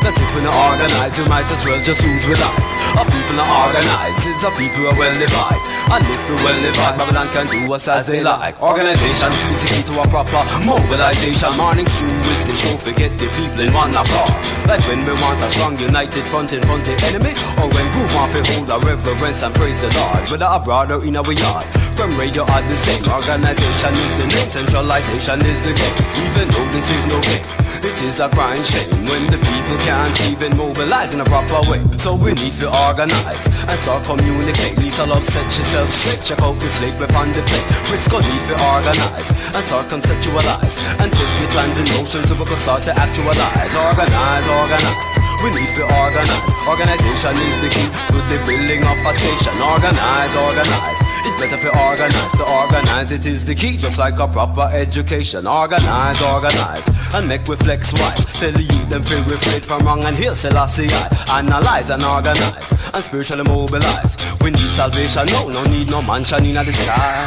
Cause if we not organize, you might as well just lose with life. Our people not organize, it's our people who are well divided. And if we well divided, Babylon can do us as they like. Organization is the key to a proper mobilization. Morning stew is the show, forget the people in one accord. Like when we want a strong united front in front of the enemy, or when groove on fi hold our reverence and praise the Lord. Whether abroad or in our yard, from radio are the same. Organization is the name, centralization is the game. Even though this is no game, it is a crying shame when the people can't even mobilize in a proper way. So we need to organize and start communicate. Lisa Love set yourself straight, check out the slate upon the plate. Frisco need to organize and start conceptualize and put the plans in motion so we can start to actualize. Organize, organize. We need to organize. Organization is the key to the building of a station. Organize, organize. It's better to organize. To organize it is the key, just like a proper education. Organize, organize, and make we flex wise. Tell the youth them feel refrain from wrong and heal Selassie I. Analyze and organize and spiritually mobilize. We need salvation, no need no mansion in the sky.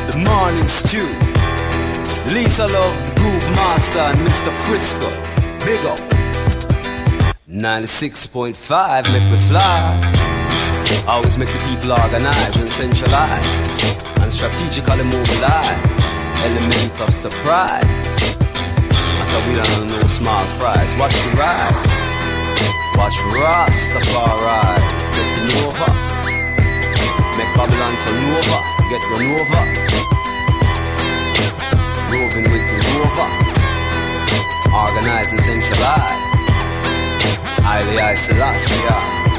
The morning stew. Lisa Love, the Groove Master, and Mr. Frisco. Big up. 96.5, make me fly. Always make the people organize and centralize and strategically mobilize. Element of surprise. Matter we don't know small fries. Watch the rise. Watch Rastafari get over. Make Babylon turn over. Get run over. Roving with the rover. Organize and centralize. I Selassie.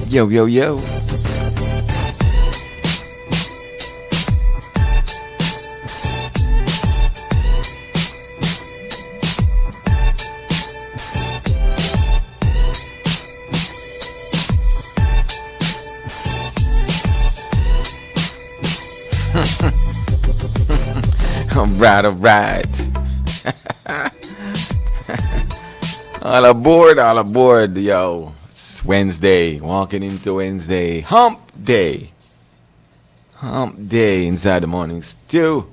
Yo, yo, yo. All right. All aboard, yo. It's Wednesday, walking into Wednesday. Hump day inside the morning stew.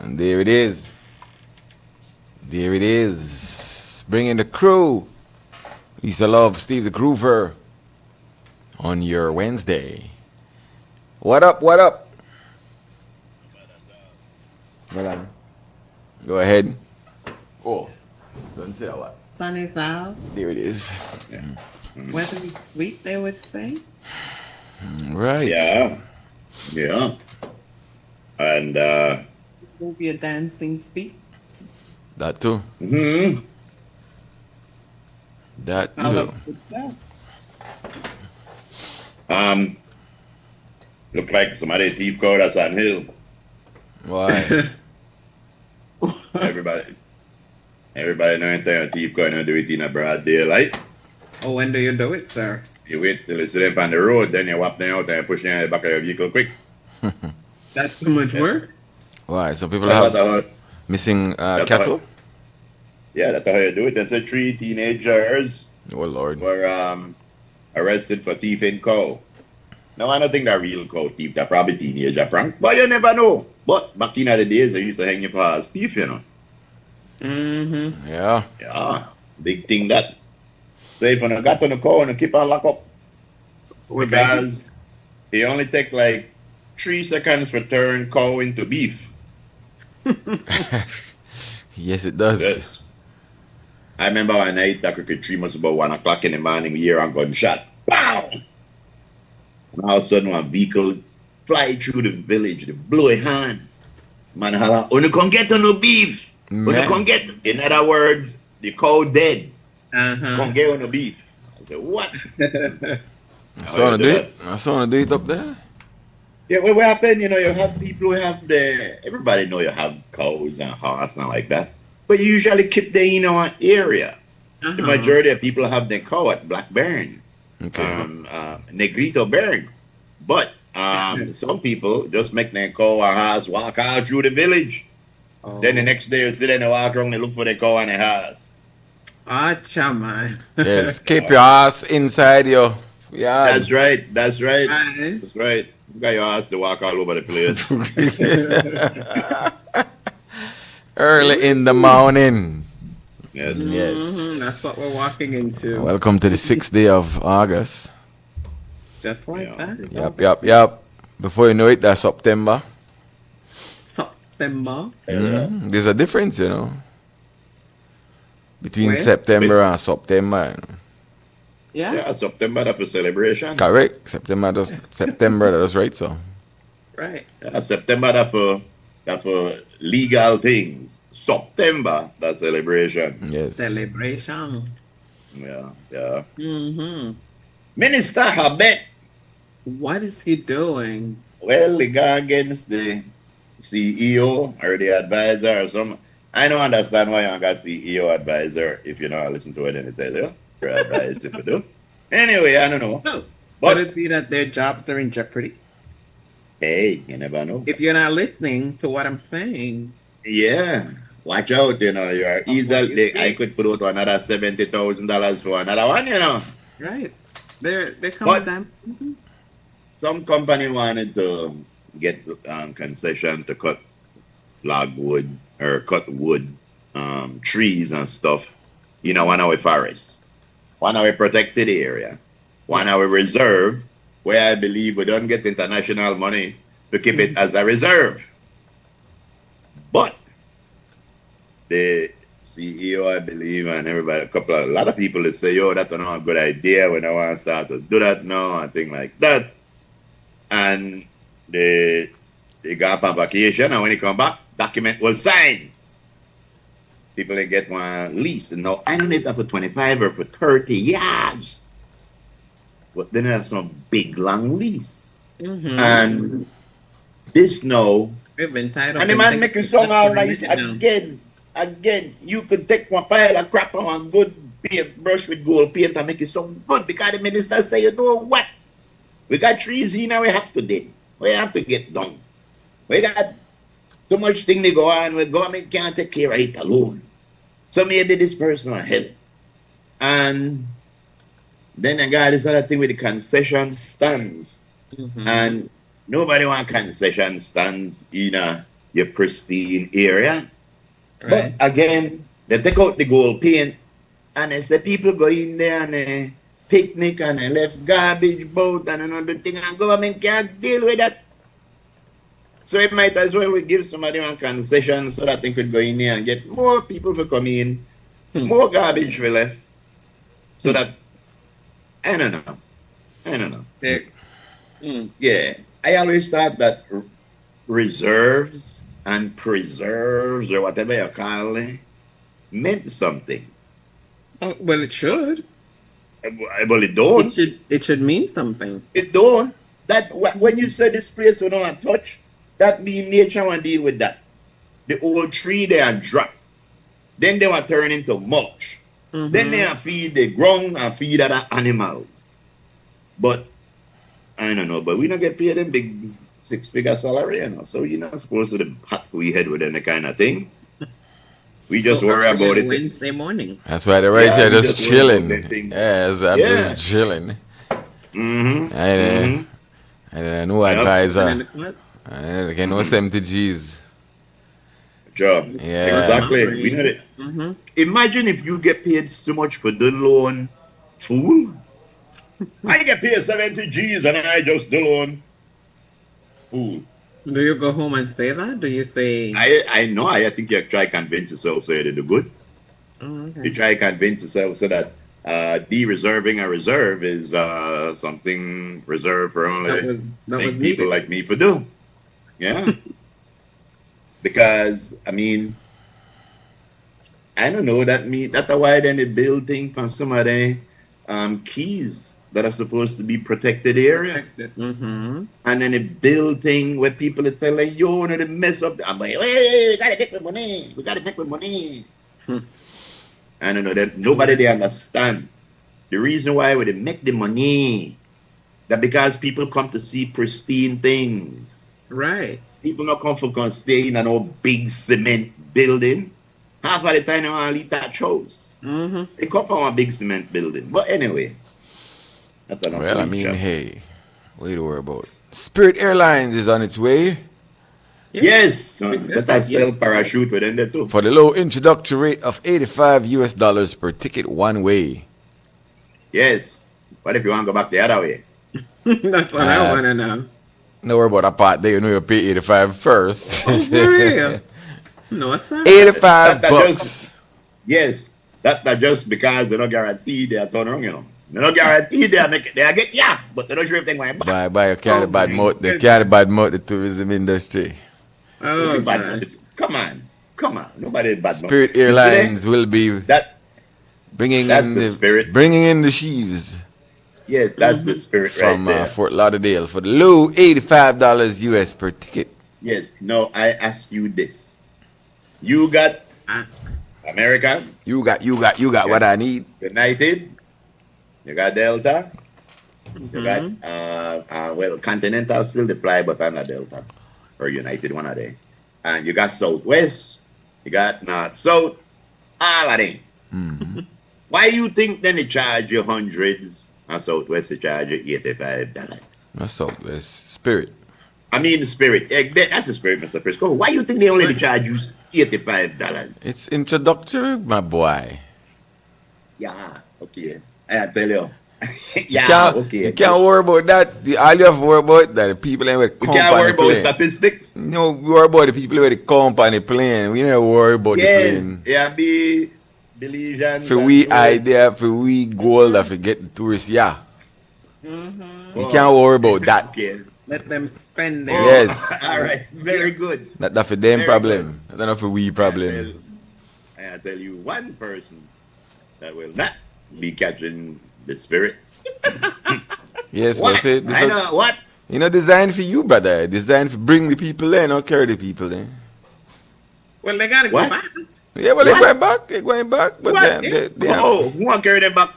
And there it is. Bringing the crew. Lisa Love, Steve the Groover on your Wednesday. What up? Go ahead. Oh, don't say what. Sun is out. There it is. Yeah. Weather is sweet, they would say. Right. Yeah. And Will be a dancing feet. That too. mhm. That How too. up with that? um, look like somebody thief code us on hill. Why? Everybody know anything a thief code and do it in a broad daylight. Oh, when do you do it, sir? You wait till you see them on the road, then you whap them out and push them in the back of your vehicle quick. That's too much work. Why? Some people That's have how, missing that's cattle. yeah, that's how you do it. They said 3 teenagers Oh Lord. were arrested for thieving cow. Now, I don't think they're real cow thief. They're probably teenager prank, but you never know. But back in the days, they used to hang you for as thief, you know. Mm-hmm. Yeah. Yeah, big thing that. So if you got on the cow and you keep on lock up, because it only take like 3 seconds for turn cow into beef. Yes, it does. Yes. I remember when I hit that cricket tree, must about 1 o'clock in the morning, we hear a gunshot. Pow! And all of a sudden, one vehicle fly through the village, they blow a hand. Man, holla, "Oh, you can't get on no beef. Oh, you Man. can't get." In other words, the cow dead. Uh-huh. Can't get on the beef. I said, what? I saw you to do do that? it. I saw to do it up there. Yeah, what happened? You know, you have people who have everybody know you have cows and horse and like that. But you usually keep them in our area. The Uh-huh. majority of people have their cow at Black Burn, Okay. Negrito Burn. But some people just make their cow and horse walk out through the village. Oh. Then the next day you sit there and walk around and look for their cow and their horse. Acha, man. Yes. Keep your ass inside your yard. That's right. That's right. Right. That's right. You got your horse to walk all over the place. Early in the morning. Yes. Yes. That's what we're walking into. Welcome to the 6th day of August. Just like Yeah. that. It's Yep. Before you know it, that's September. September. There's a difference, you know, between Where? September and September. You know. Yeah. Yeah, September that's for celebration. Correct. September, that was right. So Right. Yeah, September that's for legal things. September that's celebration. yes. Celebration. Yeah, yeah. Mm-hmm. Minister Habet, What is he doing? well, he gone against the CEO or the advisor or something. I don't understand why you got CEO advisor if you not listen to what they tell you. You're advised if you do. Anyway, I don't know. No. But- Could it be that their jobs are in jeopardy? Hey, you never know. If you're not listening to what I'm saying, Yeah. Watch out, you know. You're Of what you easily. I think. could put out another $70,000 for another one, you know. right? They come But- with that reason. Some company wanted to get concession to cut logwood or cut wood, trees and stuff, you know, one our forest, one our protected area, one our reserve, where I believe we don't get international money to keep it as a reserve. But the CEO, I believe, and everybody, a lot of people that say, yo, that's not a good idea when I want to start to do that now and things like that. And they go on vacation, and when they come back, document was signed. People they get one lease, and now I don't know if that's for 25 or for 30 years, but then there's some big long lease, Mm-hmm. and this now, We've been tied up. and the in man things making song all nice now. again. You could take one pile of crap and one good paint brush with gold paint and make it sound good because the minister say, you know what? We got trees here now we have to dig. We have to get done. We got too much thing to go on. The government can't take care of it alone. So maybe this person will help. And then I got this other thing with the concession stands. Mhm. And nobody want concession stands in your pristine area. Right. But again, they take out the gold paint and they say people go in there and they picnic and they left garbage boat and another thing, and government can't deal with that. So it might as well we give somebody one concession so that they could go in there and get more people to come in, more garbage we left. So that I don't know. There- Mm. Yeah. I always thought that reserves and preserves or whatever you call it meant something. Oh, well, it should. Well, it don't. It should mean something. It don't. That when you say this place we don't touch, that mean nature want deal with that. The old tree they are drop. Then they want turn into mulch. Mm-hmm. Then they are feed the ground and feed other animals. But I don't know. But we don't get paid them big 6-figure salary, you know. So you're not supposed to hot we head with any kind of thing. We just worry about it. Wednesday morning. That's why they're right here we just just chilling. worry about that thing. Yes, I'm just chilling. I know advisor. I can know 70 G's. Job. Yeah. Exactly. We know it. Mm-hmm. Imagine if you get paid so much for the loan, fool. I get paid 70 G's and I just the loan, fool. Do you go home and say that? Do you say? I know. I think you try to convince yourself so you do good. Oh, okay. You try to convince yourself so that de-reserving a reserve is something reserved for only that was people needed. like me for do. Yeah. Because I mean, I don't know. That's why then they build things from some of the keys that are supposed to be protected area. Mm-hmm. And then a build thing where people are telling like, yo, no, they mess up. I'm like, hey, we gotta make with money. We gotta make with money. I don't know that nobody they understand. The reason why they make the money that because people come to see pristine things. Right. People not come for stay in an old big cement building. Half of the time they want to leave that house. Mm-hmm. They come from a big cement building. But anyway. Well, I mean, hey, what do you worry about? Spirit Airlines is on its way. Yes, but I sell parachute within there too. For the low introductory rate of $85 per ticket one way. Yes. What if you want to go back the other way? That's what I want to know. No worry about that part there. You know you pay 85 first. Oh, for real? No, it's not. 85 That bucks. Yes. That's just because they don't guarantee they are turn around, you know. They don't guarantee they get but they don't sure if they going back. By you can't bad mouth. They can't bad mouth the tourism industry. Oh, Come on. Nobody bad. Spirit Airlines will be bringing that's in the spirit. bringing in the sheaves Yes, that's the spirit from right there. Fort Lauderdale for the low $85 US per ticket. Yes. No, I ask you this. You got American, You got what I need. United, you got Delta, you got well, Continental still deploy, but I'm not Delta or United, one of them. And you got Southwest, you got North South, all of them. Mm-hmm. Why you think then they charge you hundreds and Southwest they charge you $85? That's Southwest Spirit. I mean the Spirit. That's the Spirit, Mr. Frisco. Why you think they only charge you $85? It's introductory, my boy. Yeah, okay. I tell you. You can't worry about that. All you have to worry about that the people in with You can't worry about statistics. No, we worry about the people with the company plane. We never worry about the plane. Yeah, be Belizean. For we idea, for we goal that we get the tourists, yeah. Mm-hmm. You can't worry about that. Okay. Let them spend it. Yes. All right. Very good. That for them Very problem. That's not for we problem. I tell you one person that will not be catching the Spirit. Yes, What? but say this I know what? you know, designed for you, brother. Designed for bring the people in, not carry the people in. Well, they gotta go What? back. Yeah, well, What? they're going back, but What? they Oh, who want to carry them back?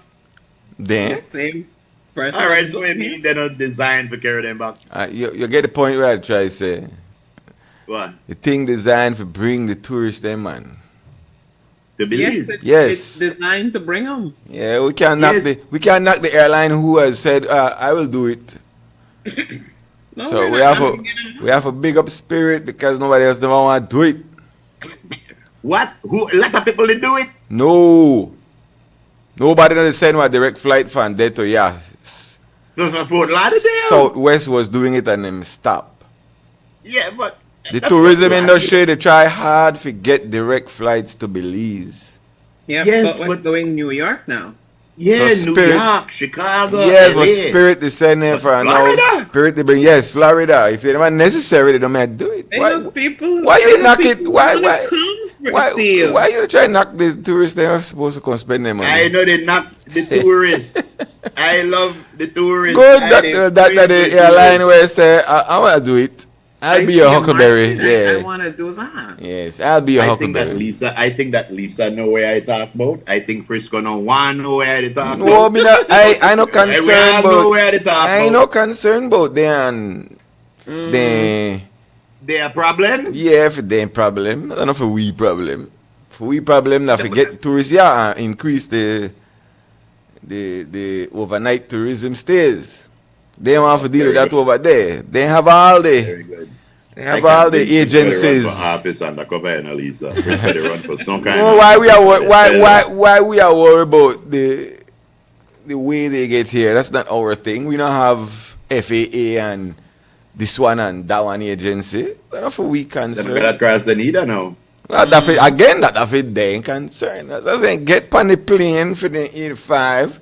then The same person. All right, so it means they're not designed for carry them back. you get the point where I try to say. What? The thing designed for bring the tourists in, man. To Yes, believe. Yes. it's designed to bring them. Yeah, we can't knock Yes. we can't knock the airline who has said I will do it. No, So we're we not have a knocking it. we have a big up spirit because nobody else never want to do it. What? Who? A lot of people they do it. No. Nobody doesn't send a direct flight from there to From Fort Lauderdale. Southwest was doing it and then stop. Yeah, but The that's tourism what- industry they try hard to get direct flights to Belize. Yeah, Yes, so we're but- doing New York now. Yeah, So New Spirit- York, Chicago. Yes, LA. but Spirit is sending for Florida? now. Spirit they bring Florida. If they don't necessary, they don't have to do it. Enough people. Why you enough knock it? people Why wanna come for why steel. why you try to knock the tourists? They are supposed to come spend their money. I know they knock the tourists. I love the tourists. Good I that dey that praise the the airline tourists. where say I want to do it. I'll I be see your a huckleberry. market, I Yeah. want to do that. Yes, I'll be your I think that huckleberry. Lisa know where I talk about. I think Frisco no one know where I talk No, about. me not, I no We concern all know about. where they talk I about. no concern about them. They Their problems. yeah, for them problem, not for we problem. For we problem, not forget tourists. Yeah, and increase the overnight tourism stays. They want to deal with Very that good. over there. They have all Very the good. they I have all the can't believe Frisco they run for agencies. office undercover and Lisa. Frisco they run for some kind No, of why we are office. why we are worried about the way they get here? That's not our thing. We don't have FAA and this one and that one agency. That's not for we Then concern. we got across the need now. That for, again, that for their concern. As I say, get on the plane for the 85.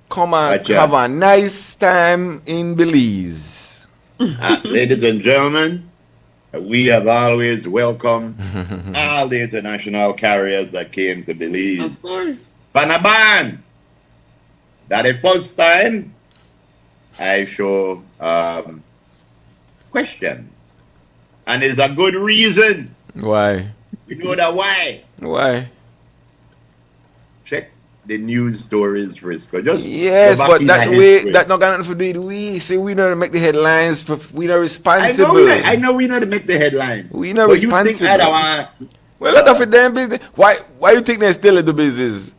Come and Gotcha. have a nice time in Belize. Ladies and gentlemen, we have always welcomed all the international carriers that came to Of Belize. course. Panaban! That the first time I show questions. And it's a good reason. Why? You know that why? Why? Check the news stories, Frisco. Just Yes, go back but in that the way, history. that not got nothing to do with we. See, we don't make the headlines. We not I responsible. know we know to make the headline. We not But you think responsible. I don't want Well, lot of it them business. Why you think they still in the business?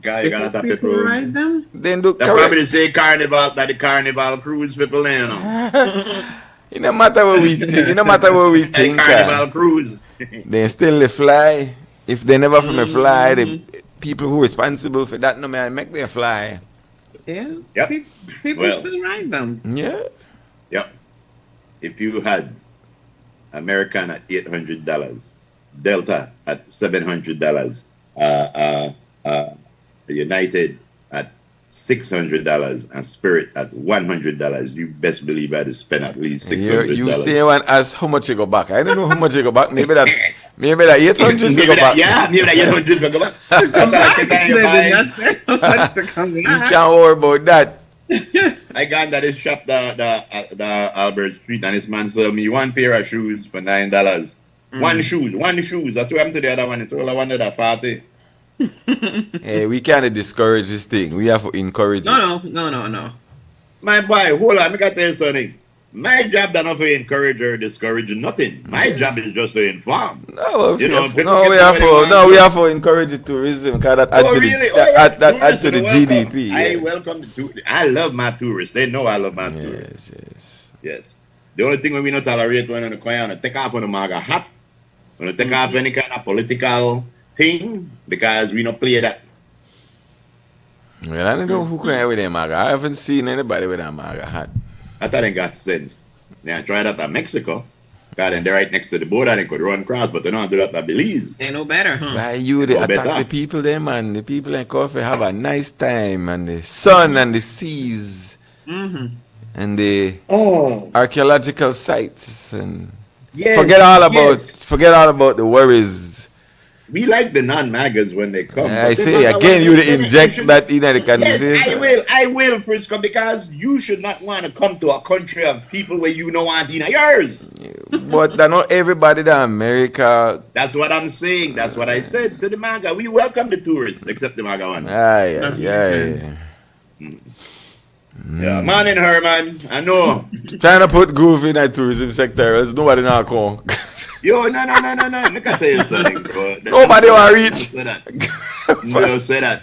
guy you Because gotta people people. ride them. Then do That's probably correct. the same carnival that the carnival cruise people you know. It no matter what we think. It no matter what we And think. carnival cruise. They still they fly. If they never from a fly, the people who responsible for that no man make them fly. Yeah. Yep. People Well. still ride them. Yeah. Yep. If you had American at $800, Delta at $700, United at $600, and Spirit at $100, you best believe I'd spend at least $600. You say one as how much you go back. I don't know how much you go back. Maybe that 800 you Maybe go that, back. yeah, maybe that 800 will go back. Come back. After They you did buy- not say how much to come You back. can't worry about that. I gone to this shop, the Albert Street, and this man sold me one pair of shoes for $9. One shoes. That's what I'm to the other one. It's all I wanted at 40. Hey, we can't discourage this thing. We have to encourage it. No. My boy, hold on, I gotta tell you something. My job does not to encourage or discourage nothing. My job is just to inform. No, You know, people we get have what they to. No, want. we have to encourage the tourism because that add Oh, to really? the that add to the Tourism, welcome. GDP. I Yeah. welcome the tourists. I love my tourists. They know I love my tourists. Yes. Yes. The only thing we not tolerate when the choir take off on the MAGA hat, when take off any kind of political thing, because we don't play that. Well, I don't know who can with a MAGA. I haven't seen anybody with a MAGA hat. I thought they got sense. They try that at Mexico. God, and they're right next to the border. They could run across, but they don't do that at Belize. Ain't no better, huh? Why you they No attack better. the people there, man? The people in coffee have a nice time, and the sun and the seas and the Oh, archaeological sites, and yes. forget all yes. about the worries. We like the non-maggers when they come. I but they say don't again, want you to- to inject that in the Yes, conversation. I will, Frisco, because you should not want to come to a country of people where you don't want in yours. But not everybody in America. That's what I'm saying. That's what I said to the MAGA. We welcome the tourists, except the MAGA one. Yeah. Yeah, man in Herman, I know. Trying to put groove in that tourism sector, there's nobody now come. Yo, no. Look at tell you something, bro. Nobody want to reach. Say that. No, say that.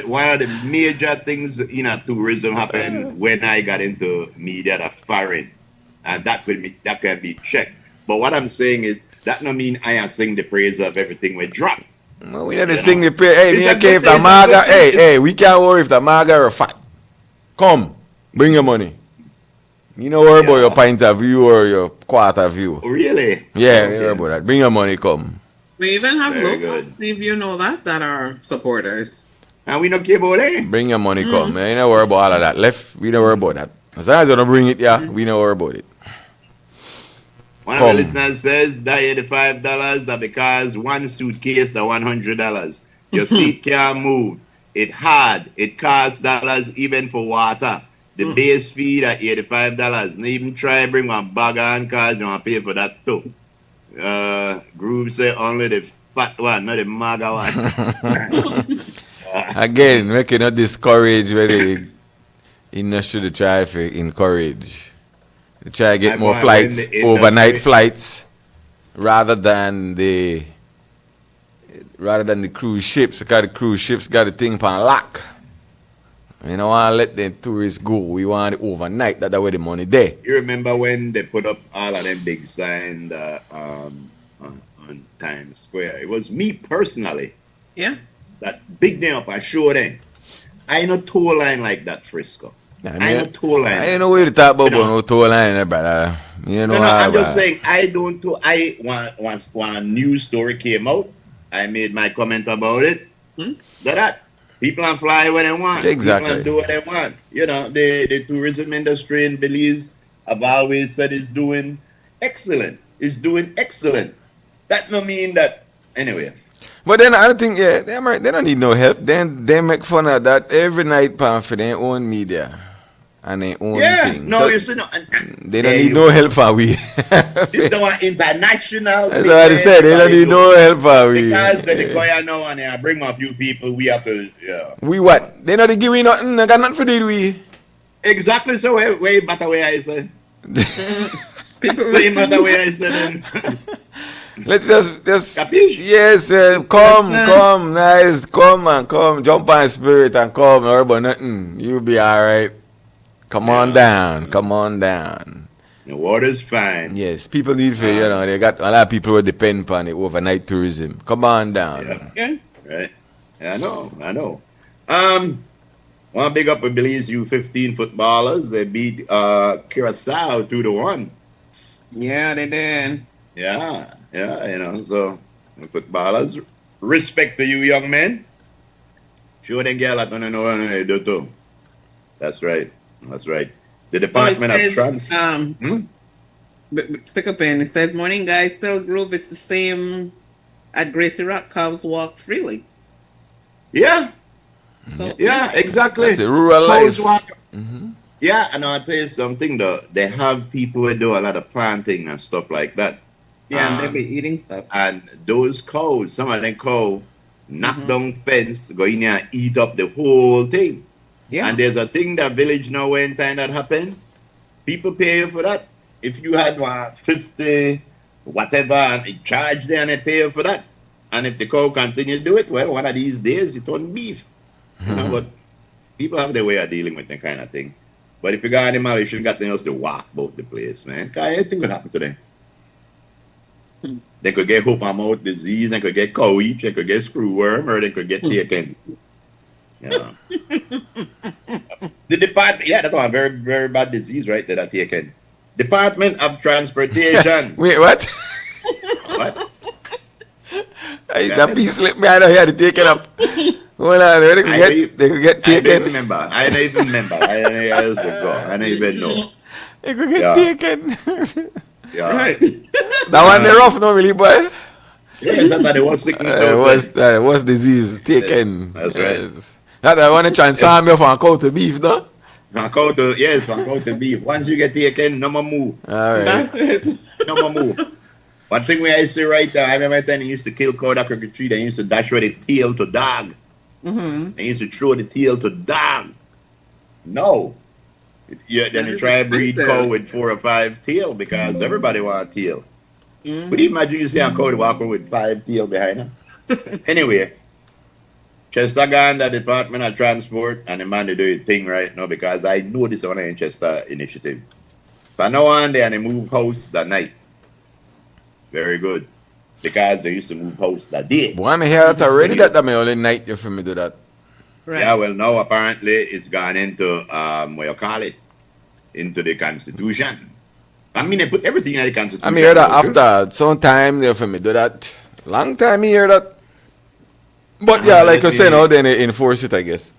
One of the major things in tourism happened when I got into media, the foreign, and that can be checked. But what I'm saying is that no mean I am sing the praise of everything we drop. No, we need to sing the prayer. Hey, It's me a okay good if the thing, it's a MAGA. good thing. Hey, we can't worry if the MAGA are fat. Come, bring your money. You know worry about Yeah. your point of view or your quarter view. Oh, really? Yeah, Okay. worry about that. Bring your money, come. We even have Very locals, good. Steve, you know that are supporters. And we don't care about that. Bring your money, come. Man. You don't worry about all of that. Left, we don't worry about that. As long as you don't bring it, yeah, we don't worry about it. One of the listeners says that $85 are because one suitcase is $100. Your seat can't move. It hard. It costs dollars even for water. The base fee at $85. And even try bring one bag on cars, you want to pay for that too. Groove say only the fat one, not the maga one. Again, we cannot discourage where they should try to encourage. They try to get more flights, overnight flights, rather than the cruise ships, because the cruise ships got the thing on lock. We don't want to let the tourists go. We want it overnight. That's where the money there. You remember when they put up all of them big signs on Times Square? It was me personally. Yeah. That big name up, I showed them. I ain't no tour line like that, Frisco. I ain't no tour line. I ain't no way to talk about no tour line, brother. You know, I'm just saying, once a news story came out, I made my comment about it. That people can fly where they want. Exactly. People can do what they want. You know, the tourism industry in Belize, I've always said, is doing excellent. It's doing excellent. That no mean that, anyway. But then I don't think, they don't need no help. Then they make fun of that every night for their own media and their own thing. No, so you see, no, they don't need no help for we. This the one international. That's what I said. They don't need no help for we. Because they go here now and I bring a few people, we have to. We what? They not give we nothing. They got nothing for do we. Exactly. So way better way I say. Way better way I say. Let's just Capiche? yes, come, nice, come and come, jump on spirit and come, or about nothing. You'll be all right. Come on down. The water's fine. Yes, people need for they got a lot of people who depend on it, overnight tourism. Come on down. Yeah. Right. I know. Want to big up with Belize U15 footballers. They beat Curacao 2-1. Yeah, they did. Yeah, so footballers, respect to you young men. Show them girl that don't know what they do too. That's right. The Department of Trans. Stick up in. It says, morning guys, still groove. It's the same at Gracie Rock. Cows walk freely. Yeah. So, Yeah, exactly. That's a rural life. Yeah, and I'll tell you something though. They have people who do a lot of planting and stuff like that. yeah, and they be eating stuff. And those cows, some of them cows, knock down fence, go in there and eat up the whole thing. Yeah. And there's a thing that village now when time that happen, people pay you for that. If you had 50, whatever, and it charge them and they pay you for that. And if the cow continue to do it, well, one of these days you turn beef. You know, but people have their way of dealing with that kind of thing. But if you got animal, you shouldn't got nothing else to walk about the place, man. Because anything could happen to them. They could get hoof and mouth disease, they could get cow itch, they could get screwworm, or they could get taken. Yeah. The department, that's one very, very bad disease right there that taken. Department of Transportation. Wait, what? What? That piece slipped me. I don't hear to take it up. Hold on, they could get taken. I don't remember. I don't even know. They could get taken. Yeah. Right. That one they rough, no really, boy. Yeah, that's that it was sickness. It was disease taken. That's right. Yes. That I want to transform you from cow to beef, no? From cow to beef. Once you get taken, no more move. All right. That's it. No more move. One thing we used to right there, I remember then they used to kill cow that crooked tree, they used to dash with the tail to dog. They used to throw the tail to dog. No. Yeah, then you try to breed cow with 4 or 5 tail because everybody want a tail. But imagine you see a cow walking with 5 tail behind her. Anyway, Chester gone the Department of Transport and the man they do his thing right now because I know this one in Chester initiative. But now on there and they move house that night. Very good. Because they used to move house that day. Boy, I'm here that already that my only night you for me do that. Right. Yeah, well now apparently it's gone into what you call it, into the Constitution. I mean they put everything in the Constitution. I'm here that after some time they for me do that. Long time here that. But yeah, like you say now, then they enforce it, I guess.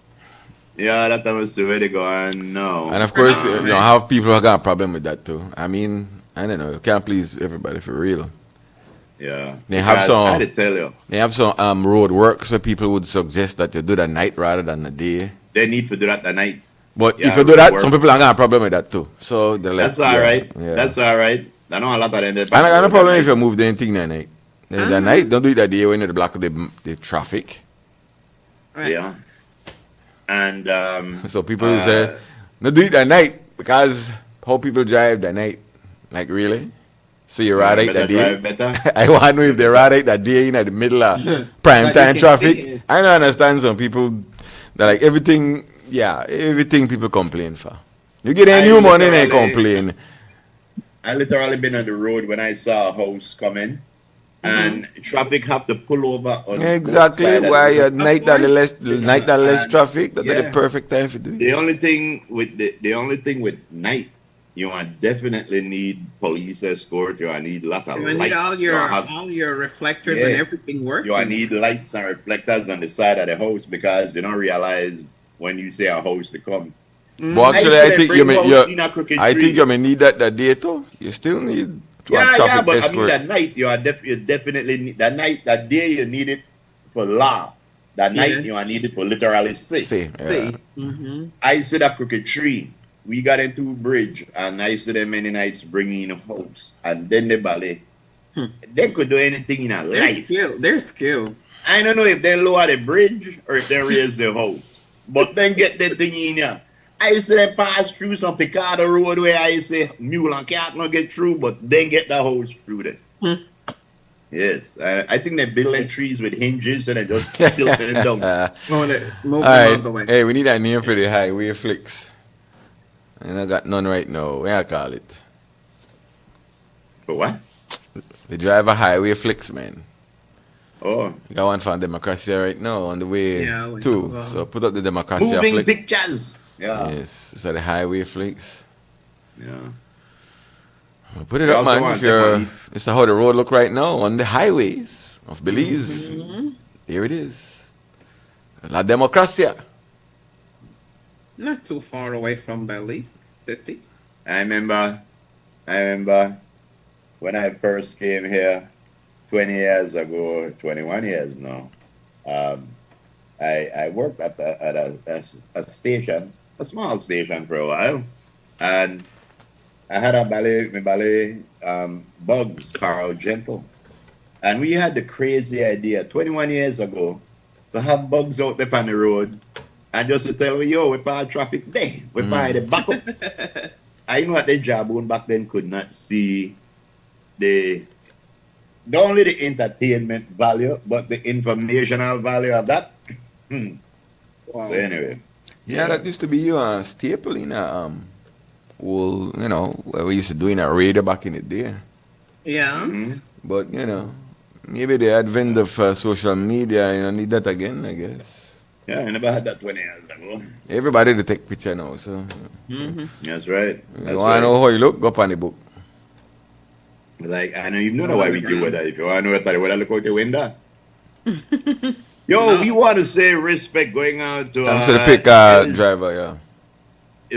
Yeah, that was the way they go on now. And of course, you know, have people who got a problem with that too. I mean, I don't know. You can't please everybody for real. Yeah. They have Because I some. had to tell you, They have some road works where people would suggest that you do the night rather than the day. they need to do that at night. But if Yeah, you do road that, some work. people are gonna have a problem with that too. So they That's like, all yeah, right. yeah. That's all right. I know a lot of them And on I the got no road at problem if night. you move the thing at night. The night, don't do it that day when you block the traffic. Right. Yeah. And So people who say, no do it at night because how people drive that night. Like really? So you ride it better that day? drive better. I want to know if they ride it that day in the middle of prime But you time can traffic. see it. I don't understand some people that like everything, yeah, everything people complain for. You get a I new money and they literally- complain. I literally been on the road when I saw a house coming, and traffic have to pull over on Exactly. both sides of Why the at night that less And, traffic? That's the yeah. perfect time to do it. The only thing with night, you definitely need police escort. You need a lot of You lights. need all You have- all your reflectors and Yeah. everything working. You need lights and reflectors on the side of the house because you don't realize when you say a house to come. But actually, I I said think bring you may, house in a crooked I think tree. you may need that day too. You still need to have Yeah, traffic but I escort. mean that night you definitely need that day you need it for law. That night you need it for literally safe. See, yeah. See. Mm-hmm. I see that crooked tree. We got into bridge and I see them many nights bringing in a house and then the ballet. They could do anything in a Their life. skill. Their skill. I don't know if they lower the bridge or if they raise the house. But then get the thing in here. I used to pass through some Picado road where I used to mule and cat not get through, but then get the house through there. Yes. I think they're building trees with hinges and they just tilt them down. Oh, they're moving All all right. the way. Hey, we need a name for the highway flicks. And I got none right now. What I call it? For what? The driver highway flicks, man. Oh. We got one from Democracy right now on the way Yeah, we too. know. So put up the Democracy Moving flick. pictures. Yeah. Yes. So the highway flicks. Yeah. Put it We up, also man. want If you're, them it's how the road look right now on the highways of Belize. There it is. La Democracia. Not too far away from Belize City. I remember when I first came here 20 years ago, 21 years now. I worked at a station, a small station for a while, and I had a ballet Bugs Carl Gentle, and we had the crazy idea 21 years ago to have Bugs out there on the road and just to tell me, yo, we're part traffic there, we're by the back up. I know that the Jaboon back then could not see not only the entertainment value, but the informational value of that. Wow. So anyway. Yeah, that used to be a staple in a well, you know, what we used to do in a radio back in the day. Yeah. But you know, maybe the advent of social media, you know, need that again, I guess. Yeah, I never had that 20 years ago. Everybody to take picture now, so That's right. you want to know how you look, go up on the book. Like, I know you know why we do with that. If you want to know what I look out the window. Yo, we want to say respect going out to Thanks to the pick driver, yeah.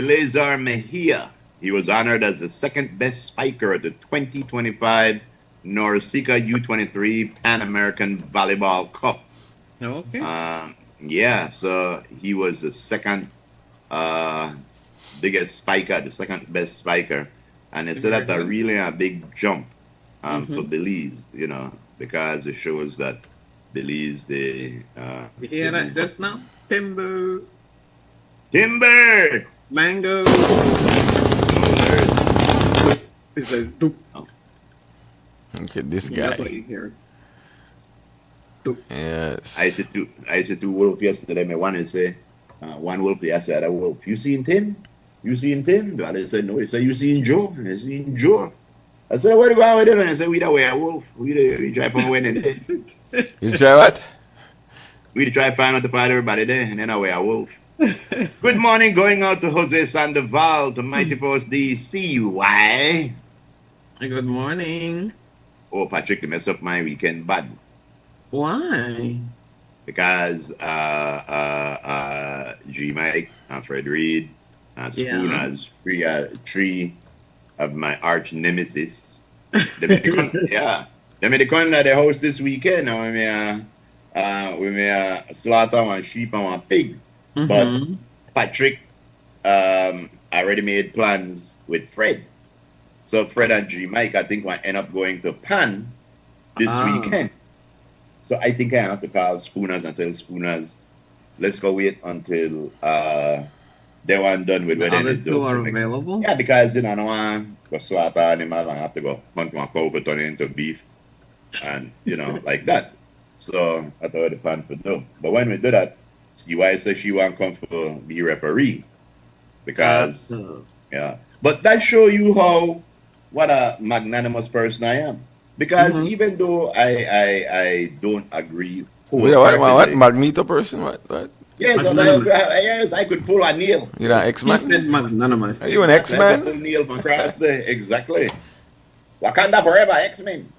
Eleazar Mejia. He was honored as the second best spiker at the 2025 Norseca U23 Pan American Volleyball Cup. Okay. Yeah, so he was the second biggest spiker, the second best spiker. And they said that's a really a big jump for Belize, you know, because it shows that Belize, You hear that just now? Timber, Timber! mango. It says doop. Okay, this Yeah, that's what guy. you hear. Yes. I said to Wolf yesterday, my one is say, one Wolf yesterday, other Wolf, you seen Tim? You seen Tim? The other said, no. He said, you seen Joe? I seen Joe. I said, where do you go with him? And I said, we the way a wolf. We try from Wednesday. You try what? We try find out to find everybody there, and then away a wolf. Good morning, going out to Jose Sandoval, to Mighty Force DC. Why? Good morning. Oh, Patrick, you messed up my weekend bad. Why? Because G Mike, Fred Reed, Spoon has three of my arch nemesis. They made come to the house this weekend. We may slaughter one sheep and one pig. But Patrick already made plans with Fred. So Fred and G Mike, I think, will end up going to Pan this weekend. So I think I have to call Spooners and tell Spooners, let's go wait until they weren't done with what they did. The other two are available? Yeah, because, I don't want to go slaughter animals and have to go hunt one cow to turn it into beef. And, like that. So I thought the plan for do. But when we do that, Ski says she won't come for be referee. Because, But that show you what a magnanimous person I am. Because even though I don't agree. What? Magneto person? What? Yes, yes, I could pull a nail. You're an X-Man? He said magnanimous. Are you an X-Man? I could pull nail from across there. Exactly. Wakanda forever, X-Men.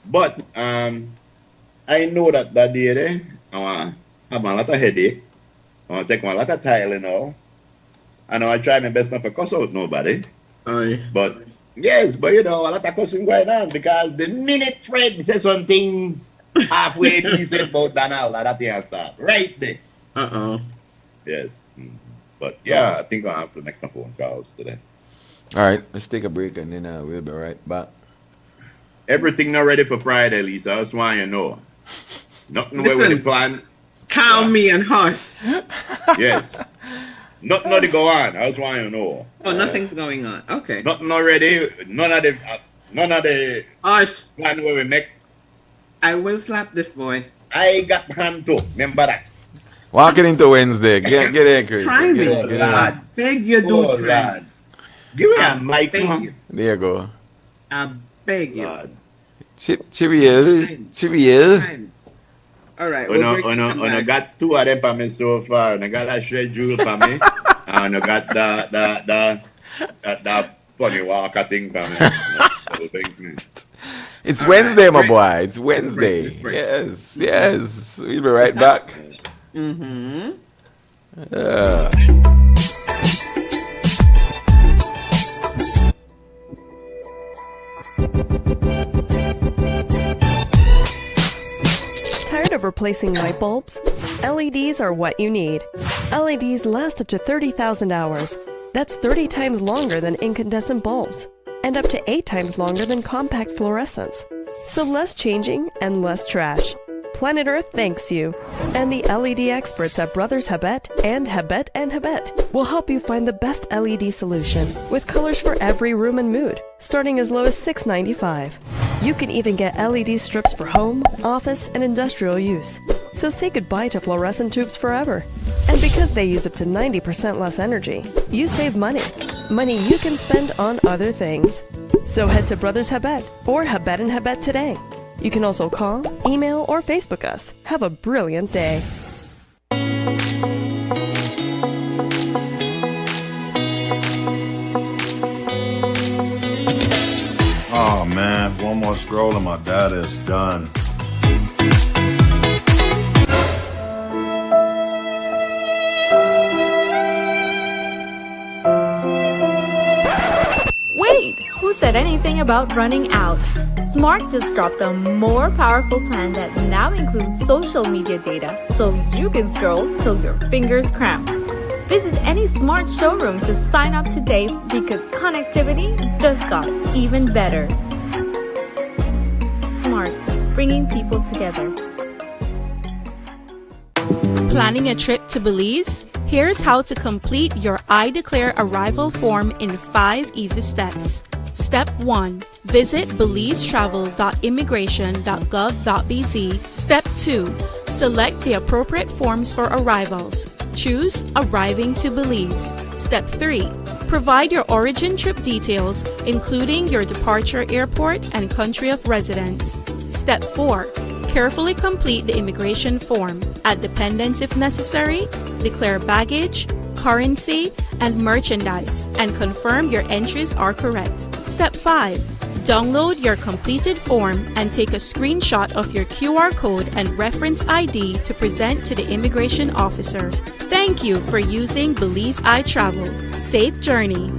But I know that day I have a lot of headache. I want to take a lot of Tylenol. And I try my best not to cuss out nobody. But yes, but a lot of cussing going on because the minute Fred says something halfway decent about Donald, that thing start right there. Yes. But I think I'll have to make some phone calls today. All right, let's take a break and then we'll be right back. Everything not ready for Friday, Lisa. I just want you to know. Nothing where we plan. Calm me and hush. Yes. Nothing to go on. I just want you to know. Oh, nothing's going on. Okay. Nothing already. None of the Hush. plan where we make. I will slap this boy. I got hand too. Remember that. Walking into Wednesday. Get in, Chris. Try me. Get in. Beg you don't try. God. Give me a mic. Thank you. There you go. I beg you. Cheerio. All right. I got two of them for me so far. I got a schedule for me. And I got the funny walker thing for me. It's Wednesday, my boy. It's Wednesday. Yes. We'll be right back. Tired of replacing light bulbs? LEDs are what you need. LEDs last up to 30,000 hours. That's 30 times longer than incandescent bulbs, and up to 8 times longer than compact fluorescents. So less changing and less trash. Planet Earth thanks you. And the LED experts at Brothers Habet and Habet will help you find the best LED solution with colors for every room and mood, starting as low as $6.95. You can even get LED strips for home, office, and industrial use. So say goodbye to fluorescent tubes forever. And because they use up to 90% less energy, you save money. Money you can spend on other things. So head to Brothers Habet or Habet and Habet today. You can also call, email, or Facebook us. Have a brilliant day. Oh man, one more scroll and my data is done. Wait, who said anything about running out? Smart just dropped a more powerful plan that now includes social media data, so you can scroll till your fingers cramp. Visit any Smart showroom to sign up today because connectivity just got even better. Smart, bringing people together. Planning a trip to Belize? Here's how to complete your I Declare Arrival form in 5 easy steps. Step 1. Visit belizetravel.immigration.gov.bz. Step 2. Select the appropriate forms for arrivals. Choose Arriving to Belize. Step 3. Provide your origin trip details, including your departure airport and country of residence. Step 4. Carefully complete the immigration form. Add dependents if necessary. Declare baggage, currency, and merchandise, and confirm your entries are correct. Step 5. Download your completed form and take a screenshot of your QR code and reference ID to present to the immigration officer. Thank you for using Belize iTravel. Safe journey.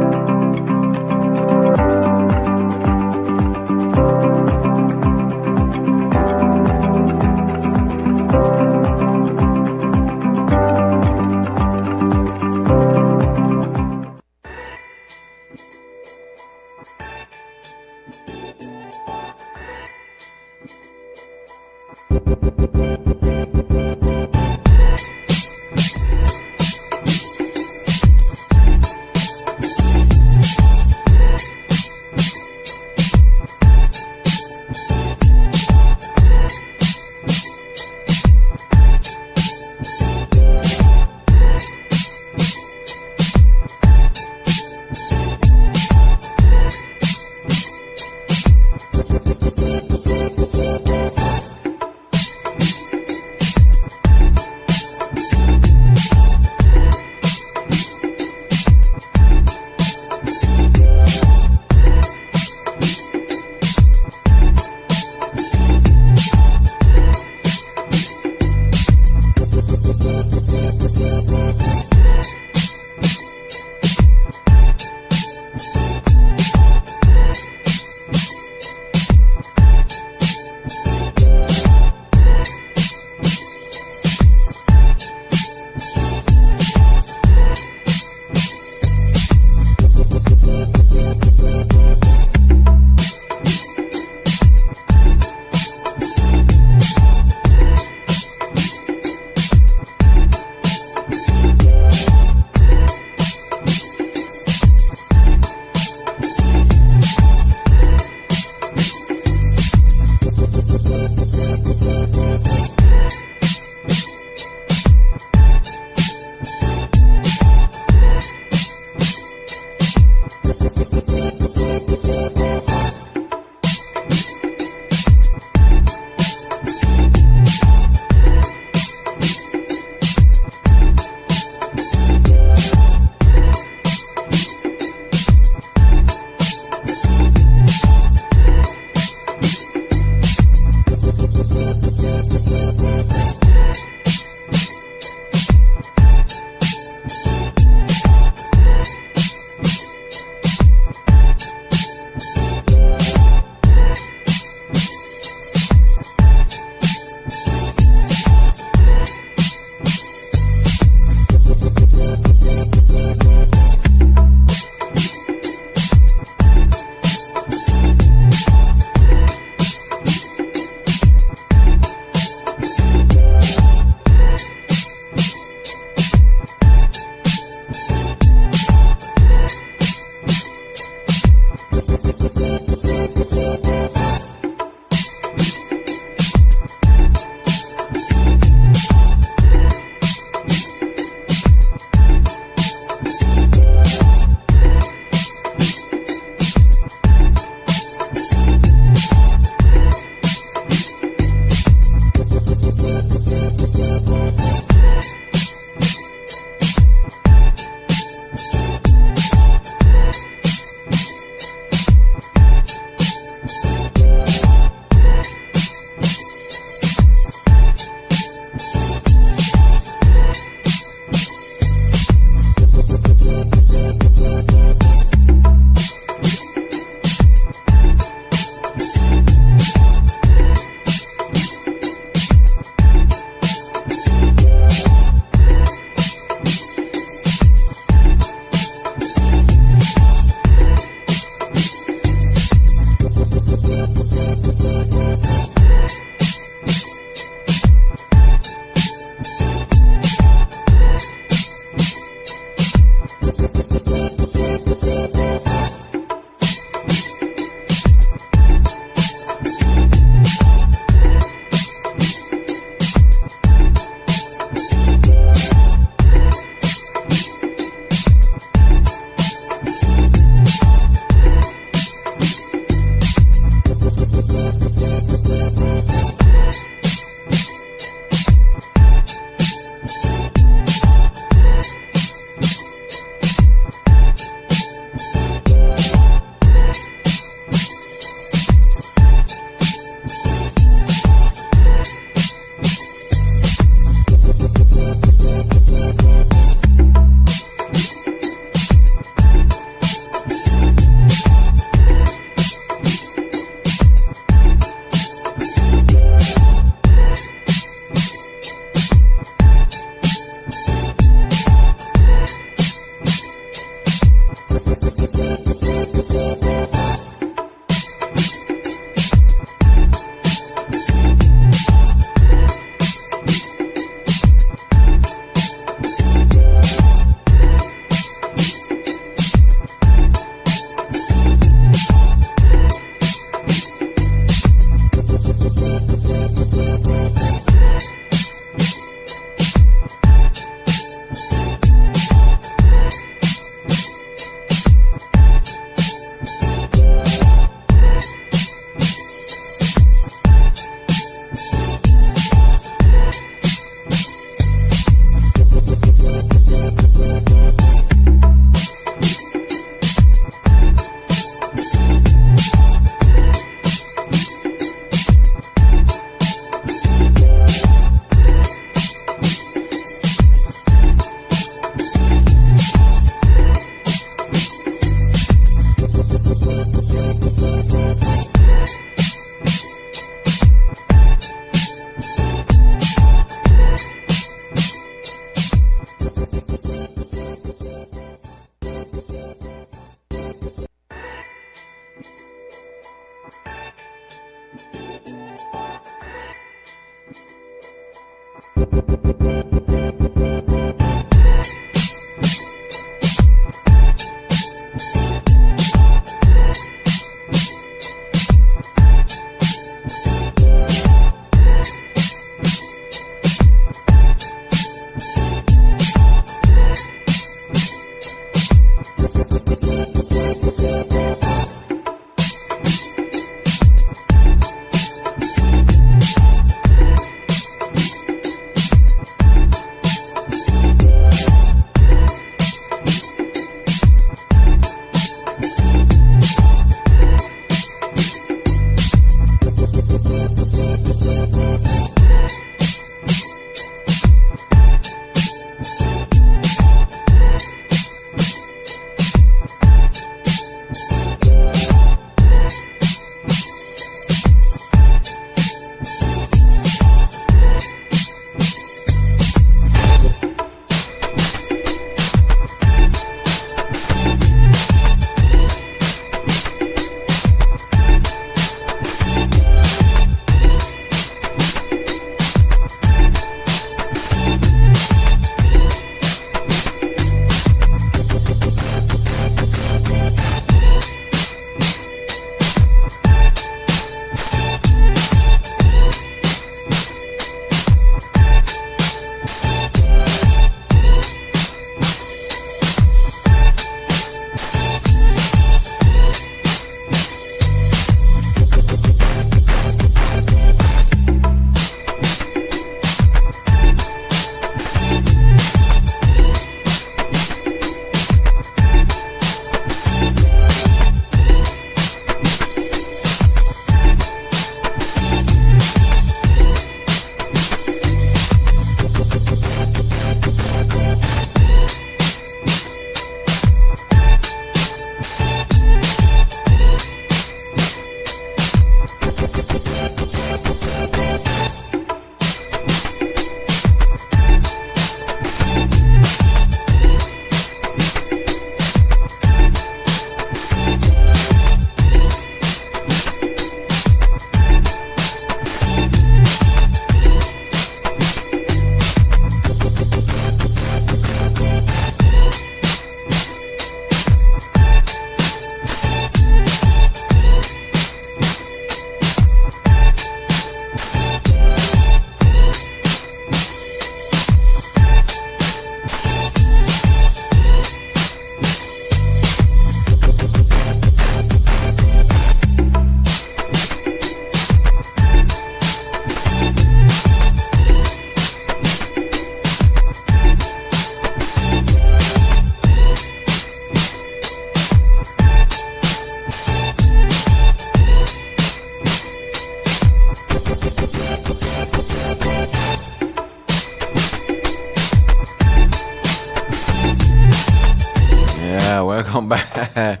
Welcome back.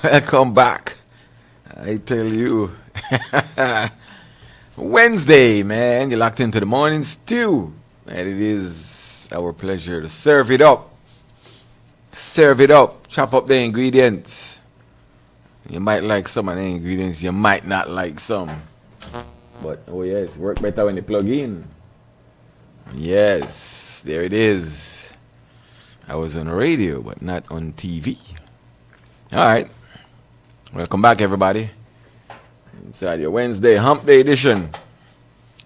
Welcome back. I tell you. Wednesday, man. You're locked into the morning stew. And it is our pleasure to serve it up. Serve it up. Chop up the ingredients. You might like some of the ingredients. You might not like some. But, oh yes, work better when you plug in. Yes, there it is. I was on radio, but not on TV. All right. Welcome back, everybody. Inside your Wednesday Hump Day edition.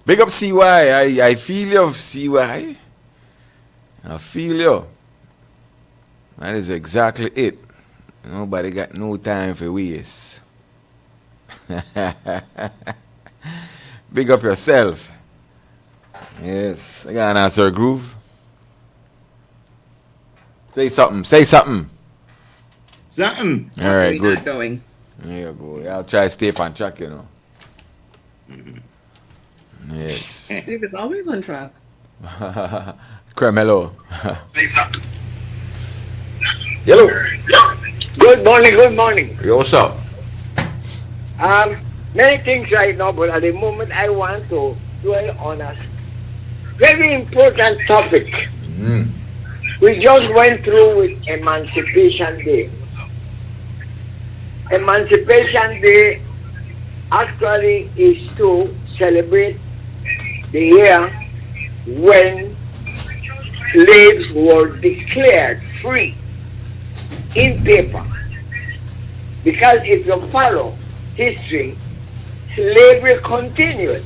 Big up CY. I feel you, CY. I feel you. That is exactly it. Nobody got no time for waste. Big up yourself. Yes. I got an answer, Groove. Say something. Say something. Something. All right, good. Not going. There you go. I'll try to stay on track, you know. Yes. Steve is always on track. Carmelo. Hello. Good morning, good morning. Yo, what's up? Many things right now, but at the moment I want to dwell on a very important topic. We just went through with Emancipation Day. Emancipation Day actually is to celebrate the year when slaves were declared free in paper. Because if you follow history, slavery continued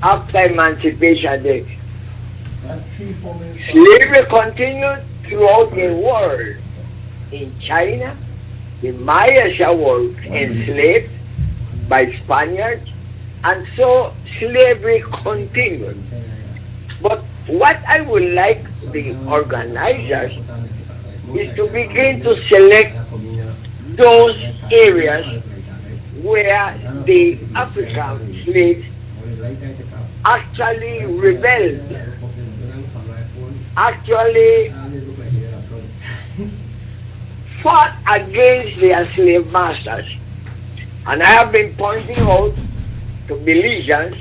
after Emancipation Day. Slavery continued throughout the world. In China, the Mayas were enslaved by Spaniards, and so slavery continued. But what I would like the organizers is to begin to select those areas where the African slaves actually rebelled, actually fought against their slave masters. And I have been pointing out to Belizeans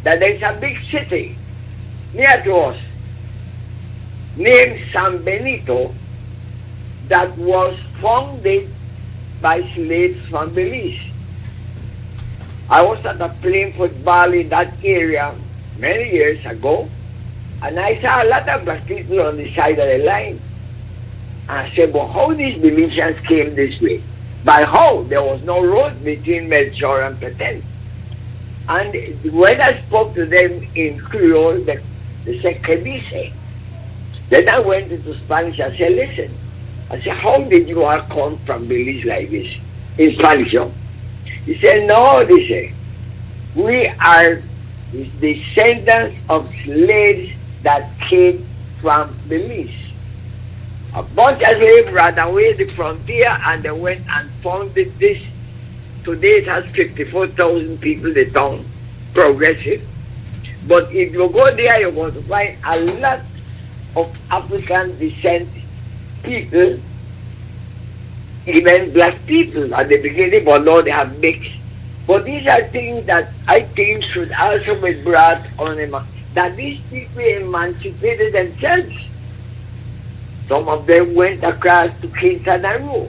that there is a big city near to us named San Benito that was founded by slaves from Belize. I was at a playing football in that area many years ago, and I saw a lot of black people on the side of the line. And I said, well, how these Belizeans came this way? By how? There was no road between Melchor and Petén. And when I spoke to them in Creole, they said, "Que dice?" Then I went into Spanish. I said, listen. I said, how did you all come from Belize like this? In Spanish, yo. He said, no, they say, we are the descendants of slaves that came from Belize. A bunch of slaves ran away the frontier and they went and founded this. Today it has 54,000 people, the town, progressive. But if you go there, you're going to find a lot of African descent people, even black people at the beginning, but now they have mixed. But these are things that I think should also be brought on that these people emancipated themselves. Some of them went across to Quintana Roo.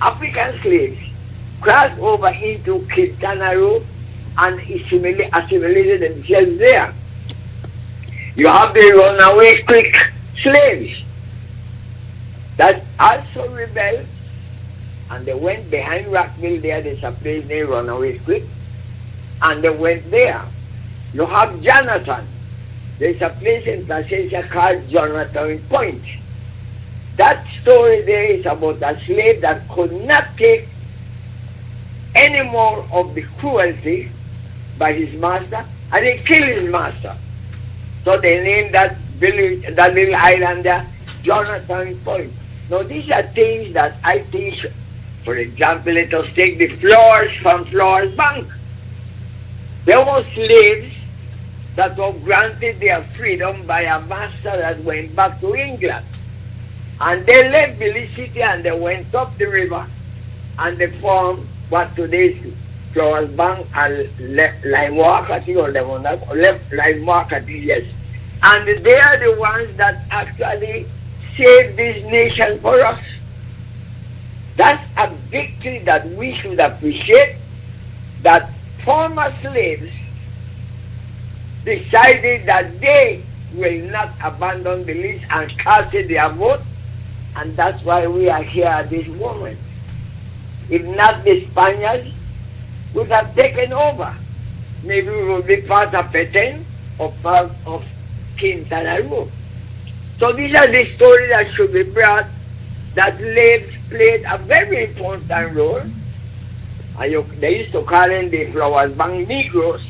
African slaves crossed over into Quintana Roo and assimilated themselves there. You have the runaway Creek slaves that also rebelled, and they went behind Rockville there. There's a place named Runaway Creek, and they went there. You have Jonathan. There's a place in Placencia called Jonathan Point. That story there is about a slave that could not take any more of the cruelty by his master, and he killed his master. So they named that village, that little island there, Jonathan Point. Now these are things that I think, for example, let us take the Flowers from Flowers Bank. There were slaves that were granted their freedom by a master that went back to England. And they left Belize City and they went up the river and they formed what today is Flowers Bank and Lime-Wakati, or the one that left Lime-Wakati, yes. And they are the ones that actually saved this nation for us. That's a victory that we should appreciate, that former slaves decided that they will not abandon Belize and cast their vote, and that's why we are here at this moment. If not the Spaniards would have taken over, maybe we would be part of Petén or part of Quintana Roo. So these are the stories that should be brought, that slaves played a very important role. They used to call them the Flowers Bank Negroes,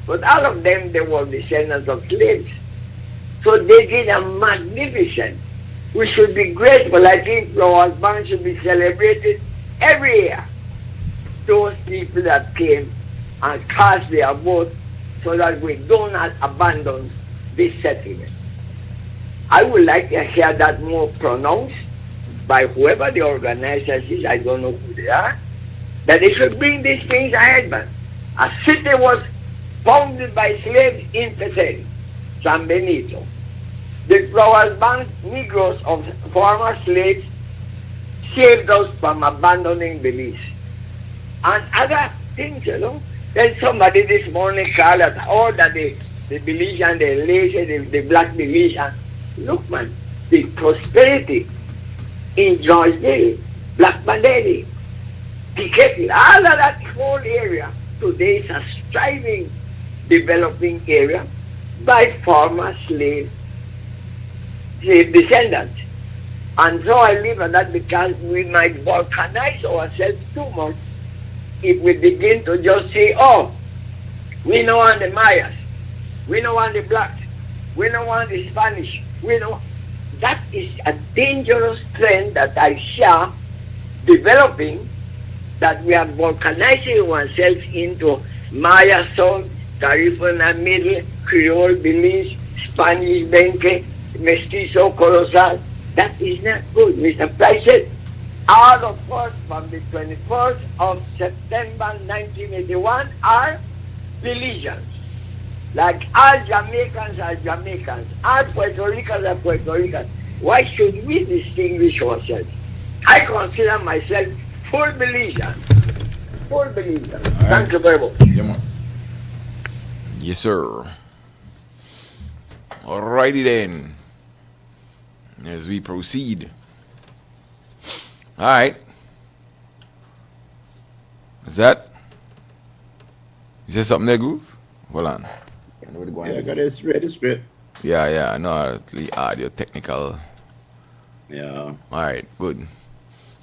but all of them, they were descendants of slaves. So they did a magnificent. We should be grateful. I think Flowers Bank should be celebrated every year. Those people that came and cast their vote so that we do not abandon this settlement. I would like to hear that more pronounced by whoever the organizers is. I don't know who they are. that they should bring these things ahead, man. A city was founded by slaves in Pesel, San Benito. The Flowers Bank Negroes of former slaves saved us from abandoning Belize. And other things, you know. Then somebody this morning called us, all that the Belizean, the lazy, the black Belizean. Look, man, the prosperity in Georgeville, Black Bandeli, Piketty, all of that whole area today is a striving, developing area by former slave descendants. And so I live on that because we might volcanize ourselves too much if we begin to just say, oh, we don't want the Mayas, we don't want the blacks, we don't want the Spanish, we don't. That is a dangerous trend that I share developing, that we are volcanizing ourselves into Maya South, Caribbean Middle, Creole Belize, Spanish Benke, Mestizo Colosal. That is not good. Mr. President, all of us from the 21st of September 1981 are Belizeans. Like all Jamaicans are Jamaicans, all Puerto Ricans are Puerto Ricans. Why should we distinguish ourselves? I consider myself full Belizean. Full Belizean. Right. Thank you very much. Yeah, yes, sir. Alrighty then. As we proceed. Alright. Is that? You said something there, Groove? Hold on. Yeah, I got it straight. Yeah, no, the audio technical. Yeah. Alright, good.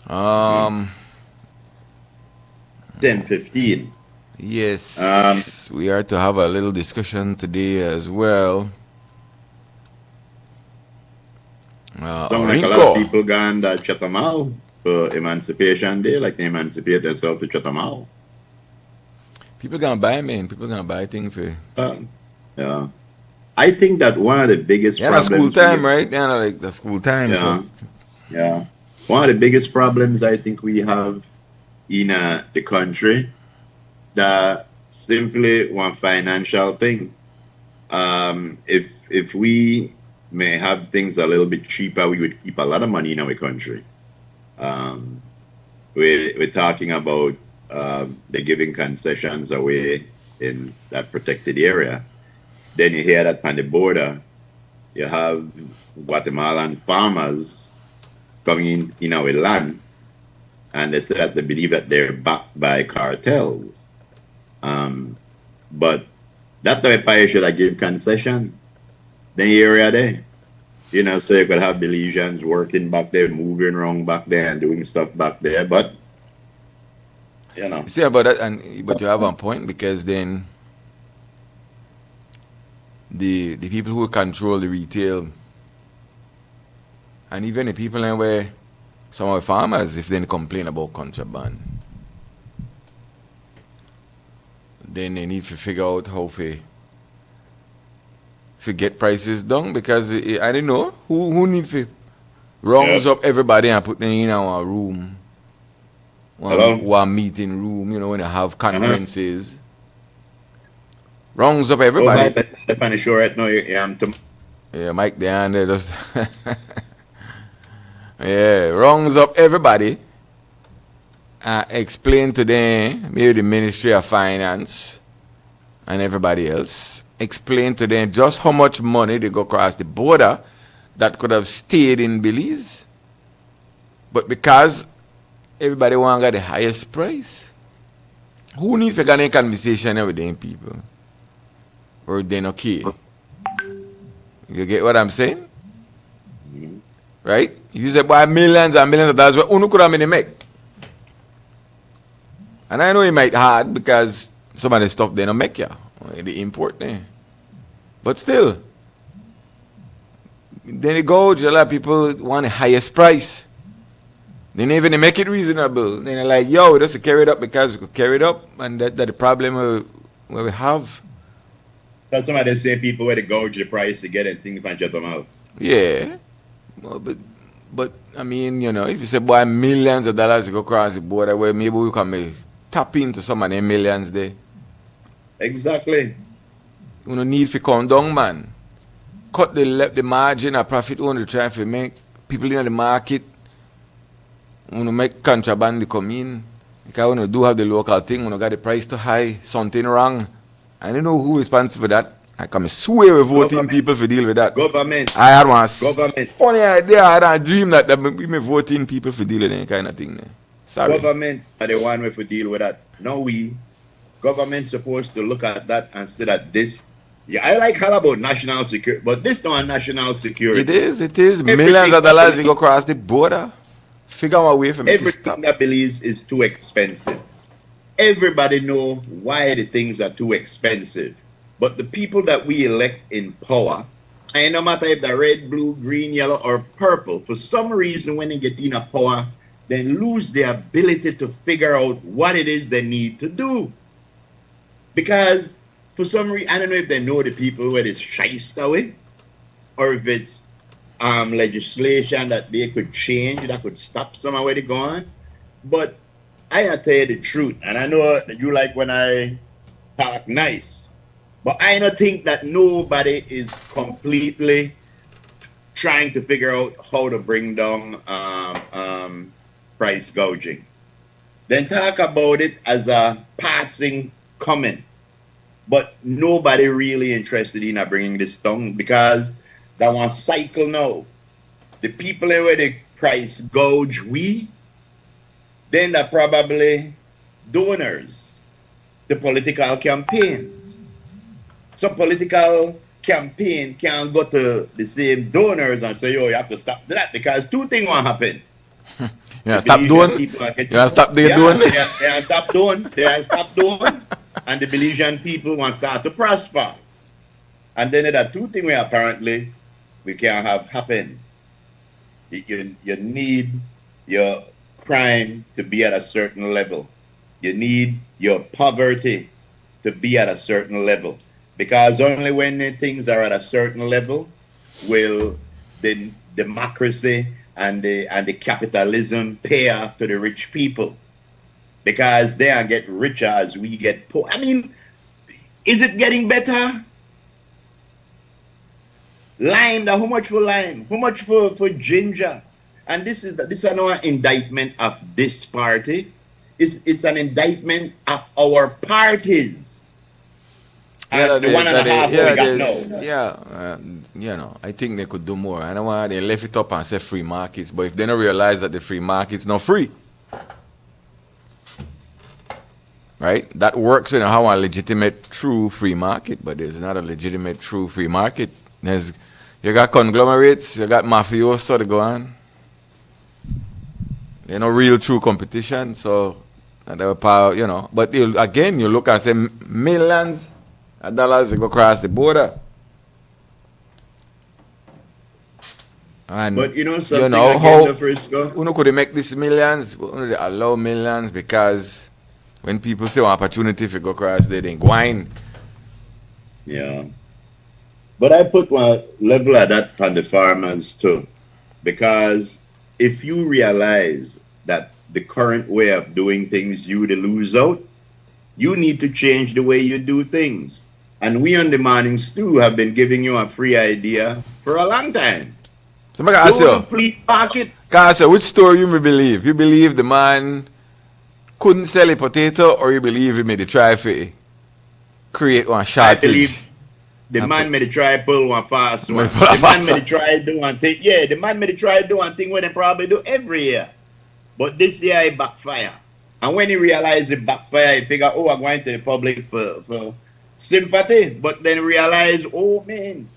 10:15. Yes. We are to have a little discussion today as well. Some like a lot of people gone to Chatham for Emancipation Day, like they emancipate themselves to Chatham. People gonna buy, man. People gonna buy things for. Yeah. I think that one of the biggest problems. Yeah, school time, right? Yeah, like the school time. Yeah. So. Yeah. One of the biggest problems I think we have in the country, that simply one financial thing. If we may have things a little bit cheaper, we would keep a lot of money in our country. We're talking about the giving concessions away in that protected area. Then you hear that on the border, you have Guatemalan farmers coming in our land, and they say that they believe that they're backed by cartels. But that type of should I give concession? Then area there. You know, so you could have Belizeans working back there, moving around back there and doing stuff back there, but you know. See about that, but you have a point, because then the people who control the retail, and even the people in where some of the farmers, if they complain about contraband, then they need to figure out how to get prices down, because I don't know who need to rounds up everybody and put them in our room, one meeting room, you know, when they have conferences. Rounds up everybody. Yeah, Mike down there just yeah, rounds up everybody. Explain to them, maybe the Ministry of Finance and everybody else, explain to them just how much money they go across the border that could have stayed in Belize. But because everybody want to get the highest price, who needs to get a conversation with them people? Or then okay. You get what I'm saying? Mm-hmm. Right? If you say buy millions and millions of dollars, well, who could have made make? And I know it might hard because some of the stuff they don't make, the import there. But still, then it goes, a lot of people want the highest price. Then even they make it reasonable. Then they're like, yo, just carry it up because we could carry it up, and that's the problem where we have. That's some of the same people where they gouge the price to get anything from Chatham. Yeah. Well, but I mean, you know, if you say buy millions of dollars to go across the border, well, maybe we can make tap into some of them millions there. Exactly. You don't need to come down, man. Cut the margin of profit on the try to make people in the market. You make contraband to come in. Because when do have the local thing, when got the price too high, something wrong. I don't know who is responsible for that. I come swear with voting people to deal with that. Government. I had one Government. funny idea. I had a dream that we may voting people for deal with any kind of thing. Sorry. Government are the one way to deal with that. No, government supposed to look at that and say that this. Yeah, I like how about national security, but this not national security. It is. Millions of dollars go across the border. Figure out a way for me to stop. Everything that believes is too expensive. Everybody know why the things are too expensive. But the people that we elect in power, and no matter if they're red, blue, green, yellow, or purple, for some reason when they get in a power, they lose their ability to figure out what it is they need to do. Because for some reason, I don't know if they know the people where it's shiced away, or if it's legislation that they could change, that could stop some of where they're going. But I gotta tell you the truth, and I know that you like when I talk nice, but I don't think that nobody is completely trying to figure out how to bring down price gouging. Then talk about it as a passing comment. But nobody really interested in bringing this down because that one cycle now. The people where the price gouge then they're probably donors to political campaigns. Some political campaign can't go to the same donors and say, yo, you have to stop that because two things won't happen. Yeah, stop doing. Yeah, stop doing. Yeah, stop doing. Yeah, stop doing. And the Belizean people want to start to prosper. And then there are two things where apparently we can't have happen. You need your crime to be at a certain level. You need your poverty to be at a certain level. Because only when things are at a certain level will the democracy and the capitalism pay off to the rich people. Because they are get richer as we get poor. I mean, is it getting better? Lime, how much for lime? How much for ginger? And this is not an indictment of this party. It's an indictment of our parties. Yeah, the 1.5 we got now. Yeah, you know, I think they could do more. I don't want they left it up and say free markets, but if they don't realize that the free market's not free. Right? That works in how a legitimate true free market, but there's not a legitimate true free market. You got conglomerates, you got mafioso to go on. There's no real true competition, so power, you know. But again, you look and say millions of dollars to go across the border. And but you know something, how Frisco? could they make these millions? They allow millions because when people say opportunity to go across, they didn't whine. Yeah. But I put one level of that on the farmers too. Because if you realize that the current way of doing things, you to lose out, you need to change the way you do things. And we on the Morning Stew have been giving you a free idea for a long time. So I ask you, flea market. Which story you believe? You believe the man couldn't sell a potato, or you believe he made a try to create one shortage? I believe the man made a try pull one fast one. The man made a try do one thing. Yeah, the man made a try do one thing when they probably do every year. But this year it backfire. And when he realized it backfire, he figured, I'm going to the public for sympathy. But then realize, oh man,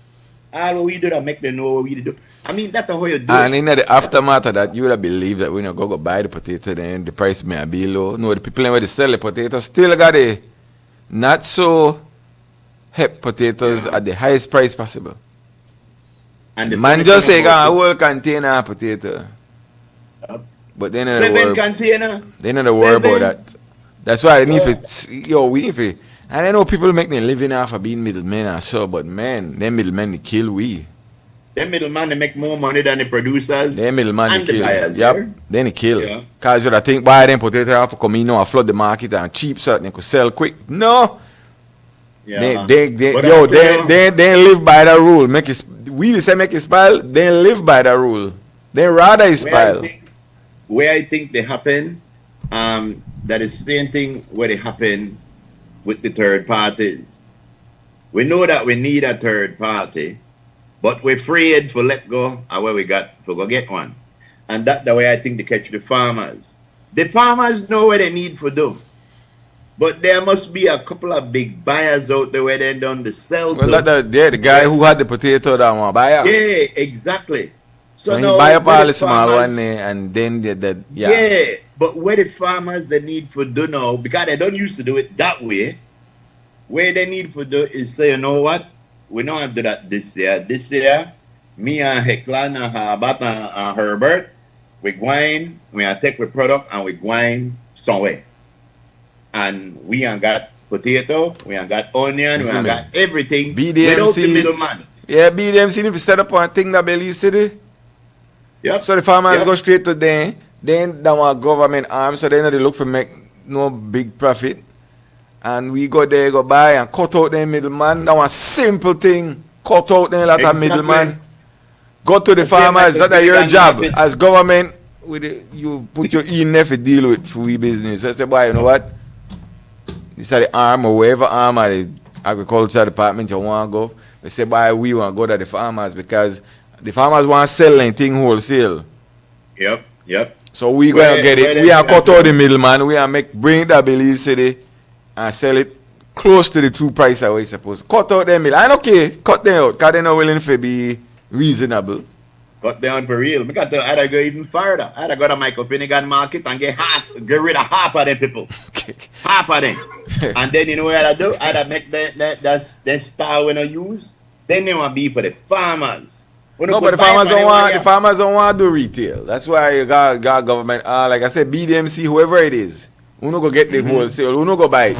all we do that make them know what we do. I mean, that's how you do and in the aftermath of that, you would have believed that when you go buy the potato, then the price may be low. No, the people where they sell the potato still got the not so hep potatoes at the highest price possible. And the man just say, a whole container of potato. But then 7 container. They don't worry about that. That's why I need to, and I know people make their living off of being middlemen and so, but man, them middlemen they kill we. Them middleman, they make more money than the producers. Them middleman, and they the kill. buyers. Yep, Yeah? then they kill. Yeah. Because you think buy them potato have to come in and flood the market and cheap so that they could sell quick. No. Yeah. They live by the rule. Make it, we say make it spile, they live by the rule. They rather it spile. Where I think they happen, that is the same thing where they happen with the third parties. We know that we need a third party, but we're afraid to let go of where we got to go get one. And that's the way I think they catch the farmers. The farmers know what they need to do. But there must be a couple of big buyers out there where they done the sell. Well, the guy who had the potato that want buy. Yeah, exactly. So he buy up all the small one and then yeah. But where the farmers they need to do now, because they don't used to do it that way, where they need to do is say, you know what, we don't have to do that this year. This year, me and Heclan and Habat and Herbert, we going, we take the product and we going somewhere. And we ain't got potato, we ain't got onion, we ain't got everything without the middleman. Yeah, BDMC if you set up on a thing that Belize City. Yep. So the farmers go straight to them. Then they want government arms, so they know they look for make no big profit. And we go there, go buy and cut out the middleman. That one simple thing. Cut out them lot of middleman. Go to the farmers. That's your job as government. You put your in there to deal with free business. So I say, boy, you know what? This is the arm or wherever arm or the agriculture department you want to go. They say, boy, we want to go to the farmers because the farmers want to sell anything wholesale. Yep. So we going to get it. We are cut out the middleman. We are bring that Belize City and sell it close to the true price of what it's supposed to. Cut out them mill. And okay, cut them out because they're not willing to be reasonable. Cut down for real. Because I'd go even further. I'd go to Michael Finnegan market and get rid of half of them people. Half of them. And then you know what I'd do? I'd make that style when I use. Then they want to be for the farmers. No, but the farmers don't want to do retail. That's why you got government. Like I said, BDMC, whoever it is, who no go get the wholesale, who no go buy it.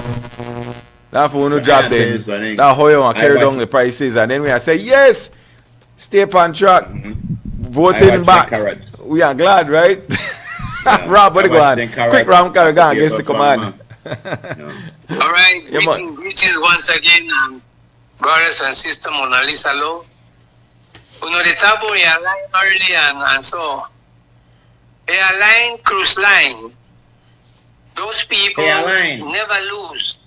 That's for no job then. That's how you want to carry down the prices. And then we say, yes, stay on track. Voting back. We are glad, right? Rob, what are you going? Quick round, can we go against the command? All right, greetings once again, brothers and sisters, Mona Lisa Low. The table airline early and so airline, cruise line, those people never lose.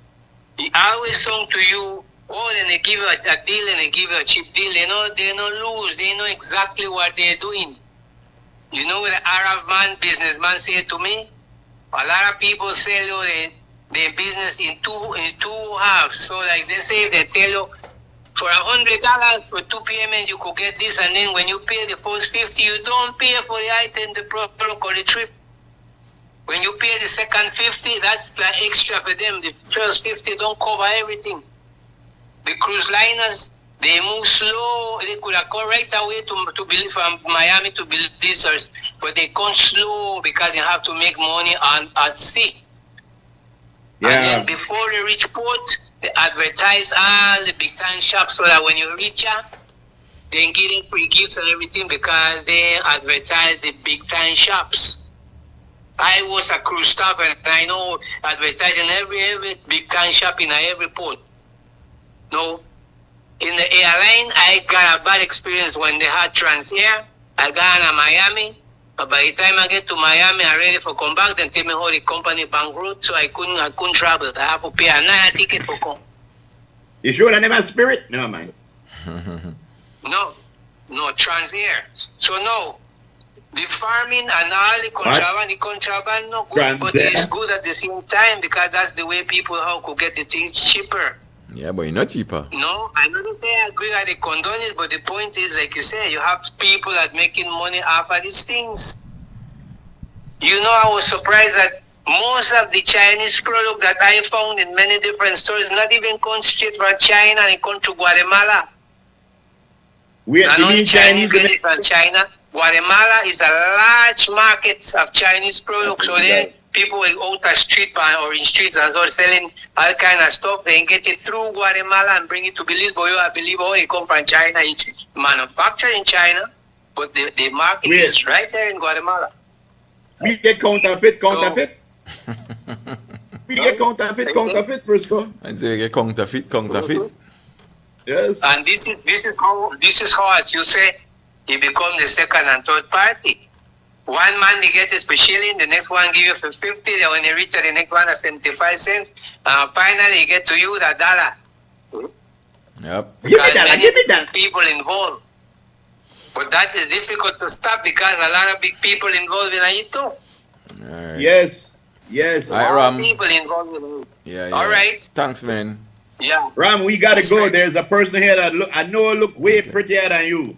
He always song to you, then they give you a deal and they give you a cheap deal. They don't lose. They know exactly what they're doing. You know what the Arab businessman said to me? A lot of people sell you their business in two halves. So like they say, if they tell you, for $100 for 2 p.m. you could get this, and then when you pay the first 50, you don't pay for the item, the product, or the trip. When you pay the second 50, that's like extra for them. The first 50 don't cover everything. The cruise liners, they move slow. They could have gone right away from Miami to Belize, but they come slow because they have to make money at sea. Yeah. And then before they reach port, they advertise all the big time shops so that when you reach out, they can get free gifts and everything because they advertise the big time shops. I was a cruise staff and I know advertising every big time shop in every port. No. In the airline, I got a bad experience when they had Transair. I got to Miami. But by the time I get to Miami, I'm ready for come back. Then tell me how the company bankrupt, so I couldn't travel. I have to pay another ticket for come. You sure that never Spirit? No, man. No, Transair. So no, the farming and all the contraband, no good, Transair. But it's good at the same time because that's the way people could get the things cheaper. Yeah, but it's not cheaper. No, I don't say I agree that they condone it, but the point is, like you say, you have people that making money off of these things. You know, I was surprised that most of the Chinese product that I found in many different stores not even come straight from China, they come to Guatemala. Not only Chinese get it from China, Guatemala is a large market of Chinese products, so people out the street or in streets and so selling all kind of stuff and get it through Guatemala and bring it to Belize. But I believe it come from China. It's manufactured in China, but the market is right there in Guatemala. We get counterfeit. We get counterfeit, Frisco. And so we get counterfeit. Yes. And this is how as you say, he become the second and third party. One man they get it for shilling, the next one give you for 50, then when they reach the next one at 75 cents, finally he get to you the dollar. Yep. Give me that. People involved. But that is difficult to stop because a lot of big people involved in it too. Right. Yes. All right, Ram. People involved in it. Yeah. All right. Thanks, man. Yeah. Ram, we gotta go. There's a person here that look way prettier than you.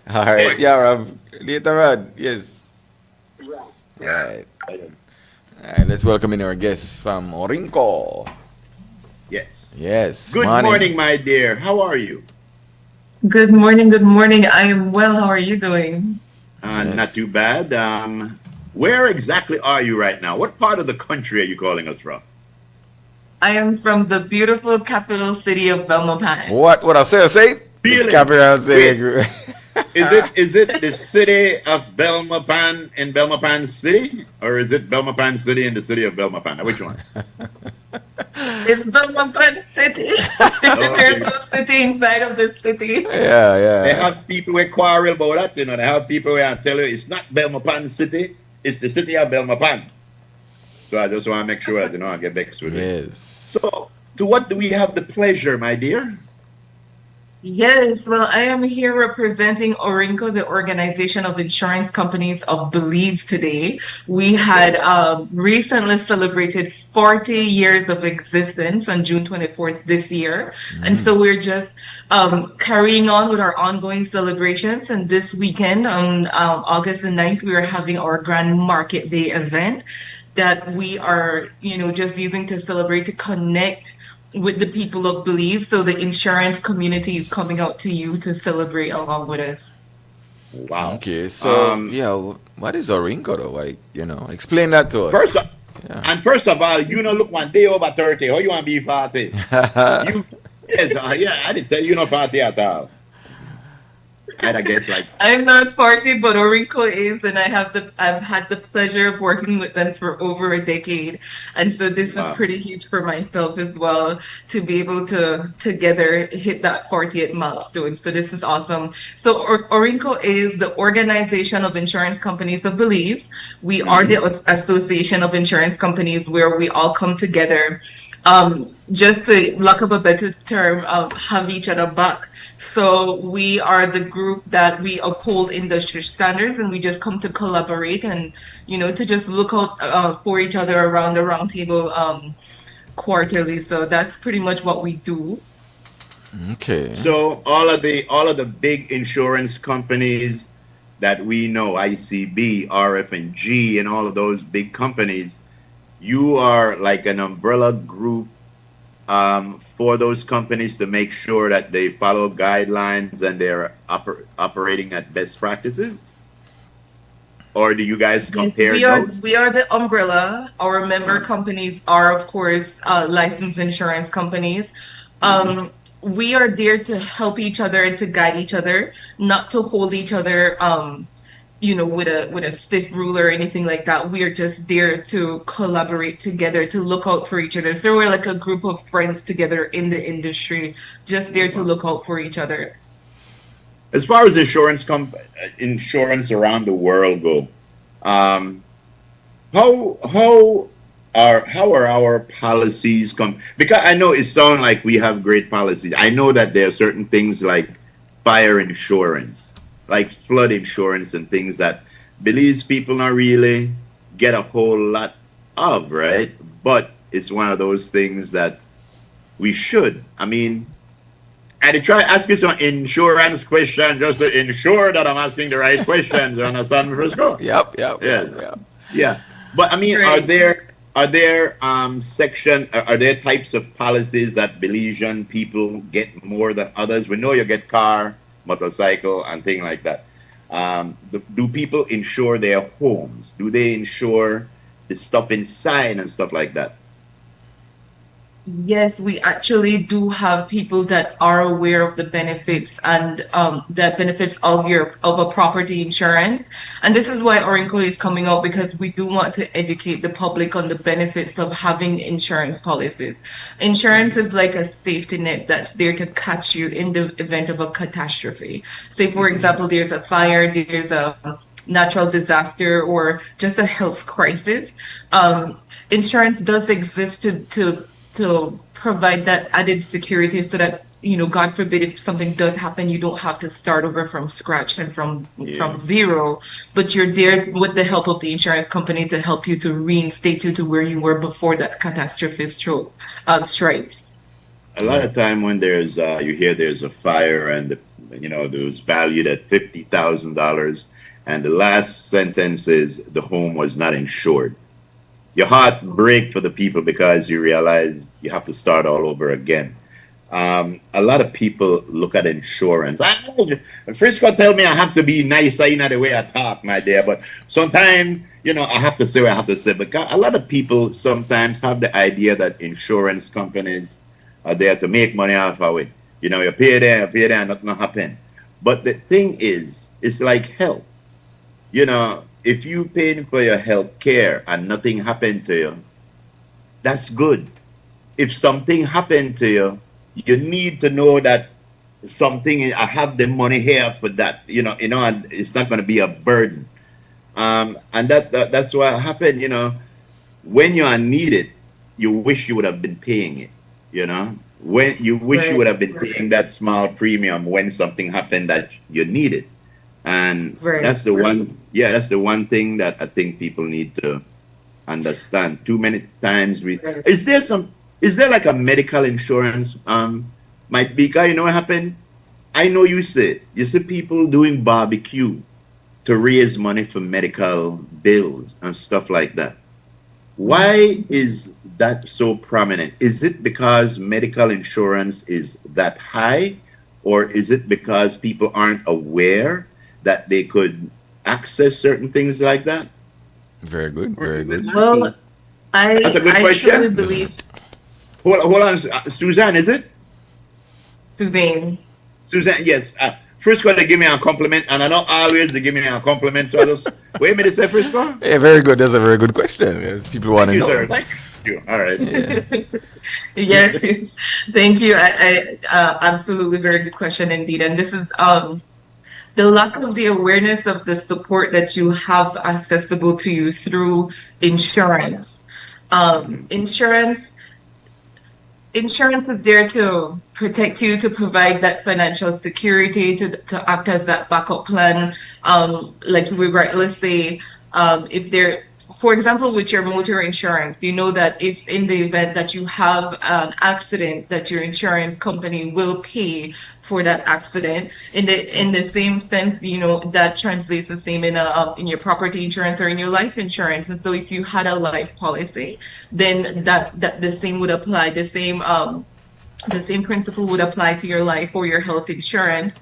All right. Yeah, Ram. Later on. Yes. Yeah. Right. All right. Let's welcome in our guests from Orinco. Yes. Good morning, my dear. How are you? Good morning. I am well. How are you doing? Not too bad. Where exactly are you right now? What part of the country are you calling us from? I am from the beautiful capital city of Belmopan. What I say? The capital city. Is it the city of Belmopan in Belmopan City? Or is it Belmopan City in the city of Belmopan? Which one? It's Belmopan City. There's no city inside of the city. Yeah. They have people who quarrel about that, you know. They have people who tell you it's not Belmopan City, it's the city of Belmopan. So I just want to make sure that, I get vexed with it. Yes. So, to what do we have the pleasure, my dear? Yes, well, I am here representing Orinco, the Organization of Insurance Companies of Belize today. We had recently celebrated 40 years of existence on June 24th this year. And so we're just carrying on with our ongoing celebrations. And this weekend on August the 9th, we are having our Grand Market Day event that we are, just using to celebrate, to connect with the people of Belize. So the insurance community is coming out to you to celebrate along with us. Wow. Okay, so what is Orinco though? Like, explain that to us. First of all, look one day over 30. How you want to be 40? I didn't tell you not 40 at all. And I guess I'm not 40, but Orinco is, and I've had the pleasure of working with them for over a decade, and so this is pretty huge for myself as well to be able to together hit that 40th milestone. So this is awesome. So Orinco is the Organization of Insurance Companies of Belize. We are the Association of Insurance Companies where we all come together, just for lack of a better term, have each other back. So we are the group that we uphold industry standards, and we just come to collaborate and, to just look out for each other around the round table quarterly. So that's pretty much what we do. Okay. So all of the big insurance companies that we know, ICB, RF&G, and all of those big companies, you are like an umbrella group for those companies to make sure that they follow guidelines and they're operating at best practices? Or do you guys compare notes? We are the umbrella. Our member companies are, of course, licensed insurance companies. We are there to help each other and to guide each other, not to hold each other with a stiff rule or anything like that. We are just there to collaborate together, to look out for each other. So we're like a group of friends together in the industry, just there to look out for each other. As far as insurance around the world go, how are our policies because I know it sounds like we have great policies. I know that there are certain things like fire insurance, like flood insurance and things that Belize people not really get a whole lot of, right? But it's one of those things that we should. I mean, I did try to ask you some insurance question just to ensure that I'm asking the right questions. You understand, Frisco? Yep. Yeah. But I mean, are there types of policies that Belizean people get more than others? We know you get car, motorcycle, and things like that. Do people insure their homes? Do they insure the stuff inside and stuff like that? Yes, we actually do have people that are aware of the benefits and the benefits of a property insurance. And this is why Orinco is coming out, because we do want to educate the public on the benefits of having insurance policies. Insurance is like a safety net that's there to catch you in the event of a catastrophe. Say, for example, there's a fire, there's a natural disaster, or just a health crisis. Insurance does exist to provide that added security so that, God forbid, if something does happen, you don't have to start over from scratch and from zero, but you're there with the help of the insurance company to help you to reinstate you to where you were before that catastrophe strikes. A lot of time when there's you hear there's a fire and there was valued at $50,000, and the last sentence is the home was not insured. Your heart breaks for the people because you realize you have to start all over again. A lot of people look at insurance. Frisco tell me I have to be nice in the way I talk, my dear, but sometimes, I have to say what I have to say. But a lot of people sometimes have the idea that insurance companies are there to make money off of it. You pay there, and nothing happen. But the thing is, it's like health. If you paying for your health care and nothing happened to you, that's good. If something happened to you, you need to know that I have the money here for that. And it's not going to be a burden. And that's what happened. When you are needed, you wish you would have been paying it. When you wish you would have been paying that small premium when something happened that you needed. And that's the one thing that I think people need to understand. Too many times is there like a medical insurance? Might be, what happened? I know you see people doing barbecue to raise money for medical bills and stuff like that. Why is that so prominent? Is it because medical insurance is that high, or is it because people aren't aware that they could access certain things like that? Very good. Well, That's a good question. Truly believe. Hold on, Suzanne, is it? Suzanne, yes. Frisco, they give me a compliment, and I know always they give me a compliment. So I just wait a minute, say Frisco. Yeah, very good. That's a very good question. Yes, people want to know. Sir. Thank you. All right. Yes, thank you. I absolutely very good question indeed, and this is the lack of the awareness of the support that you have accessible to you through insurance. Insurance is there to protect you, to provide that financial security, to act as that backup plan. Like we rightly say, if there, for example, with your motor insurance, you know that if in the event that you have an accident, that your insurance company will pay for that accident. In the same sense, that translates the same in your property insurance or in your life insurance. And so if you had a life policy, then that the same would apply. The same principle would apply to your life or your health insurance.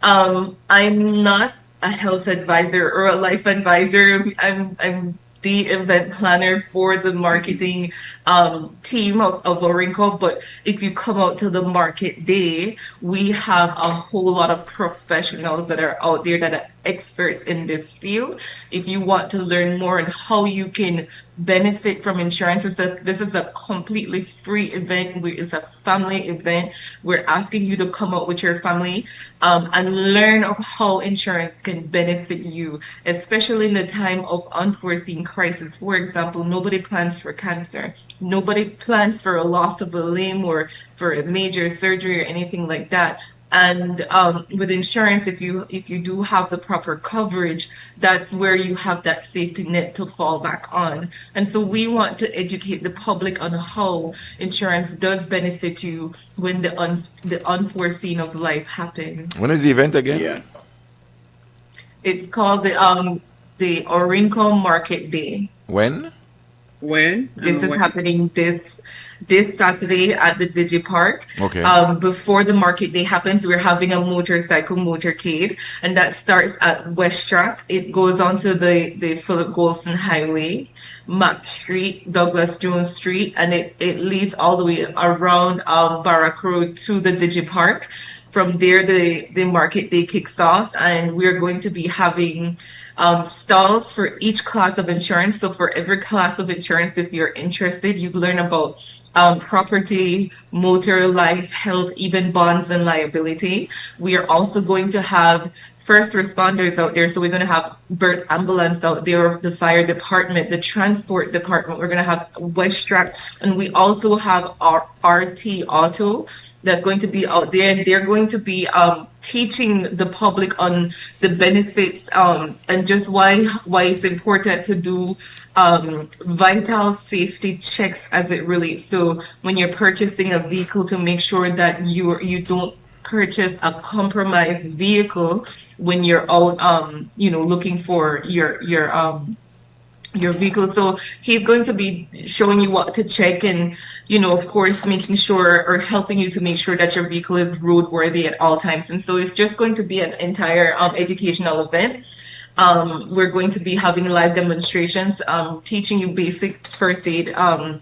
I'm not a health advisor or a life advisor. I'm the event planner for the marketing team of Orinco. But if you come out to the market day, we have a whole lot of professionals that are out there that are experts in this field. If you want to learn more on how you can benefit from insurance, this is a completely free event. It's a family event. We're asking you to come out with your family and learn of how insurance can benefit you, especially in the time of unforeseen crisis. For example, nobody plans for cancer. Nobody plans for a loss of a limb or for a major surgery or anything like that. And with insurance, if you do have the proper coverage, that's where you have that safety net to fall back on. And so we want to educate the public on how insurance does benefit you when the unforeseen of life happens. When is the event again? Yeah. It's called the Orinco Market Day. When? When? This is happening this Saturday at the DigiPark. Okay. Before the market day happens, we're having a motorcycle motorcade, and that starts at West Track. It goes on to the Philip Golson Highway, Mack Street, Douglas Jones Street, and it leads all the way around Barrack Road to the DigiPark. From there, the market day kicks off, and we're going to be having stalls for each class of insurance. So for every class of insurance, if you're interested, you learn about property, motor, life, health, even bonds and liability. We are also going to have first responders out there. So we're going to have Burt Ambulance out there, the fire department, the transport department. We're going to have West Track, and we also have our RT Auto that's going to be out there, and they're going to be teaching the public on the benefits and just why it's important to do vital safety checks as it relates. So when you're purchasing a vehicle, to make sure that you don't purchase a compromised vehicle when you're out looking for your vehicle. So he's going to be showing you what to check, and of course making sure, or helping you to make sure that your vehicle is roadworthy at all times. And so it's just going to be an entire educational event. We're going to be having live demonstrations, teaching you basic first aid and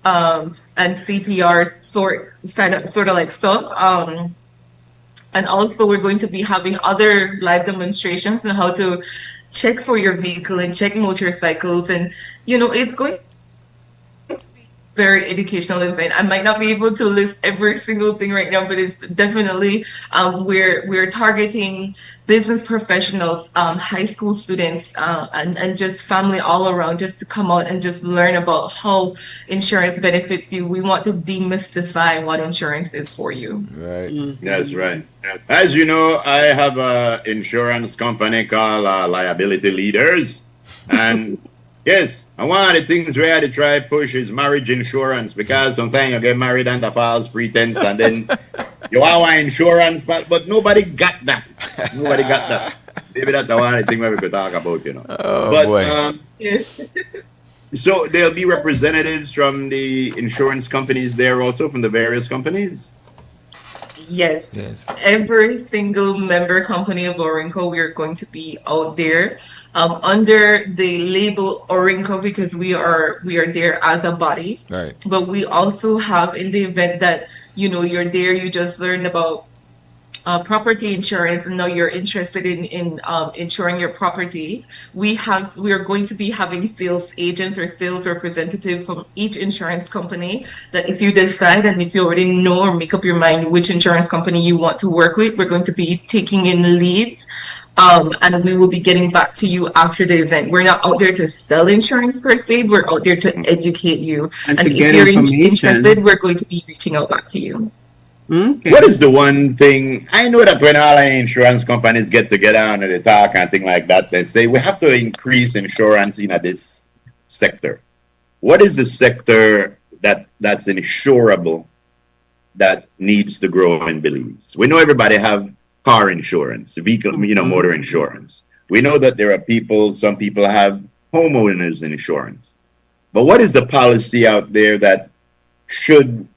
CPR sort of like stuff. And also we're going to be having other live demonstrations on how to check for your vehicle and check motorcycles, and it's going to be very educational event. I might not be able to list every single thing right now, but it's definitely we're targeting business professionals, high school students, and just family all around, just to come out and just learn about how insurance benefits you. We want to demystify what insurance is for you. Right. Mm-hmm. That's right. As you know, I have an insurance company called Liability Leaders, and yes, and one of the things we had to try push is marriage insurance, because sometimes you get married under false pretense, and then you want insurance, but nobody got that. Nobody got that. Maybe that's the one thing we could talk about, Oh, but boy. so there'll be representatives from the insurance companies there, also from the various companies. Yes. Every single member company of Orinco, we are going to be out there under the label Orinco, because we are there as a body. Right. But we also have, in the event that you're there, you just learned about property insurance, and now you're interested in insuring your property. We are going to be having sales agents or sales representatives from each insurance company, that if you decide, and if you already know or make up your mind which insurance company you want to work with, we're going to be taking in leads, and we will be getting back to you after the event. We're not out there to sell insurance per se, we're out there to educate you, and if you're interested, we're going to be reaching out back to you. Okay. What is the one thing, I know that when all our insurance companies get together and they talk and things like that, they say we have to increase insurance in this sector. What is the sector that's insurable that needs to grow in Belize? We know everybody have car insurance, vehicle, motor insurance. We know that there are some people have homeowners insurance. But what is the policy out there that should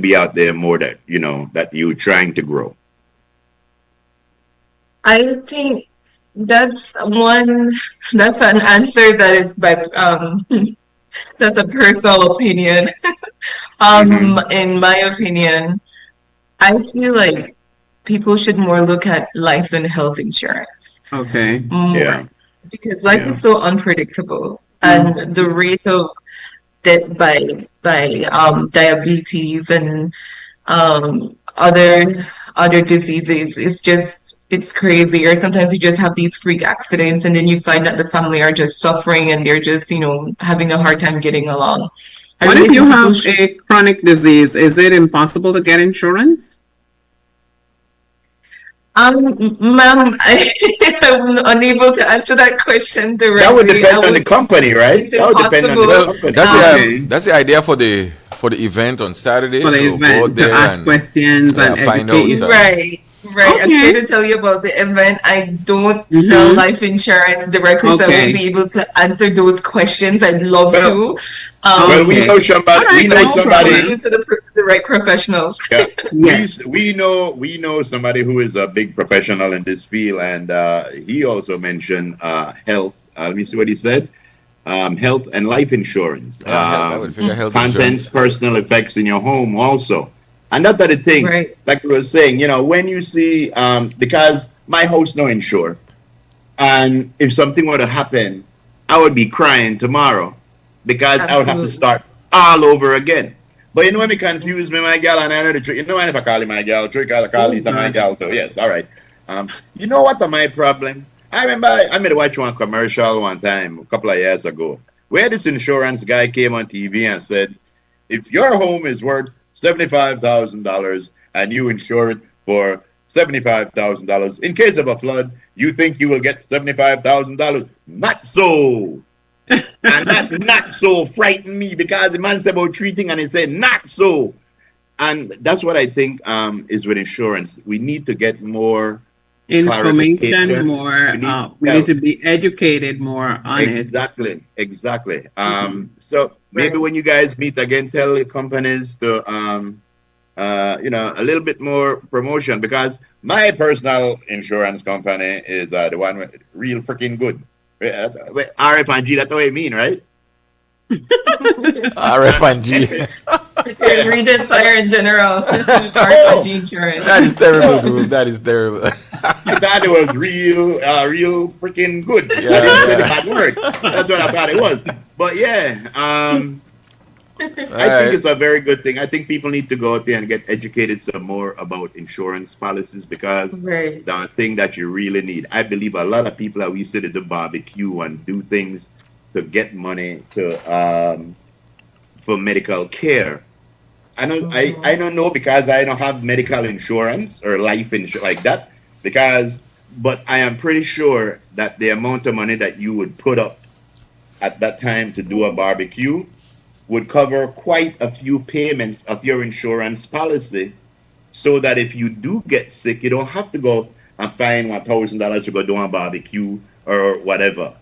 be out there more, that that you're trying to grow? I think that's an answer that is by that's a personal opinion. In my opinion, I feel like people should more look at life and health insurance. Okay. More, because life is so unpredictable, and the rate of death by diabetes and other diseases it's crazy. Or sometimes you just have these freak accidents, and then you find that the family are just suffering, and they're just having a hard time getting along. What if you have a chronic disease? Is it impossible to get insurance? Ma'am, I'm unable to answer that question directly. That would depend on the company, right? That would depend on the company. That's the idea for the event on Saturday. For the event, to ask questions and find educate out. Right. Right, I'm here to tell you about the event. I don't sell life insurance directly, so I won't be able to answer those questions. I'd love to. Well, we know somebody. We know somebody. You to the right professionals. Yeah, we know somebody who is a big professional in this field, and he also mentioned health. Let me see what he said. Health and life insurance. I would figure health contents, insurance. personal effects in your home also. And that's the thing, like we were saying, when you see, because my house no insure, and if something were to happen, I would be crying tomorrow because I would have to start all over again. But when me confuse me, my gal, and I know the trick. You know, if I call him my gal, trick, I'll call Lisa my gal too. Yes, all right. You know what my problem? I remember I made watch one commercial one time a couple of years ago where this insurance guy came on TV and said, if your home is worth $75,000 and you insure it for $75,000. In case of a flood, you think you will get $75,000. Not so. And that not so frightened me because the man said about treating and he said not so. And that's what I think is with insurance. We need to get more information, more. We need to be educated more on it. Exactly. So maybe when you guys meet again, tell your companies to a little bit more promotion, because my personal insurance company is the one with real freaking good. RF&G, that's what I mean, right? RF&G. Regent Fire in general. RF&G insurance. That is terrible, group. That is terrible. I thought it was real freaking good. Yeah, I didn't say the bad word. That's what I thought it was. But yeah, I think it's a very good thing. I think people need to go out there and get educated some more about insurance policies, because the thing that you really need. I believe a lot of people that we sit at the barbecue and do things to get money to for medical care. I don't know because I don't have medical insurance or life insurance like that. But I am pretty sure that the amount of money that you would put up at that time to do a barbecue would cover quite a few payments of your insurance policy, so that if you do get sick, you don't have to go and find $1,000 to go do a barbecue or whatever.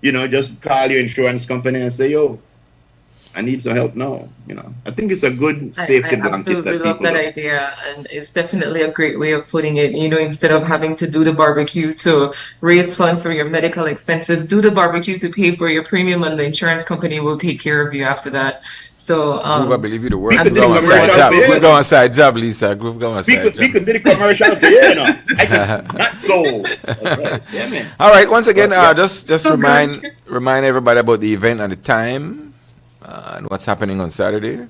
Just call your insurance company and say, yo, I need some help now. I think it's a good safety blanket. I absolutely love that idea, and it's definitely a great way of putting it. Instead of having to do the barbecue to raise funds for your medical expenses, do the barbecue to pay for your premium, and the insurance company will take care of you after that. So, I believe you to work. We're going side job. We're going side job, Lisa. We're going side job. We could do the commercial for you, not so. Right. Yeah, man. All right. Once again, just remind everybody about the event and the time. And what's happening on Saturday?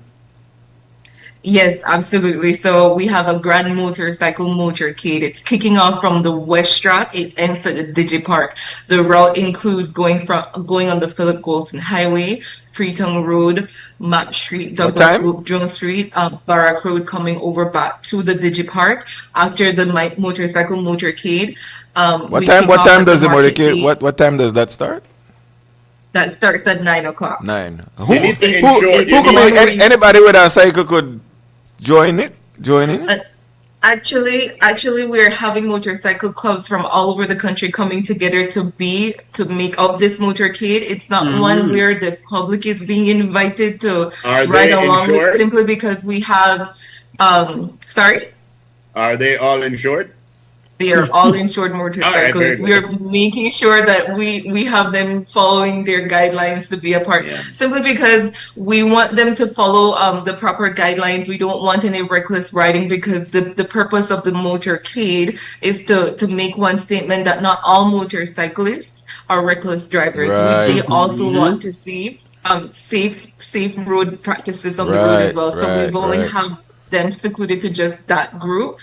Yes, absolutely. So we have a grand motorcycle motorcade. It's kicking off from the West Strat. It ends at the Digipark. The route includes going on the Philip Golson Highway, Freetown Road, Map Street, Douglas Loop, Jones Street, Barrack Road, coming over back to the Digipark after the motorcycle motorcade. What time does the motorcade? What time does that start? That starts at 9 o'clock. 9. Anybody with a cycle could join in? Actually, we're having motorcycle clubs from all over the country coming together to make up this motorcade. It's not one where the public is being invited to ride along with, simply because we have. Sorry. Are they all insured? They are all insured motorcyclists. We are making sure that we have them following their guidelines to be a part. Simply because we want them to follow the proper guidelines. We don't want any reckless riding, because the purpose of the motorcade is to make one statement that not all motorcyclists are reckless drivers. They also want to see safe road practices on the road as well. So we've only have them secluded to just that group.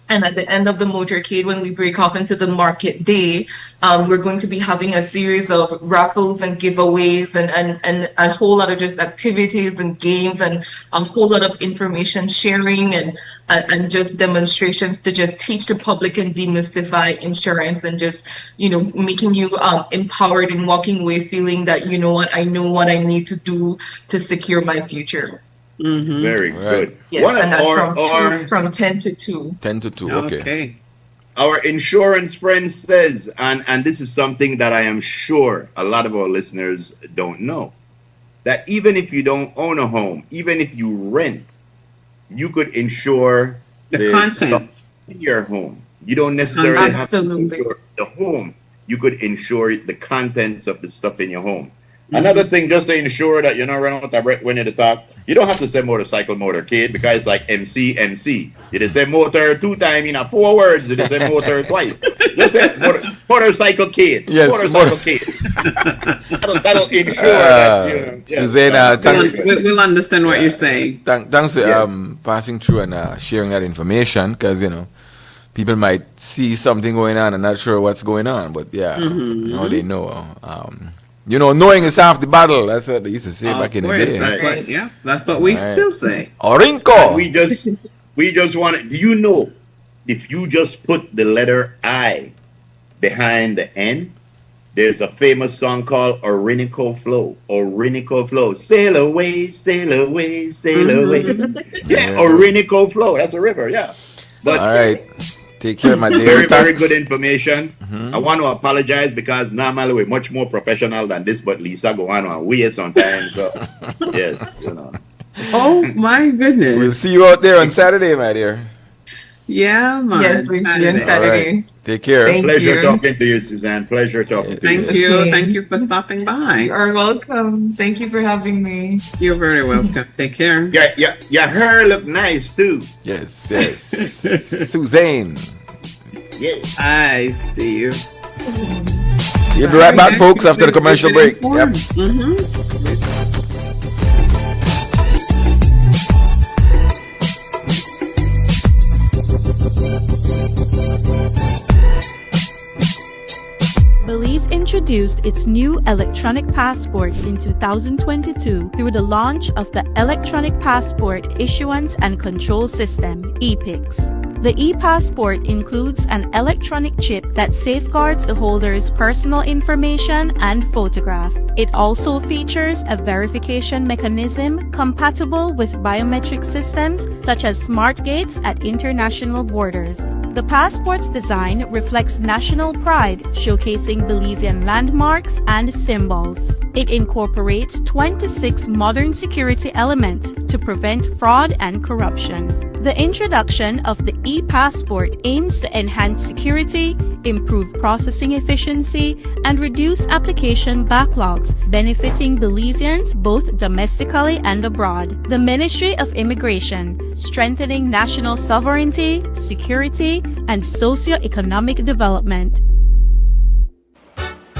And at the end of the motorcade, when we break off into the market day, we're going to be having a series of raffles and giveaways and a whole lot of just activities and games and a whole lot of information sharing and just demonstrations to just teach the public and demystify insurance, and just, making you empowered and walking away feeling that, I know what I need to do to secure my future. Very Right. good. Yes, One and of that's from 10 to 2. 10 to 2. Okay. our insurance friend says, and this is something that I am sure a lot of our listeners don't know, that even if you don't own a home, even if you rent, you could insure The stuff contents. in your home. You don't necessarily have to Absolutely. insure the home. You could insure the contents of the stuff in your home. Another thing, just to ensure that you're not running out of breath when you talk, you don't have to say motorcycle motorcade because it's like MC. You just say motor 2 times in 4 words. You just say motor twice. Just say motorcycle kid. Yes, motorcycle kid. That'll ensure that you. Susanna, thanks. We'll understand what you're saying. Thanks for passing through and sharing that information, because people might see something going on and not sure what's going on, but now they know. Knowing is half the battle. That's what they used to say back in the day. That's what we still say. Orinco. We just want to. Do you know if you just put the letter I behind the N, there's a famous song called Orinoco Flow. Orinoco Flow. Sail away, sail away, sail away. Orinoco Flow. That's a river. Yeah. But all right. Take care, my dear. Very good information. I want to apologize because normally we're much more professional than this, but Lisa go on and we sometimes. So, yes, Oh my goodness. We'll see you out there on Saturday, my dear. Yeah, man. Yes, we see you on Saturday. Right. Take care. Pleasure talking to you, Suzanne. Pleasure talking to you. Thank you. Thank you for stopping by. You are welcome. Thank you for having me. You're very welcome. Take care. Yeah, your hair look nice too. Yes. Suzanne. Yes. Hi, Steve. You'll be right back, folks, after the commercial break. Yep. Belize introduced its new electronic passport in 2022 through the launch of the Electronic Passport Issuance and Control System, EPICS. The e-passport includes an electronic chip that safeguards the holder's personal information and photograph. It also features a verification mechanism compatible with biometric systems such as smart gates at international borders. The passport's design reflects national pride, showcasing Belizean landmarks and symbols. It incorporates 26 modern security elements to prevent fraud and corruption. The introduction of the e-passport aims to enhance security, improve processing efficiency, and reduce application backlogs, benefiting Belizeans both domestically and abroad. The Ministry of Immigration, strengthening national sovereignty, security, and socio-economic development.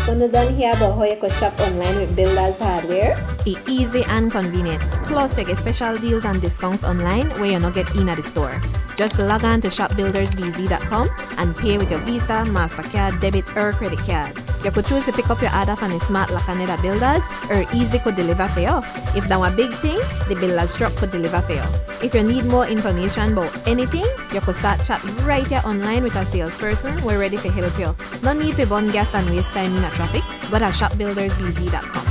So you don't hear about how you could shop online with Builders Hardware? It's easy and convenient. Plus, you get special deals and discounts online where you not get in at the store. Just log on to shopbuildersbz.com and pay with your Visa, MasterCard, debit or credit card. You could choose to pick up your order from the Smart Lacanet at Builders or Easy could deliver for you. If that was a big thing, the Builders truck could deliver for you. If you need more information about anything, you could start chat right here online with a salesperson. We're ready to help you. No need to burn gas and waste time in a traffic, but at shopbuildersbz.com.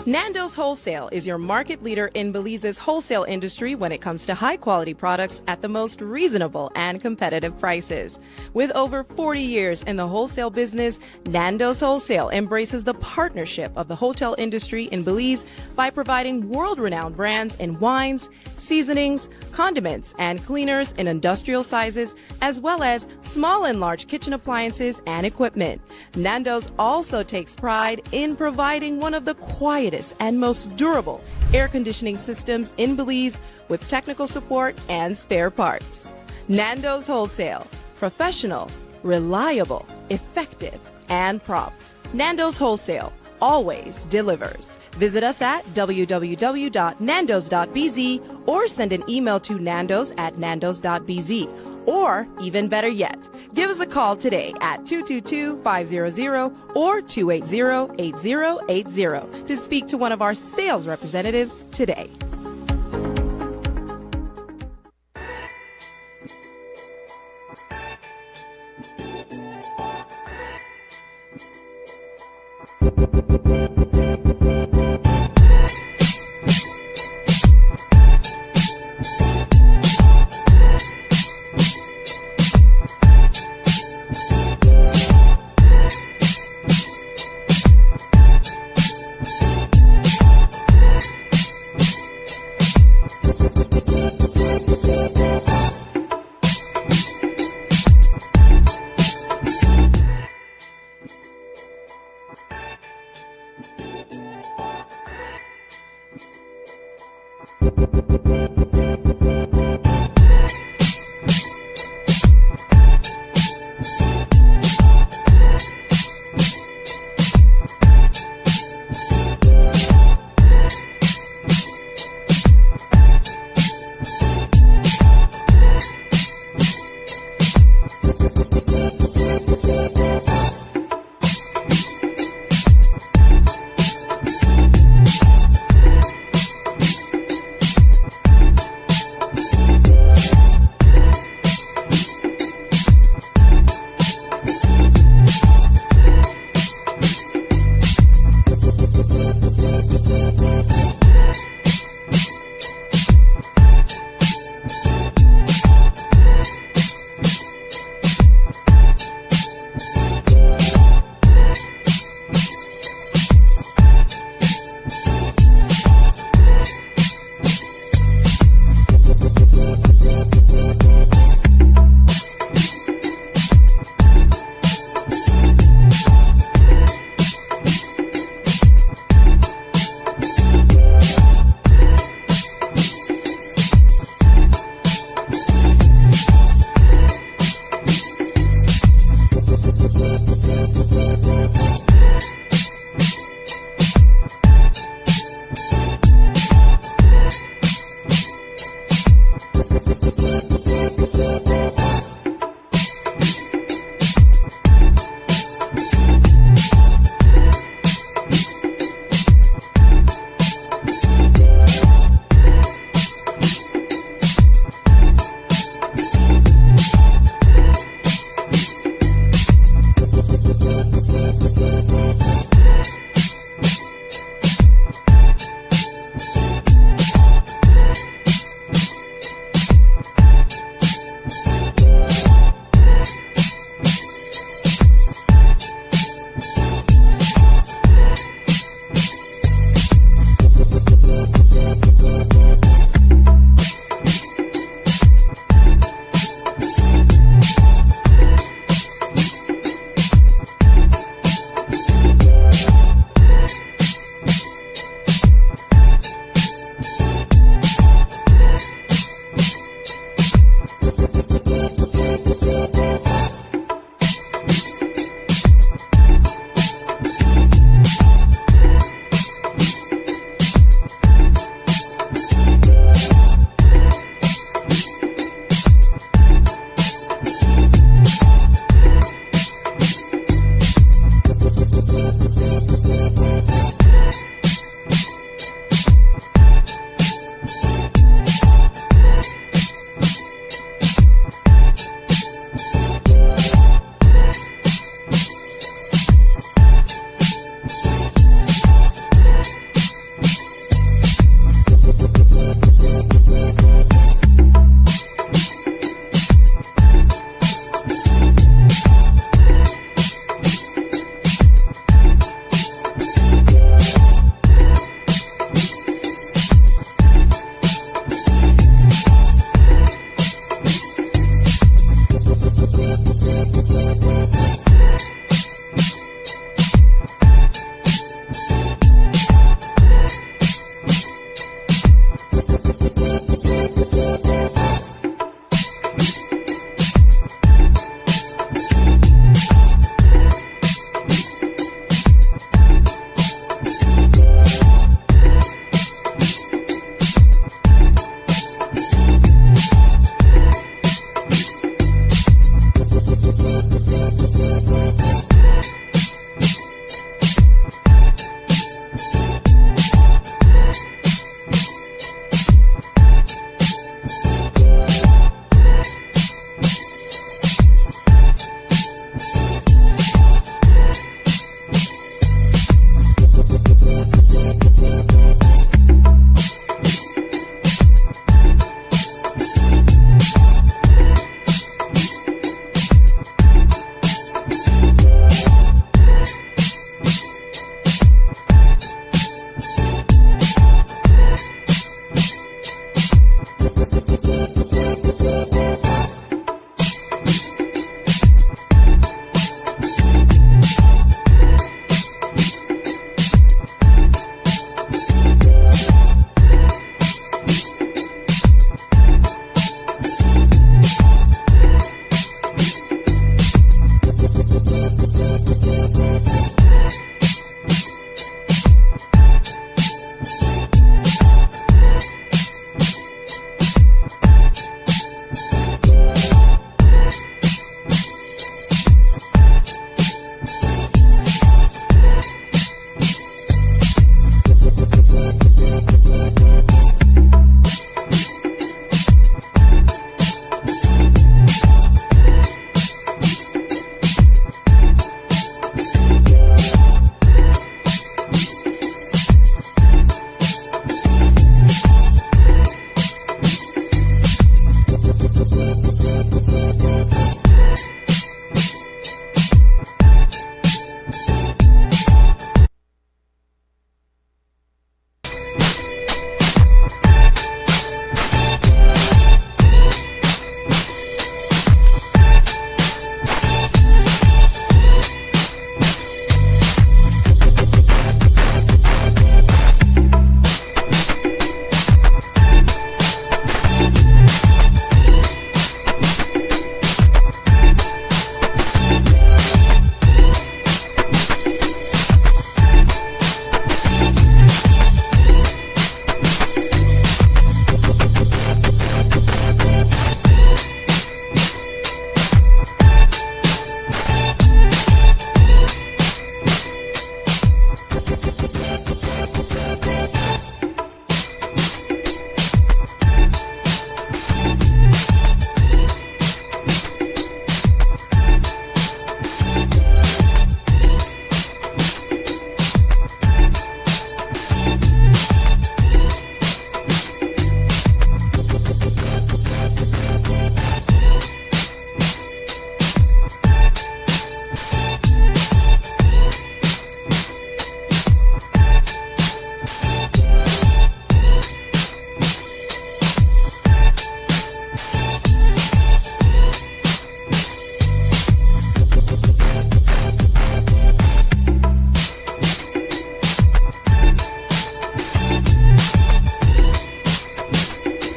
Nando's Wholesale is your market leader in Belize's wholesale industry when it comes to high-quality products at the most reasonable and competitive prices. With over 40 years in the wholesale business, Nando's Wholesale embraces the partnership of the hotel industry in Belize by providing world-renowned brands in wines, seasonings, condiments, and cleaners in industrial sizes, as well as small and large kitchen appliances and equipment. Nando's also takes pride in providing one of the quietest and most durable air conditioning systems in Belize with technical support and spare parts. Nando's Wholesale. Professional, reliable, effective, and prompt. Nando's Wholesale always delivers. Visit us at www.nandos.bz or send an email to nandos@nandos.bz. Or, even better yet, give us a call today at 222-500 or 280-8080 to speak to one of our sales representatives today. Thank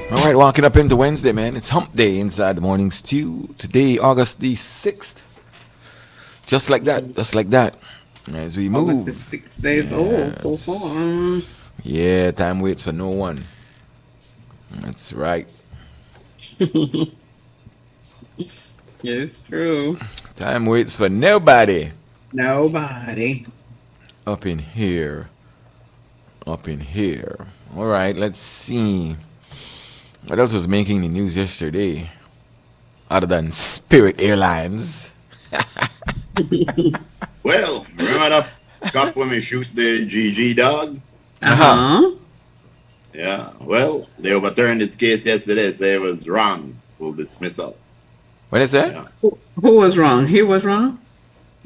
All right, walking up into Wednesday, man. It's hump day inside the morning stew. Today, August the 6th. Just like that, just like that. As we move. August 6 days old so far. Yeah, time waits for no one. That's right. It's true. Time waits for nobody. Nobody. Up in here. Up in here. All right, let's see. What else was making the news yesterday? Other than Spirit Airlines. Well, remember that cop when we shoot the GG dog? Uh-huh. Yeah, well, they overturned its case yesterday, say it was wrong. Full dismissal. What is that? Yeah. Who was wrong? He was wrong?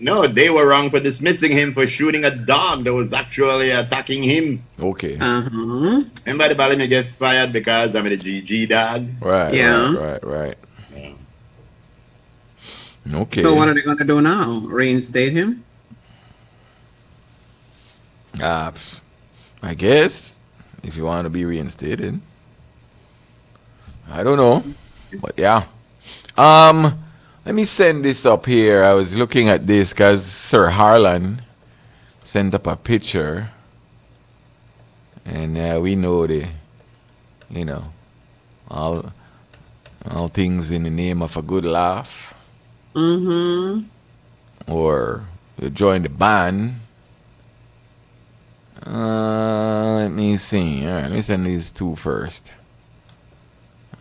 No, they were wrong for dismissing him for shooting a dog that was actually attacking him. Okay. Uh-huh. Remember the Ballyme get fired because I'm the GG dog? Right, Yeah. right. Yeah. Okay. So what are they going to do now? Reinstate him? I guess, if you want to be reinstated. I don't know. But yeah. Let me send this up here. I was looking at this because Sir Harlan sent up a picture. And we know all things in the name of a good laugh. Mm-hmm. Or you join the band. Let me see. All right, let me send these two first.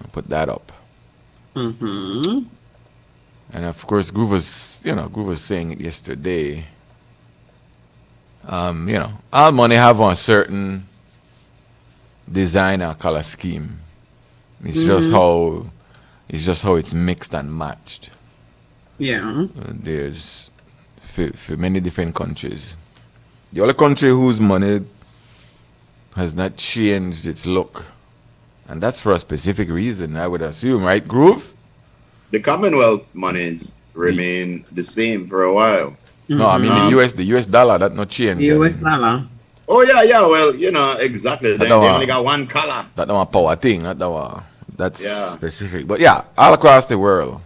I'll put that up. Mm-hmm. And of course, Groove was saying it yesterday. All money have a certain design or color scheme. It's just how it's mixed and matched. Yeah. There's for many different countries. The only country whose money has not changed its look, and that's for a specific reason, I would assume, right, Groove? The Commonwealth monies remain the same for a while. No, I mean the US dollar that not change. US dollar. Oh yeah, well, exactly. They only got one color. That not a power thing. That's specific. But yeah, all across the world.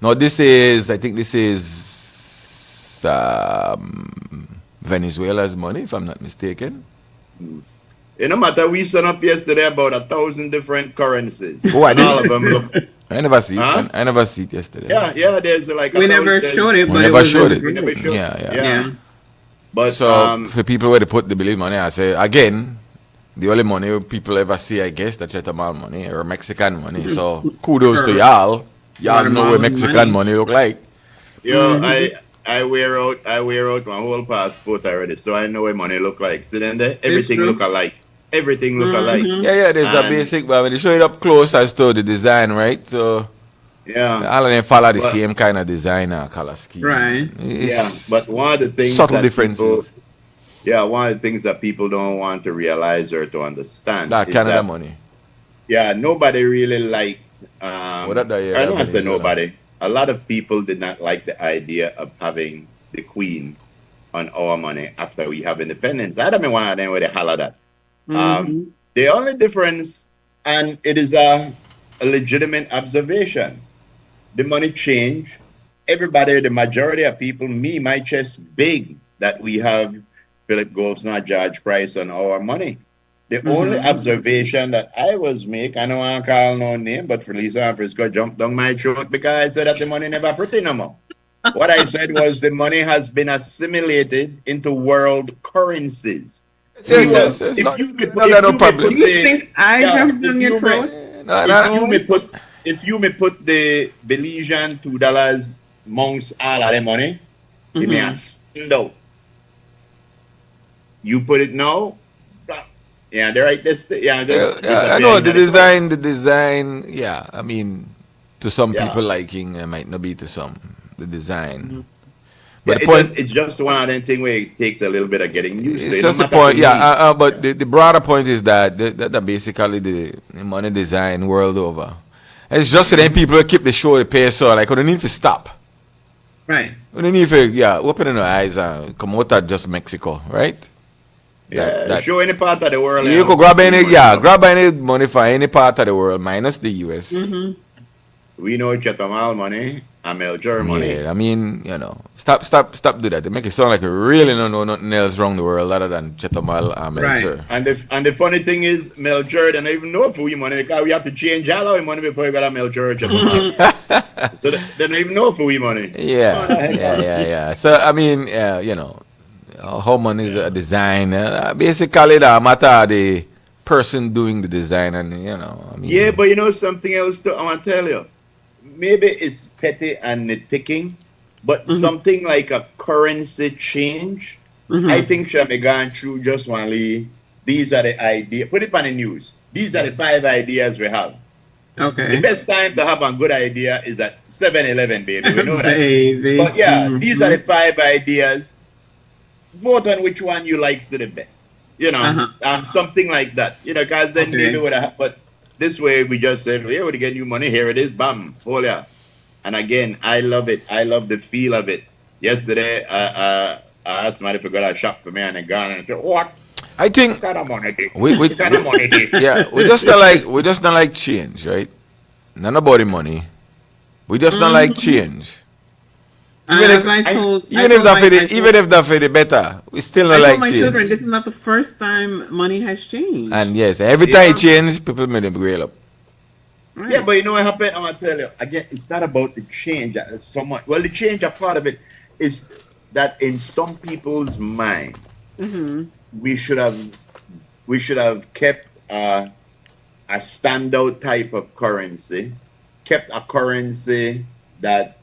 Now I think this is Venezuela's money, if I'm not mistaken. No matter, we sent up yesterday about 1,000 different currencies. Oh, I all of them look I never see it. I never see it yesterday. Yeah. There's like we never showed it, we but never showed it. We never showed Yeah. But so for people where they put the believe money, I say again, the only money people ever see, I guess, the Chetumal money or Mexican money. So kudos to y'all. Y'all know what Mexican money look like. I wear out my whole passport already, so I know what money look like. See then there, everything look alike. Everything look alike. Yeah. There's a basic, but when they show it up close as to the design, right? So all of them follow the same kind of design color scheme. Right. But one of the things subtle differences. One of the things that people don't want to realize or to understand that is Canada that, money. Yeah, nobody really liked. I don't want to say nobody. A lot of people did not like the idea of having the Queen on our money after we have independence. I don't know why they holler that. The only difference, and it is a legitimate observation, the money change. Everybody, the majority of people, my chest big that we have Philip Goldsmith, George Price on our money. The only observation that I was make, I don't want to call no name, but Felicia and Frisco jumped down my throat because I said that the money never pretty no more. What I said was the money has been assimilated into world currencies. Yes. Do you think I jumped on your throat? If you may put the Belizean $2 amongst all of the money, it may stand out. You put it now. Yeah, they're right. I know the design. Yeah, I mean, to some people liking, it might not be to some the design. But the point, it's just one of them things where it takes a little bit of getting used to. It's just the point, but the broader point is that that basically the money design world over. It's just so then people keep the show the pace, so like we don't need to stop. Right. We don't need to open our eyes and come out of just Mexico, right? Show any part of the world. You could grab any money for any part of the world minus the US. We know Chetumal money and Melchor money. Yeah, I mean, stop do that. They make it sound like you really don't know nothing else around the world other than Chetumal and Melchor. Right. And the funny thing is, Melchor, they don't even know for we money because we have to change all our money before we got a Melchor Chetumal. So they don't even know for we money. Yeah. So I mean, how money is a design. Basically, the matter of the person doing the design, and I mean. Yeah, but something else too. I want to tell you. Maybe it's petty and nitpicking, but something like a currency change, I think should have gone through just only. These are the ideas. Put it on the news. These are the 5 ideas we have. Okay. The best time to have a good idea is at 7-Eleven, baby. We know that. Baby. But these are the 5 ideas. Vote on which one you like the best. Something like that. Because then maybe would have. But this way we just said, "Here we get new money. Here it is. Bam, hold ya." And again, I love it. I love the feel of it. Yesterday, I asked somebody to go to a shop for me, and they gone and I said, "What?" I think we just not like change, right? None about the money. We just not like change. Even if that for the better, we still not like my change. children, this is not the first time money has changed. And yes, every time it changes, people made them grill up. Right. Yeah, but you know what happened? I'm gonna tell you again. It's not about the change so much. Well, the change, a part of it is that in some people's mind, we should have kept a standout type of currency, kept a currency that.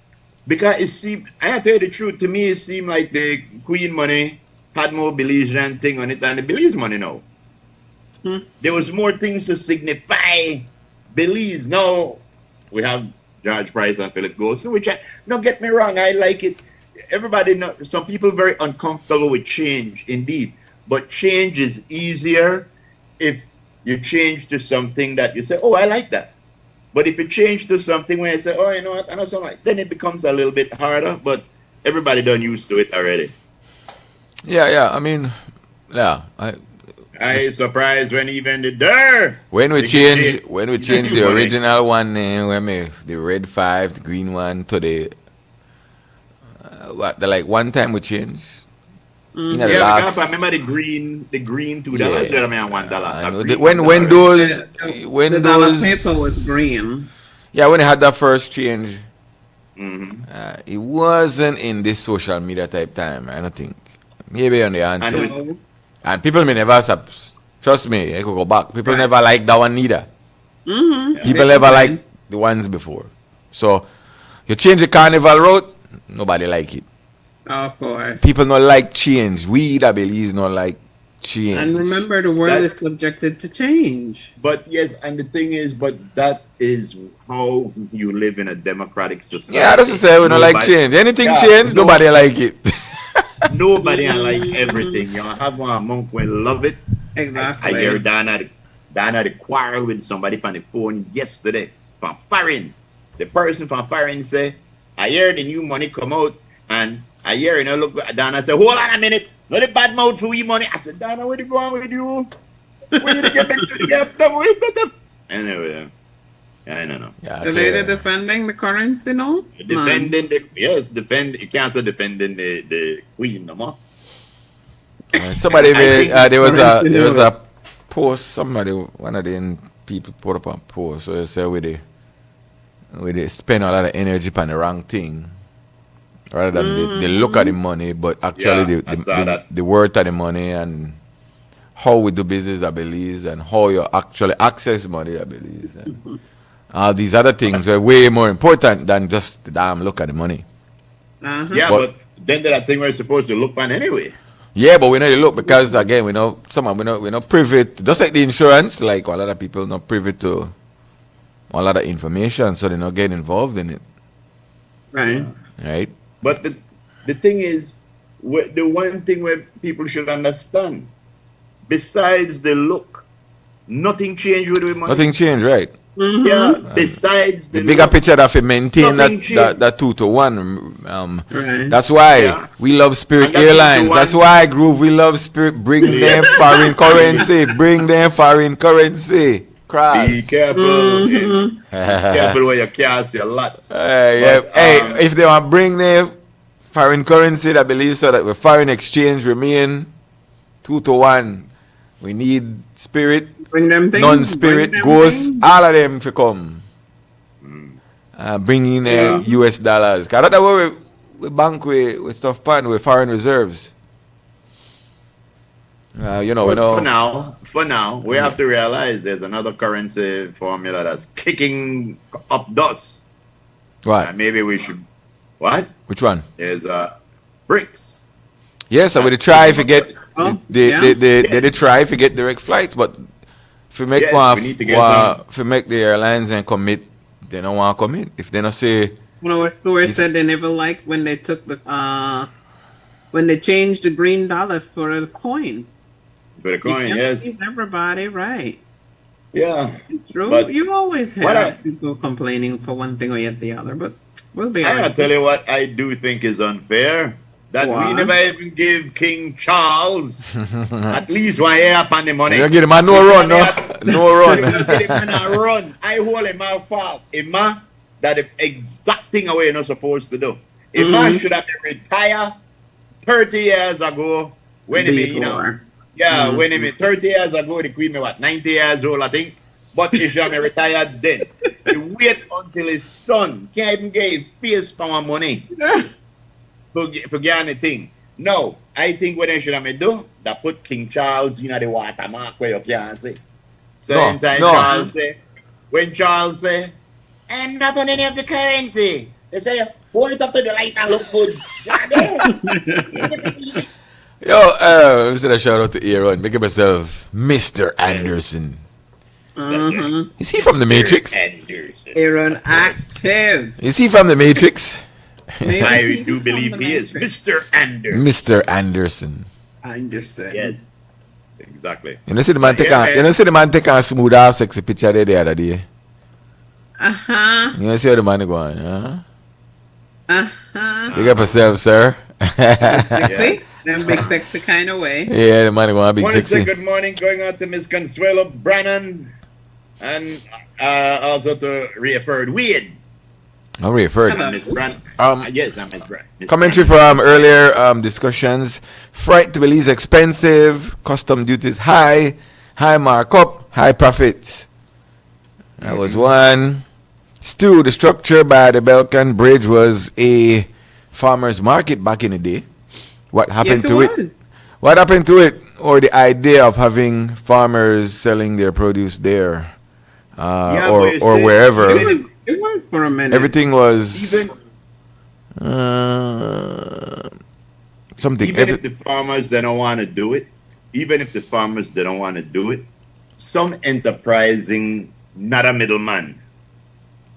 Because it seemed, I tell you the truth, to me it seemed like the Queen money had more Belizean thing on it than the Belize money now. There was more things to signify Belize. Now we have George Price and Philip Goldsmith, which don't get me wrong, I like it. Everybody know, some people very uncomfortable with change, indeed. But change is easier if you change to something that you say, "Oh, I like that." But if you change to something where you say, "Oh, you know what, I know something," then it becomes a little bit harder. But everybody done used to it already. Yeah. I mean, I surprised when even when we change the original one, the red 5, the green one to the one time we changed. Because I remember the green $2. $1. When those dollar paper was green. Yeah, when they had that first change, it wasn't in this social media type time, I don't think. Maybe on the answer. And people may never, trust me, I could go back. People never liked that one either. People never liked the ones before. So, you change the carnival route, nobody like it. Of course. People not like change. We that Belize not like change. And remember, the world is subjected to change. But yes, and the thing is, but that is how you live in a democratic society. Yeah, that's to say we don't like change. Anything change, nobody like it. Nobody like everything. You have one monk will love it. Exactly. I hear Dana the quarrel with somebody on the phone yesterday from foreign. The person from foreign say, I hear the new money come out, and I hear, you know, look, Dana say, hold on a minute, not a bad mouth for we money. I said, Dana, where you going with you? Where you get back to the gap? Anyway, I don't know. Yeah, the lady defending the currency, no? Defending you can't say defending the queen no more. Somebody there was a post, one of the people put up a post, so they say they spend a lot of energy on the wrong thing. Rather than they look at the money, but actually the worth of the money and how we do business, I believe, and how you actually access money, I believe. And all these other things are way more important than just the damn look at the money. Yeah, but then there are things we're supposed to look on anyway. Yeah, but we know you look because again we're not privy to, just like the insurance, like a lot of people not privy to a lot of information, so they not get involved in it. Right. But the thing is, the one thing where people should understand, besides the look, nothing changed with the money. Nothing changed, right? Yeah, besides the bigger look, picture that we maintain that 2-to-1. That's why we love Spirit Airlines. That's why Groove, we love Spirit. Bring them foreign currency. Bring them foreign currency. Cross. Be careful. Be careful where you cast your lots. If they want to bring their foreign currency, I believe so that the foreign exchange remain 2-to-1. We need Spirit, bring them things, non-Spirit, Ghost, all of them to come. Bring in US dollars. Because that's why we bank with stuff pan with foreign reserves. For now, we have to realize there's another currency formula that's kicking up dust. What? Maybe we should. What? Which one? There's BRICS. Yes, I would try if you get they try if you get direct flights, but if you make if you make the airlines and commit, they don't want to commit. If they don't say, Stewart said they never liked when they took when they changed the green dollar for a coin. For the coin, yes. Everybody, right? Yeah, it's true. But you always have people complaining for one thing or yet the other, but we'll be. I'll tell you what I do think is unfair. That we never even give King Charles at least 1 year upon the money. You give him a no run, no? No run. Run. I hold him out fault. That the exact thing away you're not supposed to do. Man should have been retired 30 years ago. When he when he 30 years ago, the Queen was 90 years old, I think. But he should have been retired then. He wait until his son can't even get his face for my money. Forget anything. No, I think what they should have do, that put King Charles in the watermark where you can't say. So when Charles say, and not on any of the currency, they say, hold it up to the light and look good. Yo, instead of shout out to Aaron, make myself Mr. Anderson. Is he from the Matrix? Aaron Active. Is he from the Matrix? I do believe he is Mr. Anderson. Mr. Anderson. Yes. Exactly. You know see the man take a smooth off sexy picture there the other day. You know see how the man go on, Big up yourself, sir. Sexy? Them big sexy kind of way. Yeah, the man go on big sexy. Good morning going out to Miss Consuelo Brannon and also to Referred Weed. I'm referred. Miss Brand. Yes, I'm Miss Brand. Commentary from earlier discussions. Freight to Belize expensive, custom duties high, high markup, high profits. That was one. Stu, the structure by the Belcan Bridge was a farmer's market back in the day. What happened to it? What happened to it, or the idea of having farmers selling their produce there, or wherever? It was for a minute. Everything was something. Even if the farmers they don't want to do it, some enterprising, not a middleman,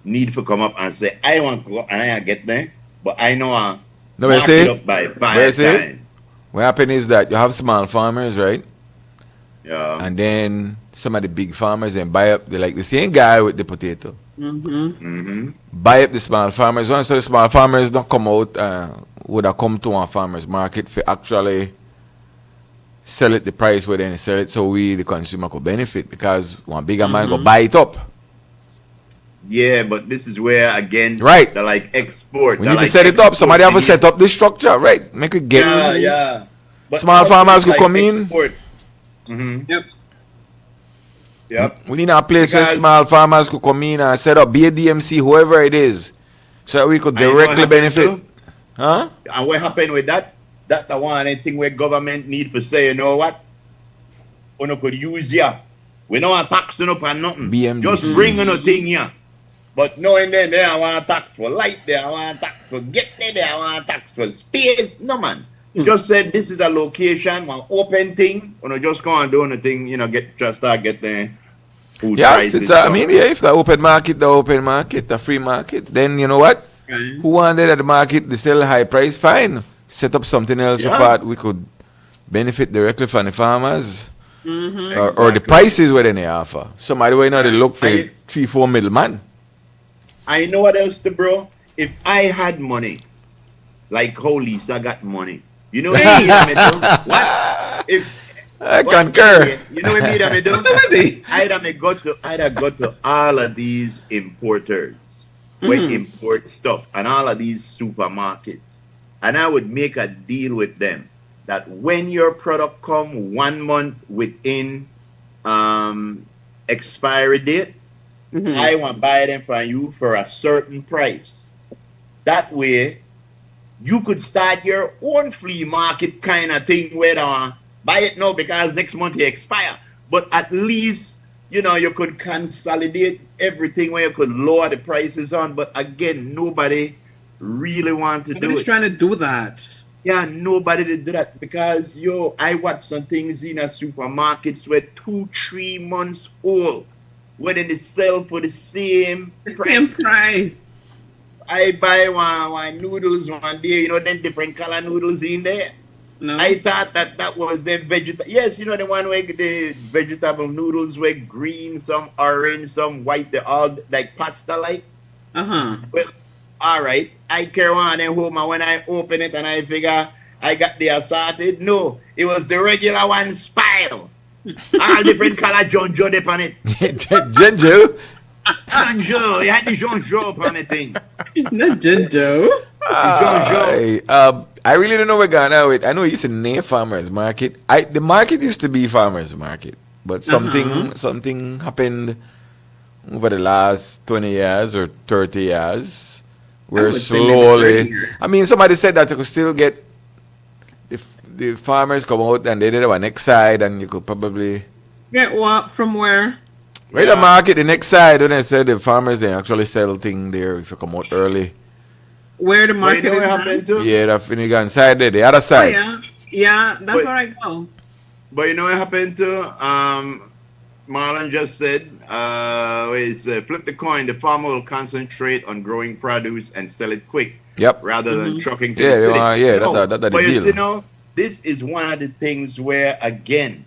need to come up and say, I want to go and I get there, but I know I mark it up by 5 times. What happened is that you have small farmers, right? Yeah. And then some of the big farmers then buy up, they're like the same guy with the potato. Buy up the small farmers. Once the small farmers don't come out, would have come to a farmer's market for actually sell it the price where they sell it, so we, the consumer, could benefit, because one bigger man go buy it up. Yeah, but this is where, again, right, they're like export. We need to set it up. Somebody have to set up this structure, right? Make it get But small farmers could come in. Yep. We need a place where small farmers could come in and set up, be a DMC, whoever it is, so that we could directly benefit. Huh? And what happened with that? That's the one thing where government need to say, you know what? We could use ya. We don't want taxing up and nothing. Just bring a thing here. But knowing then they want tax for light, they want tax for get there, they want tax for space. No man. Just said this is a location, one open thing. Just go and do anything, start getting food prices. If the open market, the free market, then you know what? Who wanted at the market to sell high price? Fine. Set up something else apart. We could benefit directly from the farmers. Or the prices where they offer. Somebody will not look for 3-4 middleman. I know what else, bro. If I had money, like how Lisa got money, you know what I mean? What? I concur. You know what I mean? I'd go to all of these importers who import stuff and all of these supermarkets, and I would make a deal with them that when your product come 1 month within expiry date, I want to buy them from you for a certain price. That way, you could start your own flea market kind of thing where buy it now because next month it expire. But at least, you could consolidate everything where you could lower the prices on. But again, nobody really want to do it. Nobody's trying to do that. Yeah, nobody did that because, I watch some things in a supermarkets where 2-3 months old, where they sell for the same price. I buy one noodles one day, then different color noodles in there. No. I thought that was the vegetable. Yes, the one where the vegetable noodles were green, some orange, some white, they all like pasta like. Well, all right, I carry on and home, and when I open it and I figure I got the assorted, no, it was the regular one spile. All different color John Joe upon it. John Joe? John Joe, you had the John Joe upon the thing. Not John Joe. I really don't know where Ghana with. I know it used to name farmers market. The market used to be farmers market, but something happened over the last 20 years or 30 years. Where slowly, somebody said that you could still get the farmers come out and they did our next side, and you could probably get what from where? Right, the market, the next side. When I said the farmers, they actually sell thing there if you come out early. Where the market is? Yeah, the Finnegan side there, the other side. Oh, yeah, that's where I go. But you know what happened to Marlon just said, flip the coin, the farmer will concentrate on growing produce and sell it quick. Yep. Rather than trucking to the city. That's the deal. You this is one of the things where, again,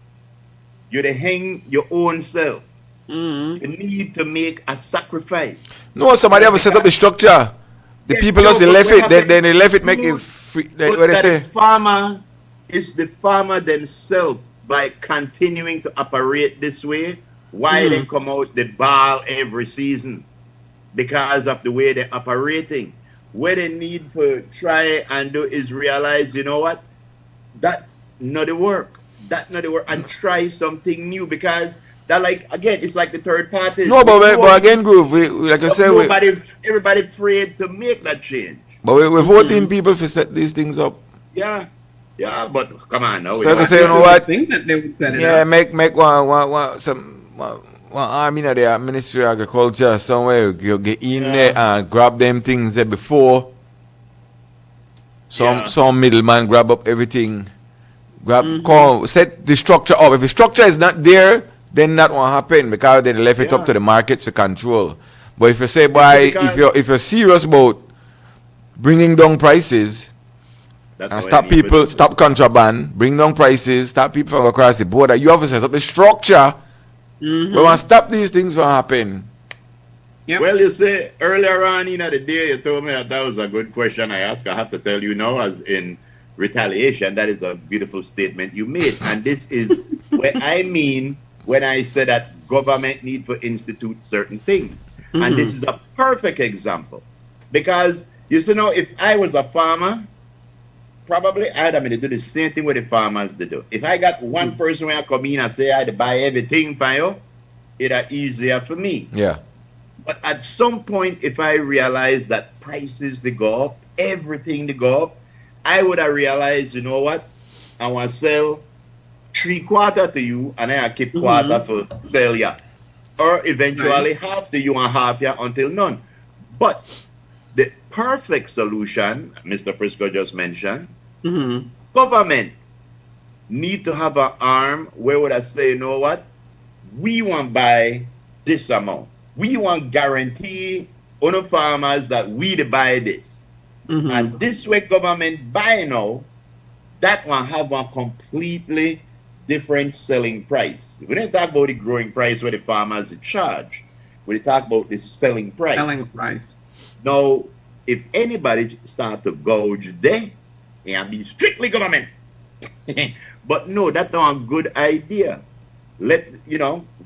you hang your own self. You need to make a sacrifice. No, somebody have to set up the structure. The people just left it, then they left it make it free. What they say? It's the farmer themselves by continuing to operate this way, why they come out the ball every season because of the way they're operating. What they need to try and do is realize, you know what, that not the work, and try something new, because That like again, it's like the third party. No, but again, Groove, like I said, everybody afraid to make that change. But we're voting people to set these things up. Yeah, but come on now. So like I say, you know what? Think that they would set it yeah, up. make one army in the Ministry of Agriculture somewhere. You get in there and grab them things there before. Some middleman grab up everything. Set the structure up. If the structure is not there, then that won't happen because they left it up to the markets to control. But if you say, boy, if you're serious about bringing down prices and stop contraband, bring down prices, stop people from across the border, you have to set up the structure. We want to stop these things from happening. Yep. Well, you say earlier on the day you told me that was a good question I asked. I have to tell you now, as in retaliation, that is a beautiful statement you made. And this is what I mean when I say that government need to institute certain things. And this is a perfect example. Because, you see now, if I was a farmer, probably I'd have to do the same thing with the farmers they do. If I got one person where I come in and say I had to buy everything for you, it'd be easier for me. Yeah. But at some point, if I realize that prices they go up, everything they go up, I would have realized, you know what? I want to sell 3/4 to you, and I keep quarter for sell ya, or eventually half to you and half ya until none. But the perfect solution, Mr. Frisco just mentioned, government need to have an arm where would I say, you know what? We want to buy this amount. We want guarantee on the farmers that we buy this. And this way government buy now, that one have a completely different selling price. We didn't talk about the growing price where the farmers charge. We talk about the selling price. Selling price. Now, if anybody start to gouge there, and be strictly government. But no, that's not a good idea.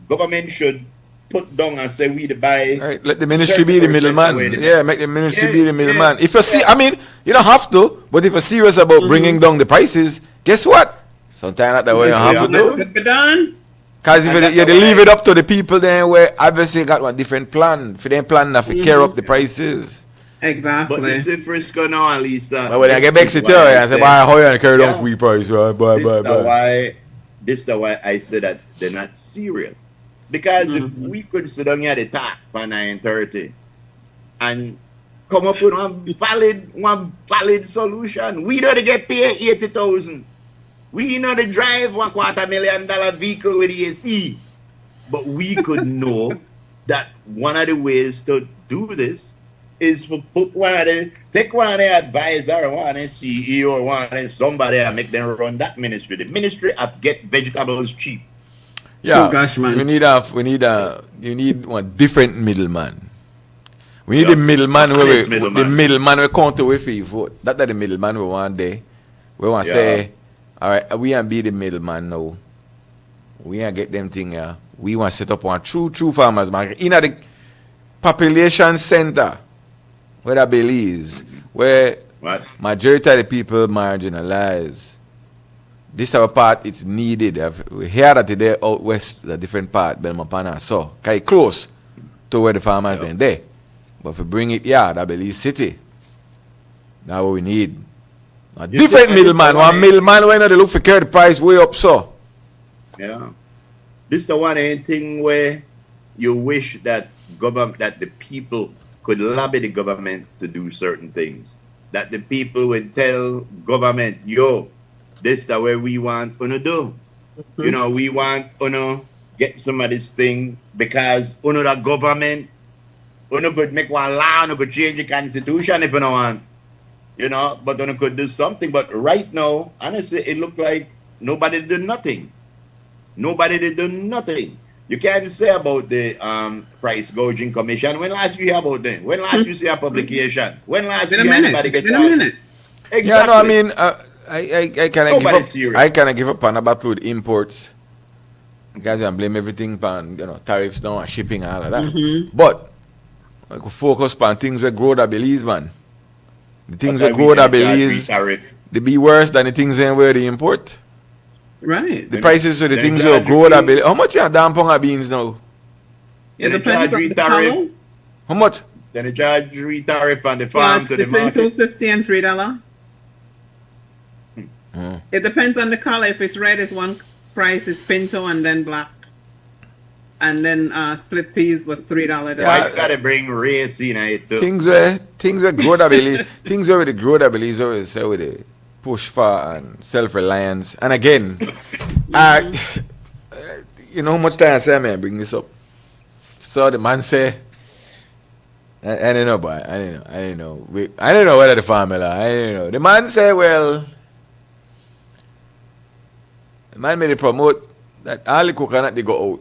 Government should put down and say we to buy. Right, let the ministry be the middleman. Yeah, make the ministry be the middleman. If you see, I mean, you don't have to, but if you're serious about bringing down the prices, guess what? Sometimes that's what you have to do. Because if you leave it up to the people, then where obviously got one different plan. For them plan enough to care up the prices. Exactly. But you see Frisco now, Lisa. But when I get back to tell you, I say, why how you carry down free price, right? This is why I say that they're not serious. Because if we could sit down here at the top for 9:30 and come up with one valid solution, we know to get paid 80,000. We know to drive $250,000 vehicle with AC. But we could know that one of the ways to do this is to take one of the advisor, one of the CEO, one of the somebody and make them run that ministry. The ministry of get vegetables cheap. Yeah, oh gosh, man. You need one different middleman. We need the middleman where the middleman will count away for your vote. That's the middleman we want there. We want to say, all right, we want to be the middleman now. We want to get them thing here. We want to set up one true farmers market in the population center where that Belize, where majority of the people marginalized. This our part, it's needed. We hear that today out west, the different part, Belmopana, so it's close to where the farmers then there. But if we bring it here, that Belize City, that's what we need. A different middleman, one middleman when they look for carry the price way up so. Yeah. This is the one thing where you wish that the people could lobby the government to do certain things. That the people would tell government, yo, this is the way we want to do. We want to get some of this thing because the government could make one law, could change the constitution if you don't want. But could do something. But right now, honestly, it looked like nobody did nothing. Nobody did do nothing. You can't say about the price gouging commission. When last you hear about them? When last you see a publication? When last you hear anybody get a minute. Exactly. Yeah, no, I mean, I kind of give up on about food imports. Because I blame everything on tariffs now and shipping and all of that. But I could focus on things that grow that Belize, man. The things that grow that Belize, they be worse than the things where they import. Right. The prices of the things will grow that bill. How much are damn ponga beans now? It depends on the color. How much? Then they charge tariff on the farm to the Between market. $2.50 and $3. It depends on the color. If it's red, it's one price. It's pinto and then black. And then split peas was $3. Why gotta bring race in it too? Things where grow that belly, things where the grow that belly is always say with the push for and self-reliance. And again, you know how much time I say man bring this up. So the man say, I don't know, boy. I don't know. I don't know whether the formula. I don't know. The man say, well, the man made it promote that all the coconut they go out.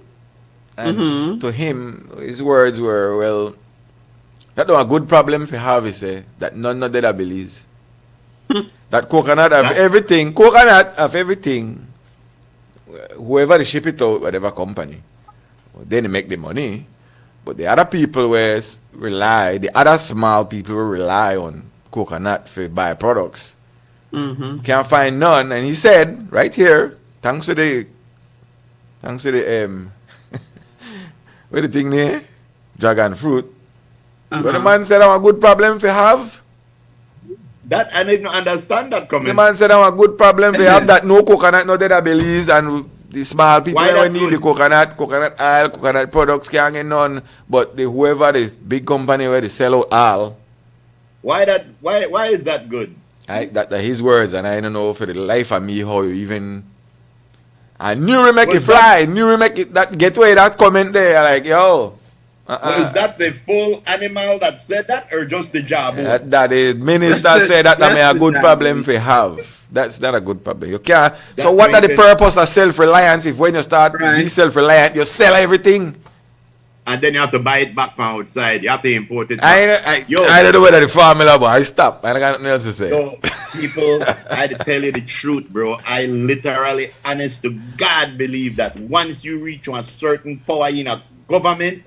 And to him, his words were, well, that's not a good problem for have, he say, that none of that believes. That coconut have everything, whoever they ship it out, whatever company, well, then they make the money. But the other people the other small people will rely on coconut for buy products. Can't find none. And he said, right here, thanks to the what the thing there? Dragon fruit. But the man said I'm a good problem for have. That I didn't understand that comment. The man said I'm a good problem for have that no coconut, no dead Belize, and the small people who need the coconut oil, coconut products can't get none. But whoever the big company where they sell out all. Why is that good? That his words, and I don't know for the life of me how you even. I knew we make it fly. Knew we make it that get away that comment there. Like yo. Was that the full animal that said that, or just the job? That the minister said that may a good problem for have. That's not a good problem. You can't. So what are the purpose of self-reliance if when you start be self-reliant, you sell everything? And then you have to buy it back from outside. You have to import it back. I don't know whether the formula, but I stop. I got nothing else to say. So, people, I tell you the truth, bro. I literally, honest to God, believe that once you reach a certain power in a government,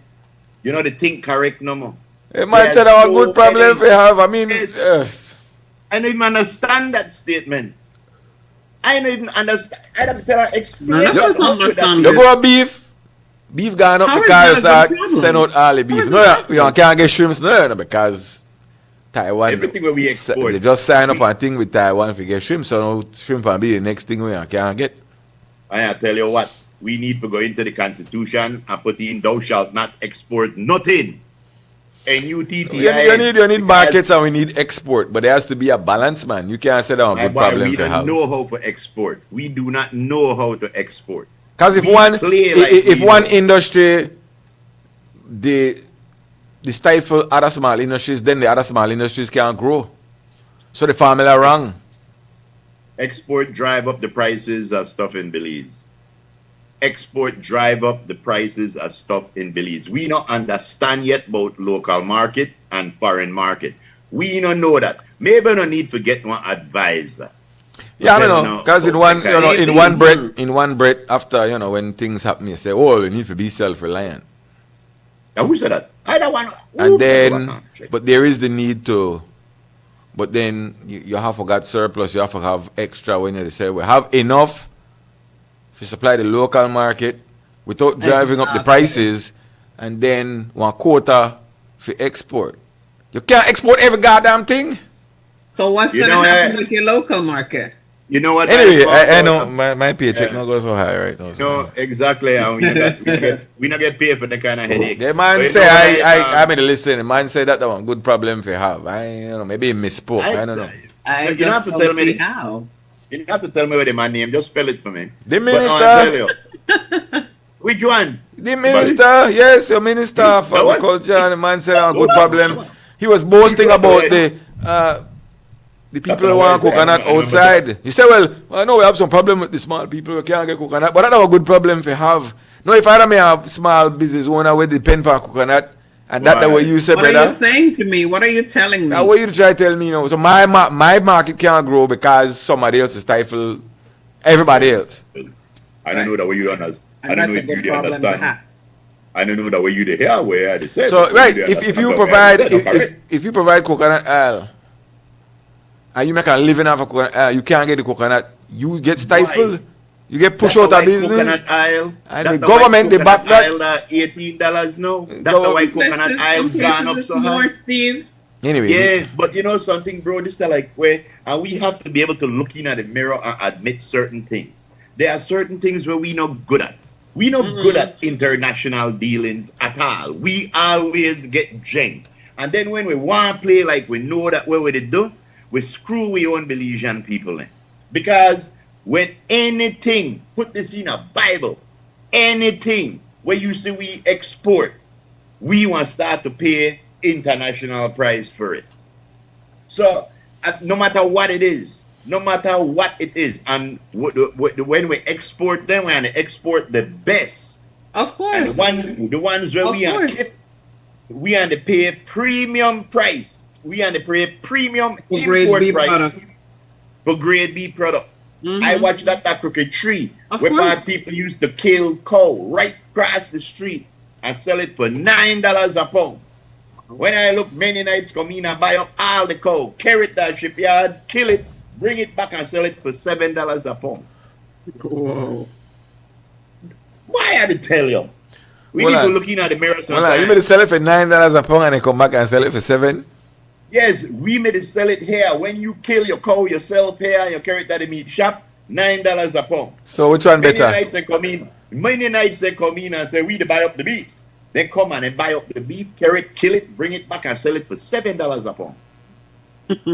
you know the thing correct no more. A man said I'm a good problem we have. I mean, I don't even understand that statement. I don't even understand. I don't tell her explain. You go beef. Beef gone up because start send out all the beef. No, you can't get shrimps no, because Taiwan. Everything where we export. They just sign up and thing with Taiwan if you get shrimp. So now shrimp and be the next thing we can't get. I tell you what, we need to go into the Constitution and put in thou shalt not export nothing. NUTTI. You need markets and we need export, but there has to be a balance, man. You can't say that a good problem we to have. We don't know how to export. We do not know how to export. Because if one industry they stifle other small industries, then the other small industries can't grow. So the formula wrong. Export drive up the prices of stuff in Belize. Export drive up the prices of stuff in Belize. We don't understand yet about local market and foreign market. We don't know that. Maybe we don't need to get one advisor. Yeah, I don't know, because in one breath, after when things happen, you say, "Oh, you need to be self-reliant." Yeah, who said that? I don't want. And then, but there is the need to. But then you have to got surplus. You have to have extra when you say we have enough to supply the local market without driving up the prices, and then one quota for export. You can't export every goddamn thing. So what's going to happen with your local market? You know what? Anyway, I know my paycheck not go so high right now. No, exactly. We not get paid for that kind of headache. The man say I mean listen. The man say that one good problem for have. Maybe he misspoke. I don't know. You don't have to tell me how. You don't have to tell me what the man name. Just spell it for me. The minister. Which one? The minister. Yes, your minister for agriculture. And the man said a good problem. He was boasting about the people who want coconut outside. He said, well, I know we have some problem with the small people who can't get coconut, but that's not a good problem to have. No, if I may have small business owner where depend on coconut, and that's the way you say, brother. What are you saying to me? What are you telling me? That's what you try to tell me, So my market can't grow because somebody else is stifle everybody else. I don't know the way you understand. I don't know if you understand. I don't know the way you hear where they say. So right, if you provide coconut oil, and you make a living off of coconut, you can't get the coconut. You get stifled. You get pushed out of business. Coconut oil. And the government, they back that. $18 now. That's the why coconut oil gone up so high. Steve. Anyway. Yeah, but you know something, bro? This is like where, and we have to be able to look in at the mirror and admit certain things. There are certain things where we not good at. We not good at international dealings at all. We always get janked. And then when we want to play like we know that what we do, we screw we own Belizean people in. Because when anything, put this in a Bible, anything where you see we export, we want to start to pay international price for it. So no matter what it is, and when we export them, we want to export the best. Of course. And the ones where we want to pay premium price. We want to pay premium for import price products. For grade B product. I watched that crooked tree where people used to kill cow right across the street and sell it for $9 a pound. When I look, many nights come in and buy up all the cow, carry it to the shipyard, kill it, bring it back and sell it for $7 a pound. Whoa. Why I to tell you? We need to look in at the mirror sometimes. You made it sell it for $9 a pound and then come back and sell it for $7? Yes, we made it sell it here. When you kill your cow yourself here and you carry it to the meat shop, $9 a pound. So which one better? Many nights they come in and say, we to buy up the beef. They come and they buy up the beef, carry it, kill it, bring it back and sell it for $7 a pound.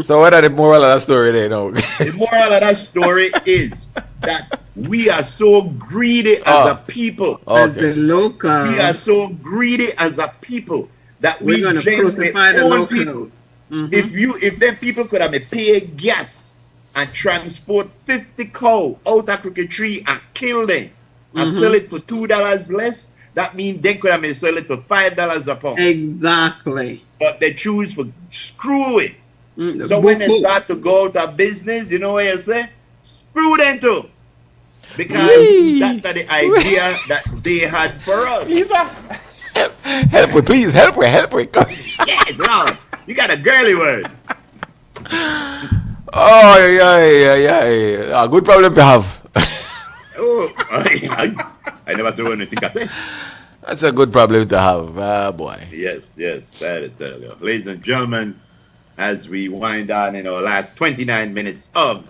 So what are the moral of that story there now? The moral of that story is that we are so greedy as a people. As the local. We are so greedy as a people that we're going to crucify the locals. If them people could have pay gas and transport 50 cow out of Crooked Tree and kill them and sell it for $2 less, that means they could have sell it for $5 a pound. Exactly. But they choose for screw it. So when they start to go out of business, you know what you say? Screw them too. Because that's the idea that they had for us. Lisa, help me, please. Help me. Yes, Lord. You got a girly word. Oh, yeah. A good problem to have. I never saw anything I say. That's a good problem to have, boy. Yes. I tell you. Ladies and gentlemen, as we wind on in our last 29 minutes of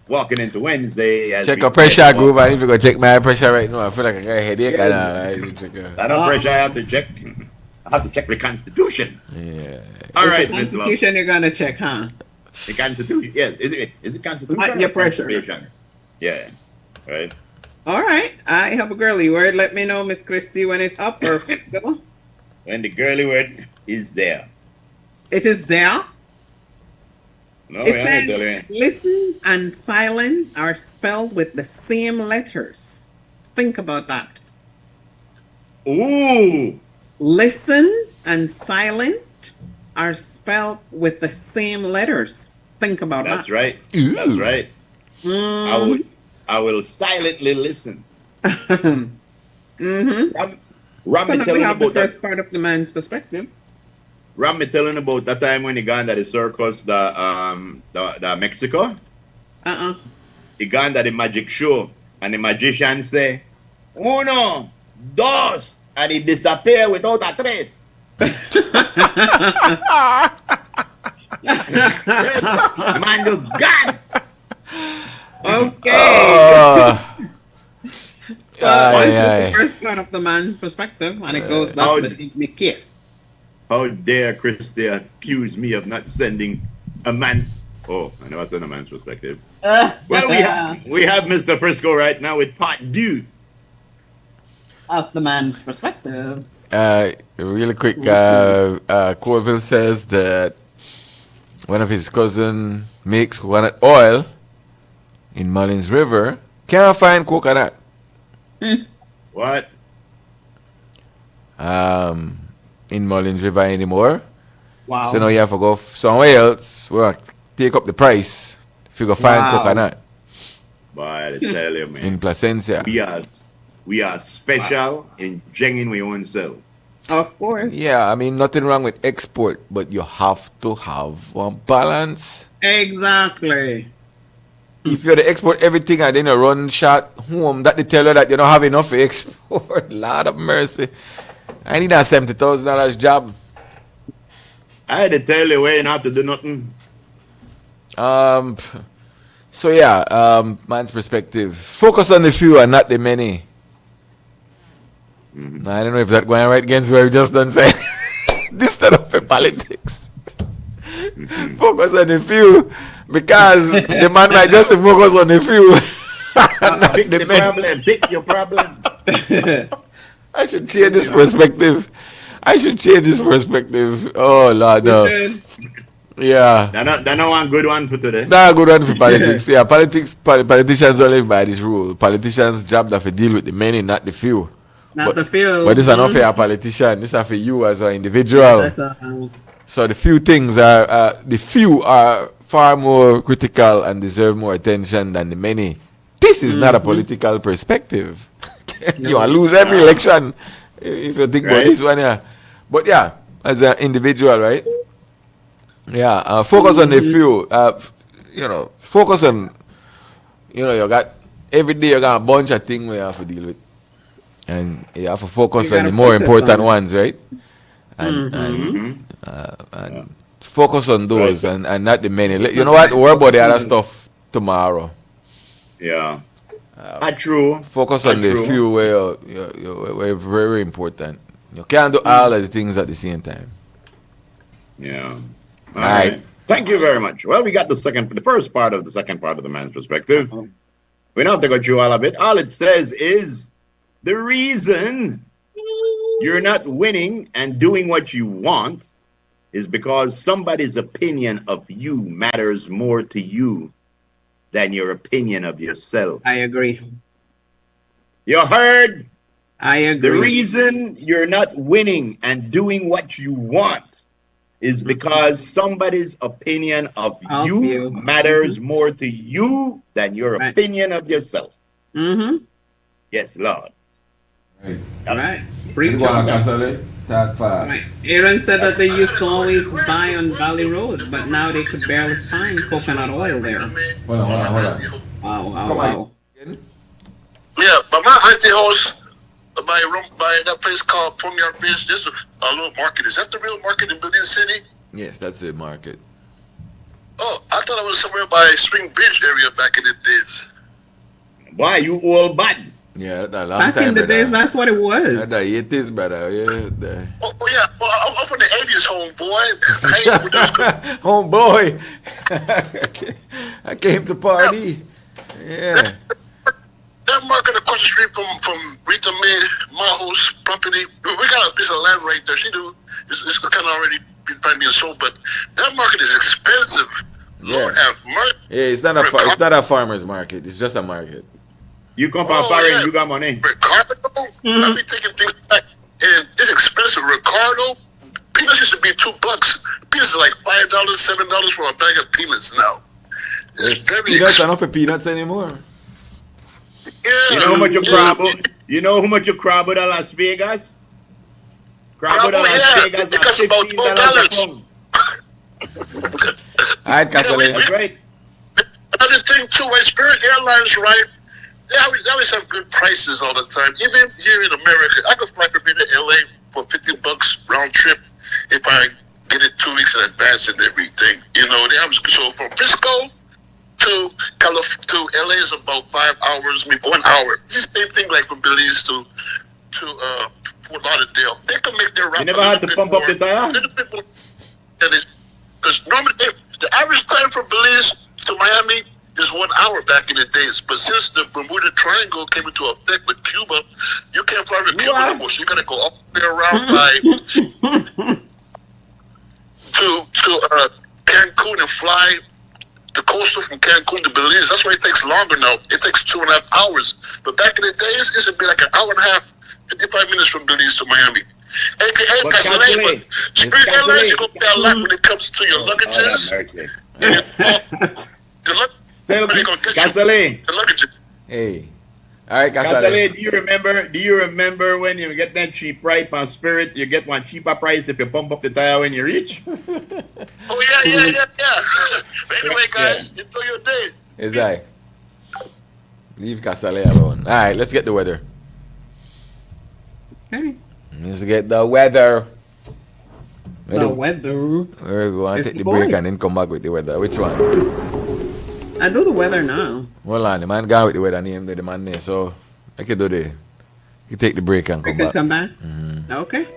Walking into Wednesday. Check your pressure group, and if you go check my pressure right now, I feel like I got a headache. I don't pressure, I have to check. I have to check the Constitution. Yeah. All right, the Constitution you're going to check, huh? The Constitution, yes. Is it Constitution? Not your pressure. Yeah. Right. All right. I have a girly word. Let me know, Miss Christie, when it's up or Frisco. When the girly word is there. It is there? No, it says, listen and silent are spelled with the same letters. Think about that. Ooh. Listen and silent are spelled with the same letters. Think about that. That's right. Ooh. That's right. I will silently listen. So now we have the first part of the man's perspective. Ram me telling about that time when he gone to the circus, the Mexico. He gone to the magic show, and the magician say, "Uno, dos," and he disappear without a trace. The man just gone. Okay. The first part of the man's perspective, and it goes back to the case. How dare Christie accuse me of not sending a man? Oh, I never sent a man's perspective. Well, we have Mr. Frisco right now with part two of the man's perspective. Really quick, Corville says that one of his cousin makes coconut oil in Mullins River. Can't find coconut. What? In Mullins River anymore. Wow. So now you have to go somewhere else. Well, take up the price if you go find coconut. But I tell you, man. In Placencia. We are special in jenging we own self. Of course. Yeah, I mean, nothing wrong with export, but you have to have one balance. Exactly. if you export everything and then you run shot home, that they tell you that you don't have enough to export. Lord of mercy. I need a $70,000 job. I had to tell you where you don't have to do nothing. So yeah, man's perspective. Focus on the few and not the many. I don't know if that going right against what we just done say. This stuff up in politics. Focus on the few because the man might just focus on the few. Not Pick the the many. problem. Pick your problem. I should change this perspective. Oh Lord, no. Yeah. That's not one good one for today. That's a good one for politics. Yeah, politicians don't live by this rule. Politicians' job is to deal with the many, not the few. Not the few. But this is not for a politician. This is for you as an individual. So the few are far more critical and deserve more attention than the many. This is not a political perspective. You will lose every election if you think about this one. Yeah. But yeah, as an individual, right? Yeah, focus on the few. Focus on, you got, every day you got a bunch of things we have to deal with. And you have to focus on the more important ones, right? And focus on those and not the many. You know what? Worry about the other stuff tomorrow. Yeah. True. Focus on the few where you're very important. You can't do all of the things at the same time. Yeah. All right. Thank you very much. Well, we got the first part of the man's perspective. We don't have to go through all of it. All it says is the reason you're not winning and doing what you want is because somebody's opinion of you matters more to you than your opinion of yourself. I agree. You heard? I agree. The reason you're not winning and doing what you want is because somebody's opinion of you matters more to you than your opinion of yourself. Yes, Lord. Right. Aaron said that they used to always buy on Valley Road, but now they could barely find coconut oil there. Hold on. Wow. Yeah, but my auntie house by that place called Premier Beach, there's a little market. Is that the real market in Belize City? Yes, that's the market. Oh, I thought it was somewhere by Spring Beach area back in the days. Why, you old bad? Yeah, that long back time, in the brother. days, that's what it was. That 80s, brother. Yeah. Oh yeah, well, I'm from the 80s, homeboy. Homeboy. I came to party. Yeah. That market across the street from Rita May, my house property, we got a piece of land right there. It's kind of already been sold, but that market is expensive. Yeah. Lord have mercy. Yeah, it's not a farmer's market. It's just a market. You come from foreign, you got money. Ricardo, I be taking things back, and it's expensive. Ricardo, peanuts used to be $2. Peanuts are like $5, $7 for a bag of peanuts now. It's very peanuts are not for peanuts anymore. Yeah. You know how much you crab out of Las Vegas? Crab out of Las Vegas at $15 a pound. All right, Casale. That's right. Another thing too, right? Spirit Airlines, right? They always have good prices all the time. Even here in America, I could fly from here to LA for $50 round trip if I get it 2 weeks in advance and everything. They have so from Frisco to LA is about 5 hours, maybe 1 hour. It's the same thing like from Belize to Fort Lauderdale. They can make their route. You never had to pump up the tire? Because normally the average time from Belize to Miami is 1 hour back in the days. But since the Bermuda Triangle came into effect with Cuba, you can't fly to Cuba anymore. So you gotta go all the way around to Cancun and fly the coastal from Cancun to Belize. That's why it takes longer now. It takes 2.5 hours. But back in the days, this would be like an hour and a half, 55 minutes from Belize to Miami. AKA Castellane, but Spirit Airlines, you're going to pay a lot when it comes to your luggages. Castellane. The luggages. Hey. All right, Castellane, do you remember when you get that cheap price on Spirit, you get one cheaper price if you pump up the tire when you reach? Oh, yeah. Anyway, guys, enjoy your day. Exactly. Leave Casale alone. Alright, let's get the weather. Okay. Let's get the weather. The weather. We're going to It's take the the break boy. and then come back with the weather. Which one? I do the weather now. Hold on, the man gone with the weather name, the man there. So I can do the. You take the break and I come could back. come back. Mhm. Okay.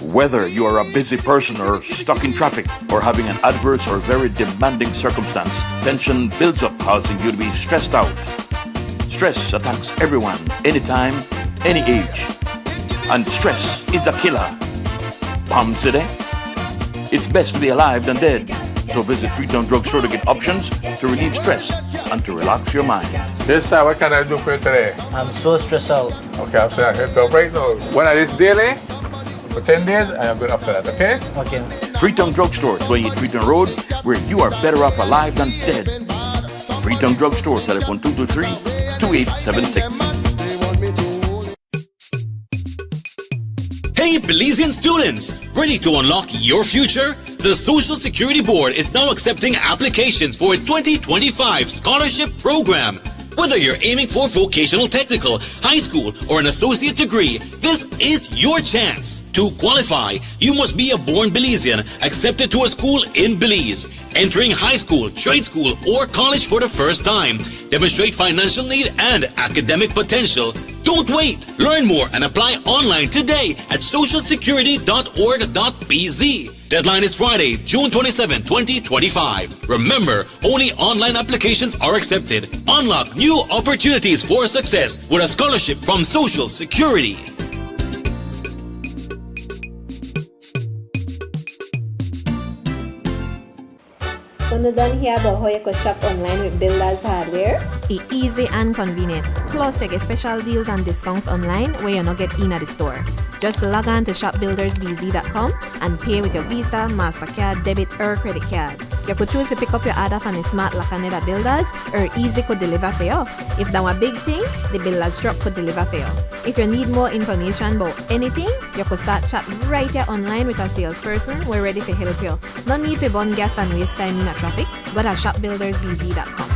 Whether you are a busy person or stuck in traffic or having an adverse or very demanding circumstance, tension builds up, causing you to be stressed out. Stress attacks everyone, anytime, any age. And stress is a killer. Palm City? It's best to be alive than dead. So visit Freetown Drugstore to get options to relieve stress and to relax your mind. This time, what can I do for you today? I'm so stressed out. Okay, I'm saying I can help right now. When I this daily, for 10 days, I am good after that, okay? Okay. Freetown Drugstore, 28 Freetown Road, where you are better off alive than dead. Freetown Drugstore, telephone 223-2876. Hey, Belizean students! Ready to unlock your future? The Social Security Board is now accepting applications for its 2025 scholarship program. Whether you're aiming for vocational technical, high school, or an associate degree, this is your chance. To qualify, you must be a born Belizean accepted to a school in Belize, entering high school, trade school, or college for the first time, demonstrate financial need and academic potential. Don't wait! Learn more and apply online today at socialsecurity.org.bz. Deadline is Friday, June 27, 2025. Remember, only online applications are accepted. Unlock new opportunities for success with a scholarship from Social Security. When you done hear about how you could shop online with Builders Hardware? It's easy and convenient. Plus, you get special deals and discounts online where you not get in at the store. Just log on to shopbuildersbz.com and pay with your Visa, MasterCard, debit or credit card. You could choose to pick up your order from the smart Lacanet at Builders or Easy could deliver for you. If that was a big thing, the Builders Truck could deliver for you. If you need more information about anything, you could start chat right here online with a salesperson. We're ready to help you. No need to burn gas and waste time in a traffic. Go to shopbuildersbz.com.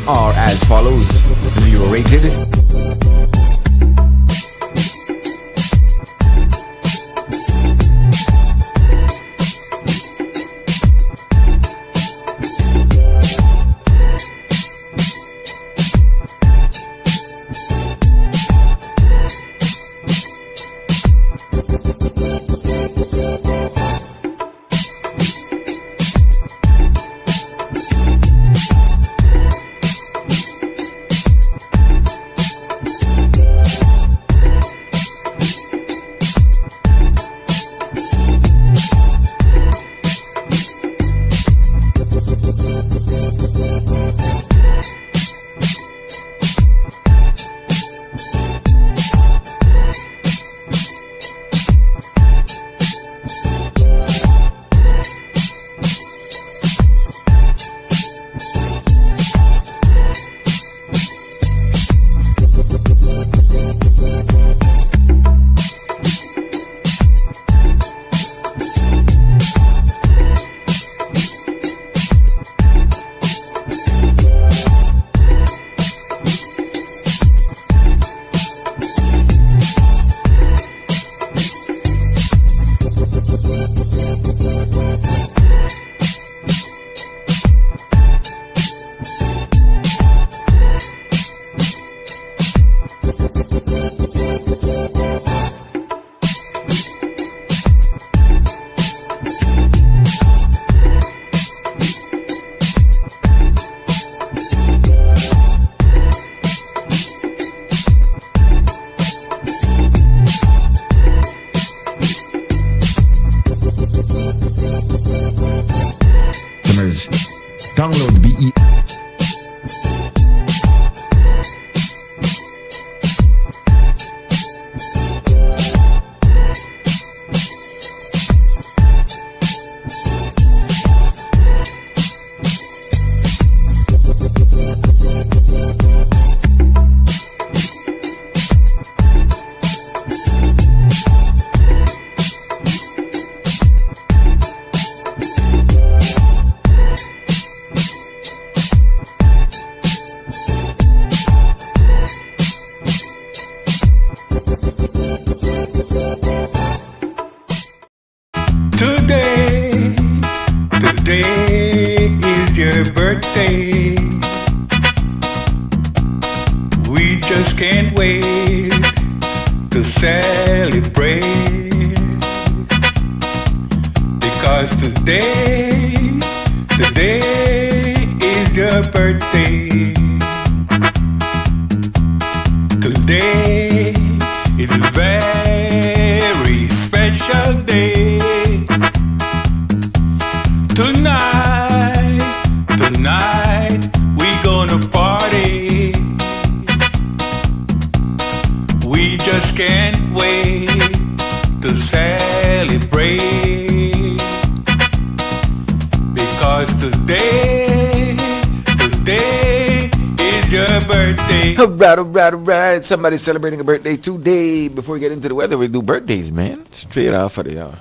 are as follows. 0 rated. Download BE. Today is your birthday. We just can't wait to celebrate. Because today is your birthday. Today is a very special day. Tonight, we gonna party. We just can't wait to celebrate. Because today is your birthday. Alright. Somebody's celebrating a birthday today. Before we get into the weather, we do birthdays, man. Straight off of the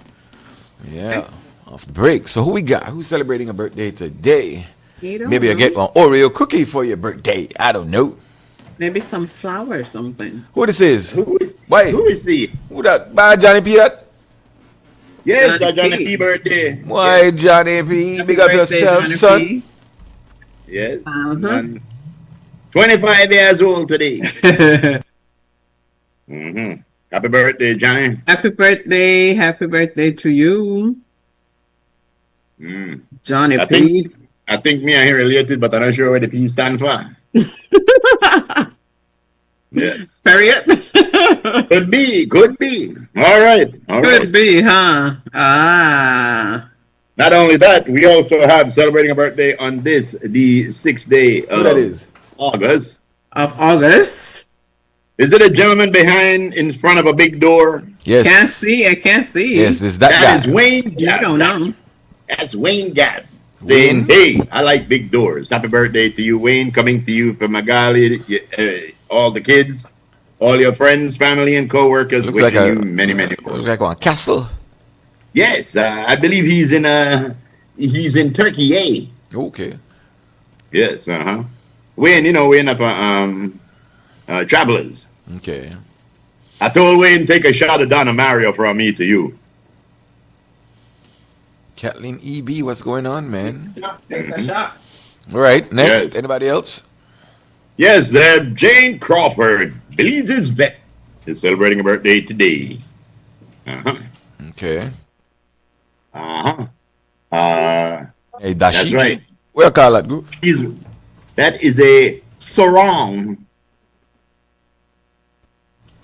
yeah. Off the break. So who we got? Who's celebrating a birthday today? Maybe I get one Oreo cookie for your birthday. I don't know. Maybe some flour or something. Who this is? Who is he? Who that? By Johnny P. That? Yes, Johnny P. birthday. Why, yes. Johnny P? Big up yourself, Johnny son. P. Yes. 25 years old today. Happy birthday, Johnny. Happy birthday to you. Johnny P. I think me and him related, but I'm not sure what the P stands for. Yes. Period. Could be. All right. Could be, huh? Not only that, we also have celebrating a birthday on this, the 6th day of August. Of August? Is it a gentleman behind in front of a big door? Yes. I can't see. Yes, is that guy. That is Wayne Gabb. I don't know. That's Wayne Gabb saying, hey, I like big doors. Happy birthday to you, Wayne. Coming to you from Magali, all the kids, all your friends, family, and co-workers. Looks like you many more. Looks like a castle. Yes, I believe he's in Turkey, Okay. Yes, Wayne, we're not travelers. Okay. I told Wayne take a shot of Donna Mario from me to you. Kathleen EB, what's going on, man? Take a shot. All right, next. Yes. Anybody else? Yes, Jane Crawford, Belize's vet, is celebrating a birthday today. Okay. Hey, That's Dashiki. right. Where call that group? That is a sarong.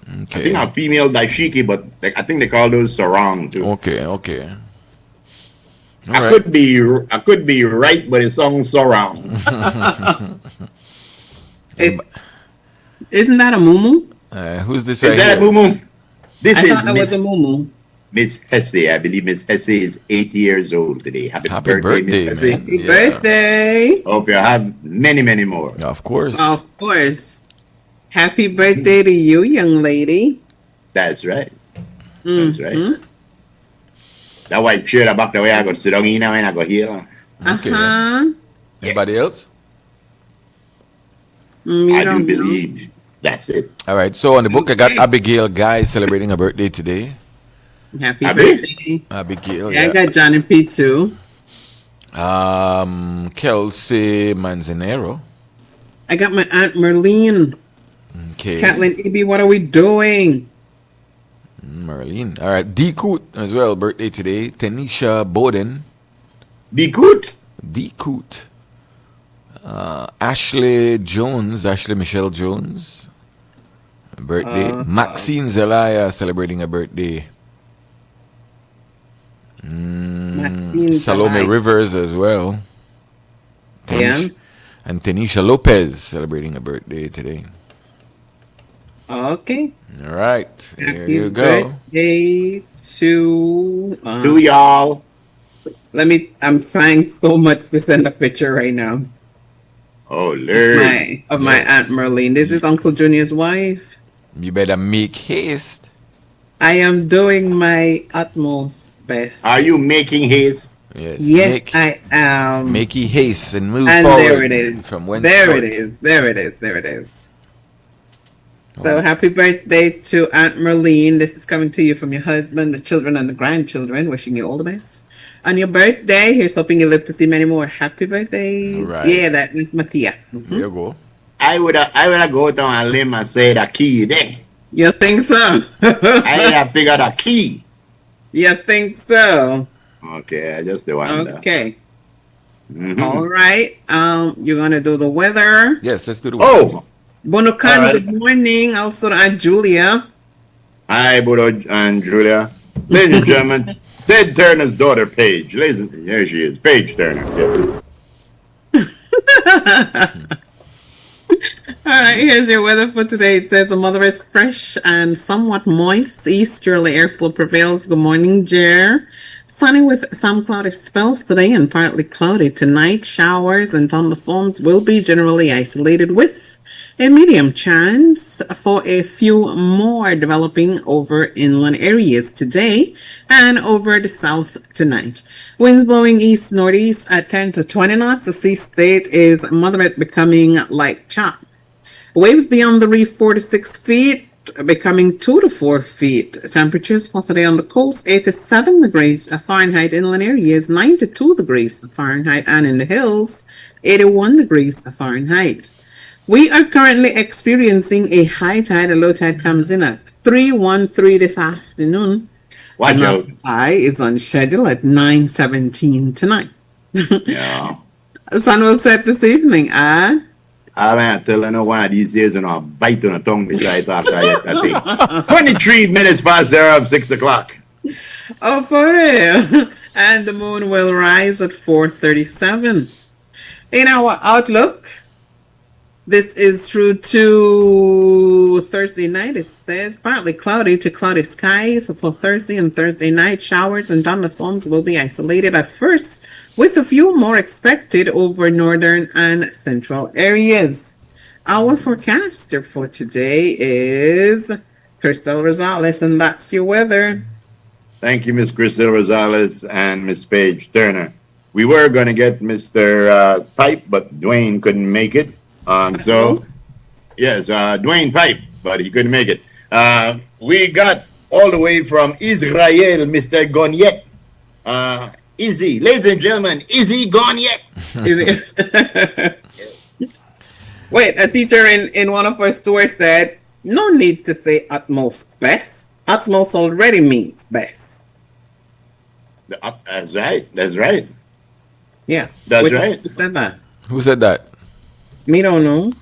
I Okay. think a female daishiki, but I think they call those sarong too. Okay. All I right. could be right, but it sounds sarong. Isn't that a muumuu? Who's this Is right that here? Mumu? This I is thought that was a muumuu. Miss Hesse. I believe Miss Hesse is 80 years old today. Happy birthday, Miss Hesse. man. Happy birthday. Hope you have many, many more. Of course. Of course. Happy birthday to you, young lady. That's right. Mm-hmm. That's right. That white shirt back the way I go sit down in and I go here. Okay. Anybody else? I do believe that's it. All right. So on the book, I got Abigail Guy celebrating her birthday today. Happy Abby? birthday. Abigail. Yeah, I got Johnny P too. Kelsey Manzanero. I got my Aunt Merlene. Okay. Kathleen EB, what are we doing? Marlene. All right. D Coot as well. Birthday today. Tanisha Bowden. D Coot. D Coot. Ashley Michelle Jones. Birthday. Maxine Zelaya celebrating a birthday. Maxine Salome Zelaya. Rivers as well. Yeah. And Tanisha Lopez celebrating a birthday today. Okay. All right. Here Happy you go. birthday to y'all. I'm trying so much to send a picture right now. Oh, Lord. Of my Aunt Merlene. This is Uncle Junior's wife. You better make haste. I am doing my utmost best. Are you making haste? Yes. Yes, I am. Make haste and move And forward. there it is. From whence There out. it is. There it is. There it is. So happy birthday to Aunt Merlene. This is coming to you from your husband, the children, and the grandchildren. Wishing you all the best. On your birthday, here's hoping you live to see many more. Happy birthdays. Right. Yeah, that is Matia. There you go. I would go down a limb and say the key there. You think so? I have figured a key. You think so? Okay, I just wonder. Okay. Mhm. All right. You're gonna do the weather. Yes, let's do the Oh, Bonukan, All right. good morning. Also to Aunt Julia. hi, Bodo and Julia. Ladies and gentlemen, Ted Turner's daughter, Paige. Here she is, Paige Turner. Yeah. All right, here's your weather for today. It says the moderate, fresh, and somewhat moist easterly airflow prevails. Good morning, Jer. Sunny with some cloudy spells today and partly cloudy tonight. Showers and thunderstorms will be generally isolated with a medium chance for a few more developing over inland areas today and over the south tonight. Winds blowing east northeast at 10 to 20 knots. The sea state is moderate, becoming light chop. Waves beyond the reef 4 to 6 feet, becoming 2 to 4 feet. Temperatures for today on the coast 87 degrees Fahrenheit, inland areas 92 degrees Fahrenheit, and in the hills 81 degrees Fahrenheit. We are currently experiencing a high tide. A low tide comes in at 3:13 this afternoon. Watch And out. the high is on schedule at 9:17 tonight. Yeah. The sun will set this evening at I'm telling you, one of these days, I'll bite on the tongue beside after I think. 23 minutes past there of 6 o'clock. Oh, for real. And the moon will rise at 4:37. In our outlook, this is through to Thursday night. It says partly cloudy to cloudy skies for Thursday and Thursday night. Showers and thunderstorms will be isolated at first, with a few more expected over northern and central areas. Our forecaster for today is Crystal Rosales, and that's your weather. Thank you, Miss Crystal Rosales and Miss Paige Turner. We were going to get Mr. Type, but Dwayne couldn't make it. Yes, Dwayne Pipe, but he couldn't make it. We got all the way from Israel, Mr. Gonyet. Izzy, ladies and gentlemen, Izzy Gonyet. Wait, a teacher in one of our stores said, no need to say utmost best. Utmost already means best. That's right. That's right. Yeah. That's right. Who said that? Me don't know.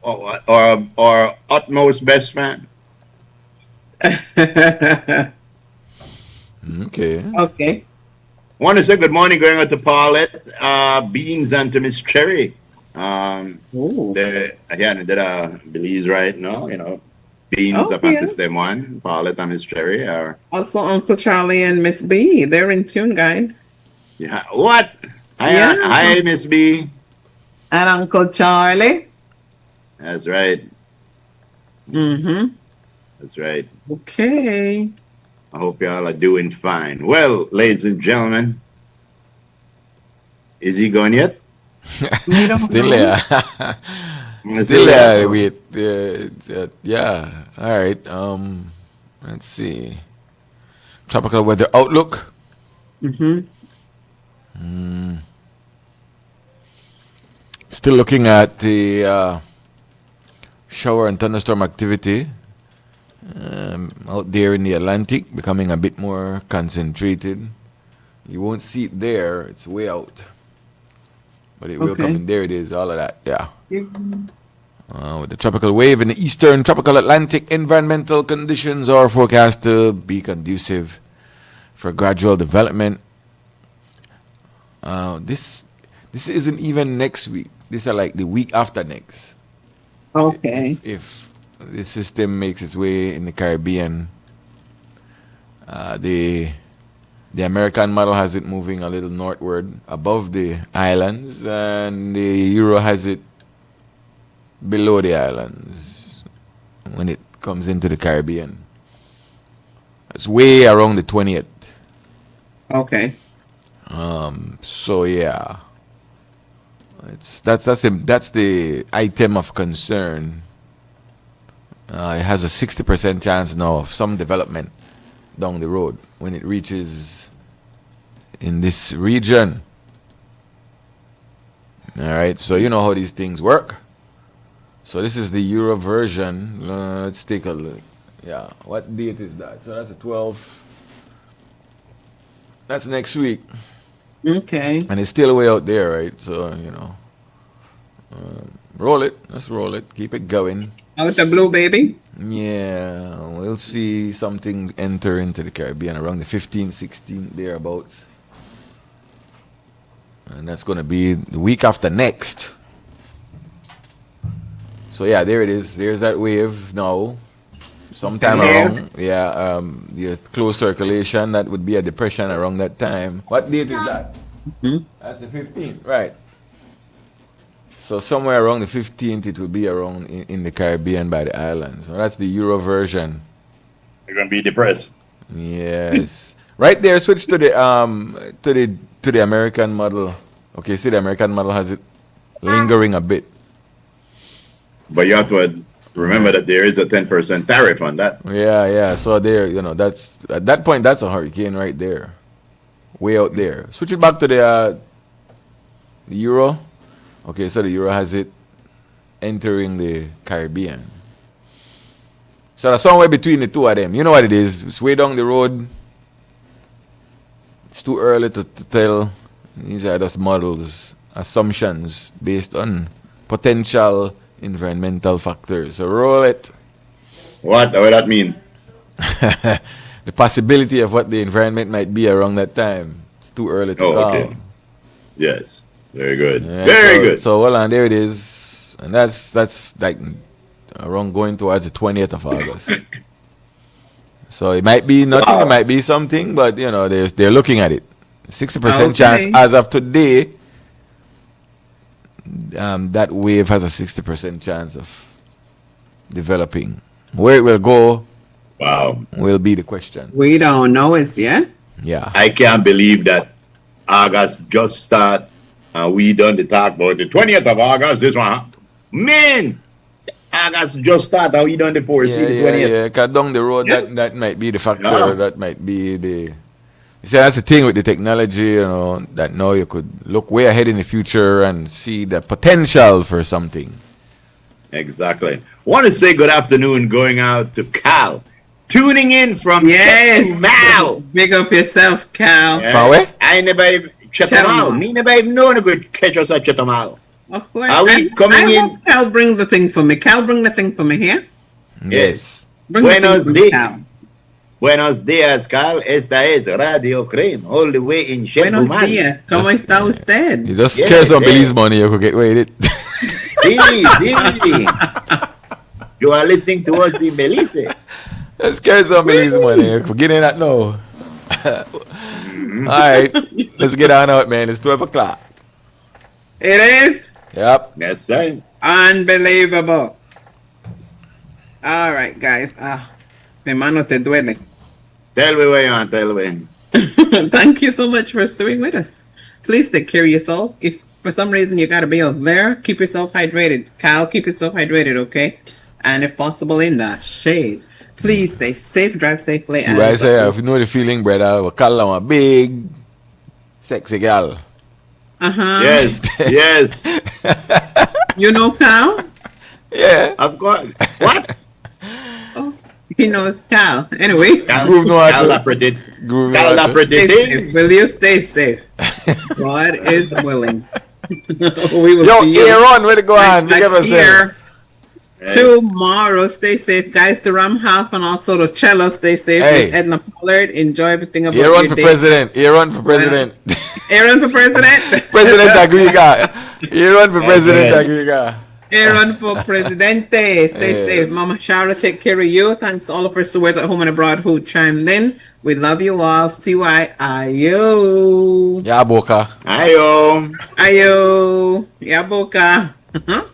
Or utmost best man. Okay. Okay. Want to say good morning going out to Paulette, Beans, and to Miss Cherry. Again, did Belize right now, Beans up on System 1, Paulette and Miss Cherry are also Uncle Charlie and Miss B. They're in tune, guys. Yeah. What? Hi, Miss B. And Uncle Charlie. That's right. Mm-hmm. That's right. Okay. I hope y'all are doing fine. Well, ladies and gentlemen, is he gone yet? Still there. Still there. Wait. Yeah. All right. Let's see. Tropical weather outlook. Still looking at the shower and thunderstorm activity out there in the Atlantic, becoming a bit more concentrated. You won't see it there. It's way out. But it will come in. There it is. All of that. Yeah. With the tropical wave in the eastern tropical Atlantic, environmental conditions are forecast to be conducive for gradual development. This isn't even next week. These are like the week after next. Okay. If the system makes its way in the Caribbean, the American model has it moving a little northward above the islands, and the Euro has it below the islands when it comes into the Caribbean. It's way around the 20th. Okay. So yeah, that's the item of concern. It has a 60% chance now of some development down the road when it reaches in this region. All right, so you know how these things work. So this is the Euro version. Let's take a look. Yeah, what date is that? So that's the 12th. That's next week. Okay. And it's still way out there, right? So, roll it. Let's roll it. Keep it going. Out the blue, baby? Yeah, we'll see something enter into the Caribbean around the 15th, 16th, thereabouts. And that's going to be the week after next. So, yeah, there it is. There's that wave now. Sometime around, the close circulation, that would be a depression around that time. What date is that? That's the 15th, right. So somewhere around the 15th, it will be around in the Caribbean by the islands. So that's the Euro version. You're going to be depressed. Yes. Right there, switch to the American model. Okay, see, the American model has it lingering a bit. But you have to remember that there is a 10% tariff on that. Yeah. So there, that's at that point, that's a hurricane right there, way out there. Switch it back to the Euro. Okay, so the Euro has it entering the Caribbean. So there's somewhere between the two of them. You know what it is? It's way down the road. It's too early to tell. These are just models, assumptions based on potential environmental factors. So roll it. What would that mean? The possibility of what the environment might be around that time. It's too early to call. Okay. Yes. Very good. Yeah, Very good. So hold on, there it is. And that's like around going towards the 20th of August. So it might be nothing, it might be something, but they're looking at it. 60% chance as of today. That wave has a 60% chance of developing. Where it will go, will be the question. We don't know it yet. Yeah. I can't believe that August just start. We done the talk about the 20th of August. This one Man, August just start. How you done the poor? See the 20th. Yeah. Cause down the road, that might be the factor. That might be the. You see, that's the thing with the technology, that now you could look way ahead in the future and see the potential for something. Exactly. Want to say good afternoon going out to Cal. Tuning in from Mal. Big up yourself, Cal. From where? I never even Chetamal. Me never even know a good catch us at Chetamal. Of course. Are we coming in? Hope Cal bring the thing for me. Cal, bring the thing for me here. Yes. Buenos dias. Buenos dias, Cal. Esta es Radio Cream, all the way in Chetumal. Buenos dias. ¿Cómo está usted? You just care some Belize money, you could get away with it. You are listening to us in Belize. Just care some Belize money. You're forgetting that now. Alright. Let's get on out, man. It's 12 o'clock. It is? Yep. That's right. Unbelievable. All right, guys. Mi mano te duele. Tell me where you are. Tell me. Thank you so much for staying with us. Please take care of yourself. If for some reason you got to be out there, keep yourself hydrated. Kyle, keep yourself hydrated, okay? And if possible, in the shade. Please stay safe, drive safely. See what I say? If you know the feeling, brother, we'll call them a big, sexy girl. Uh-huh. Yes. You know Kyle? Yeah. Of course. What? He knows Cal. Anyway. Cal pretty. Will you stay safe? God is willing. We will see you. Aaron, where to go on? Big up yourself. Tomorrow. Stay safe, guys. To Ram Half and also to Cello, stay safe. Hey. Edna Pollard, enjoy everything about Aaron your for day. president. Aaron for president. Aaron for president. President Agriga. Aaron for president Agriga. Aaron for Presidente. Stay safe. Mama Shara, take care of you. Thanks to all of our stewards at home and abroad who chimed in. We love you all. CYIO. Yaboka. Ayo. Ayo. Yaboka. Uh-huh.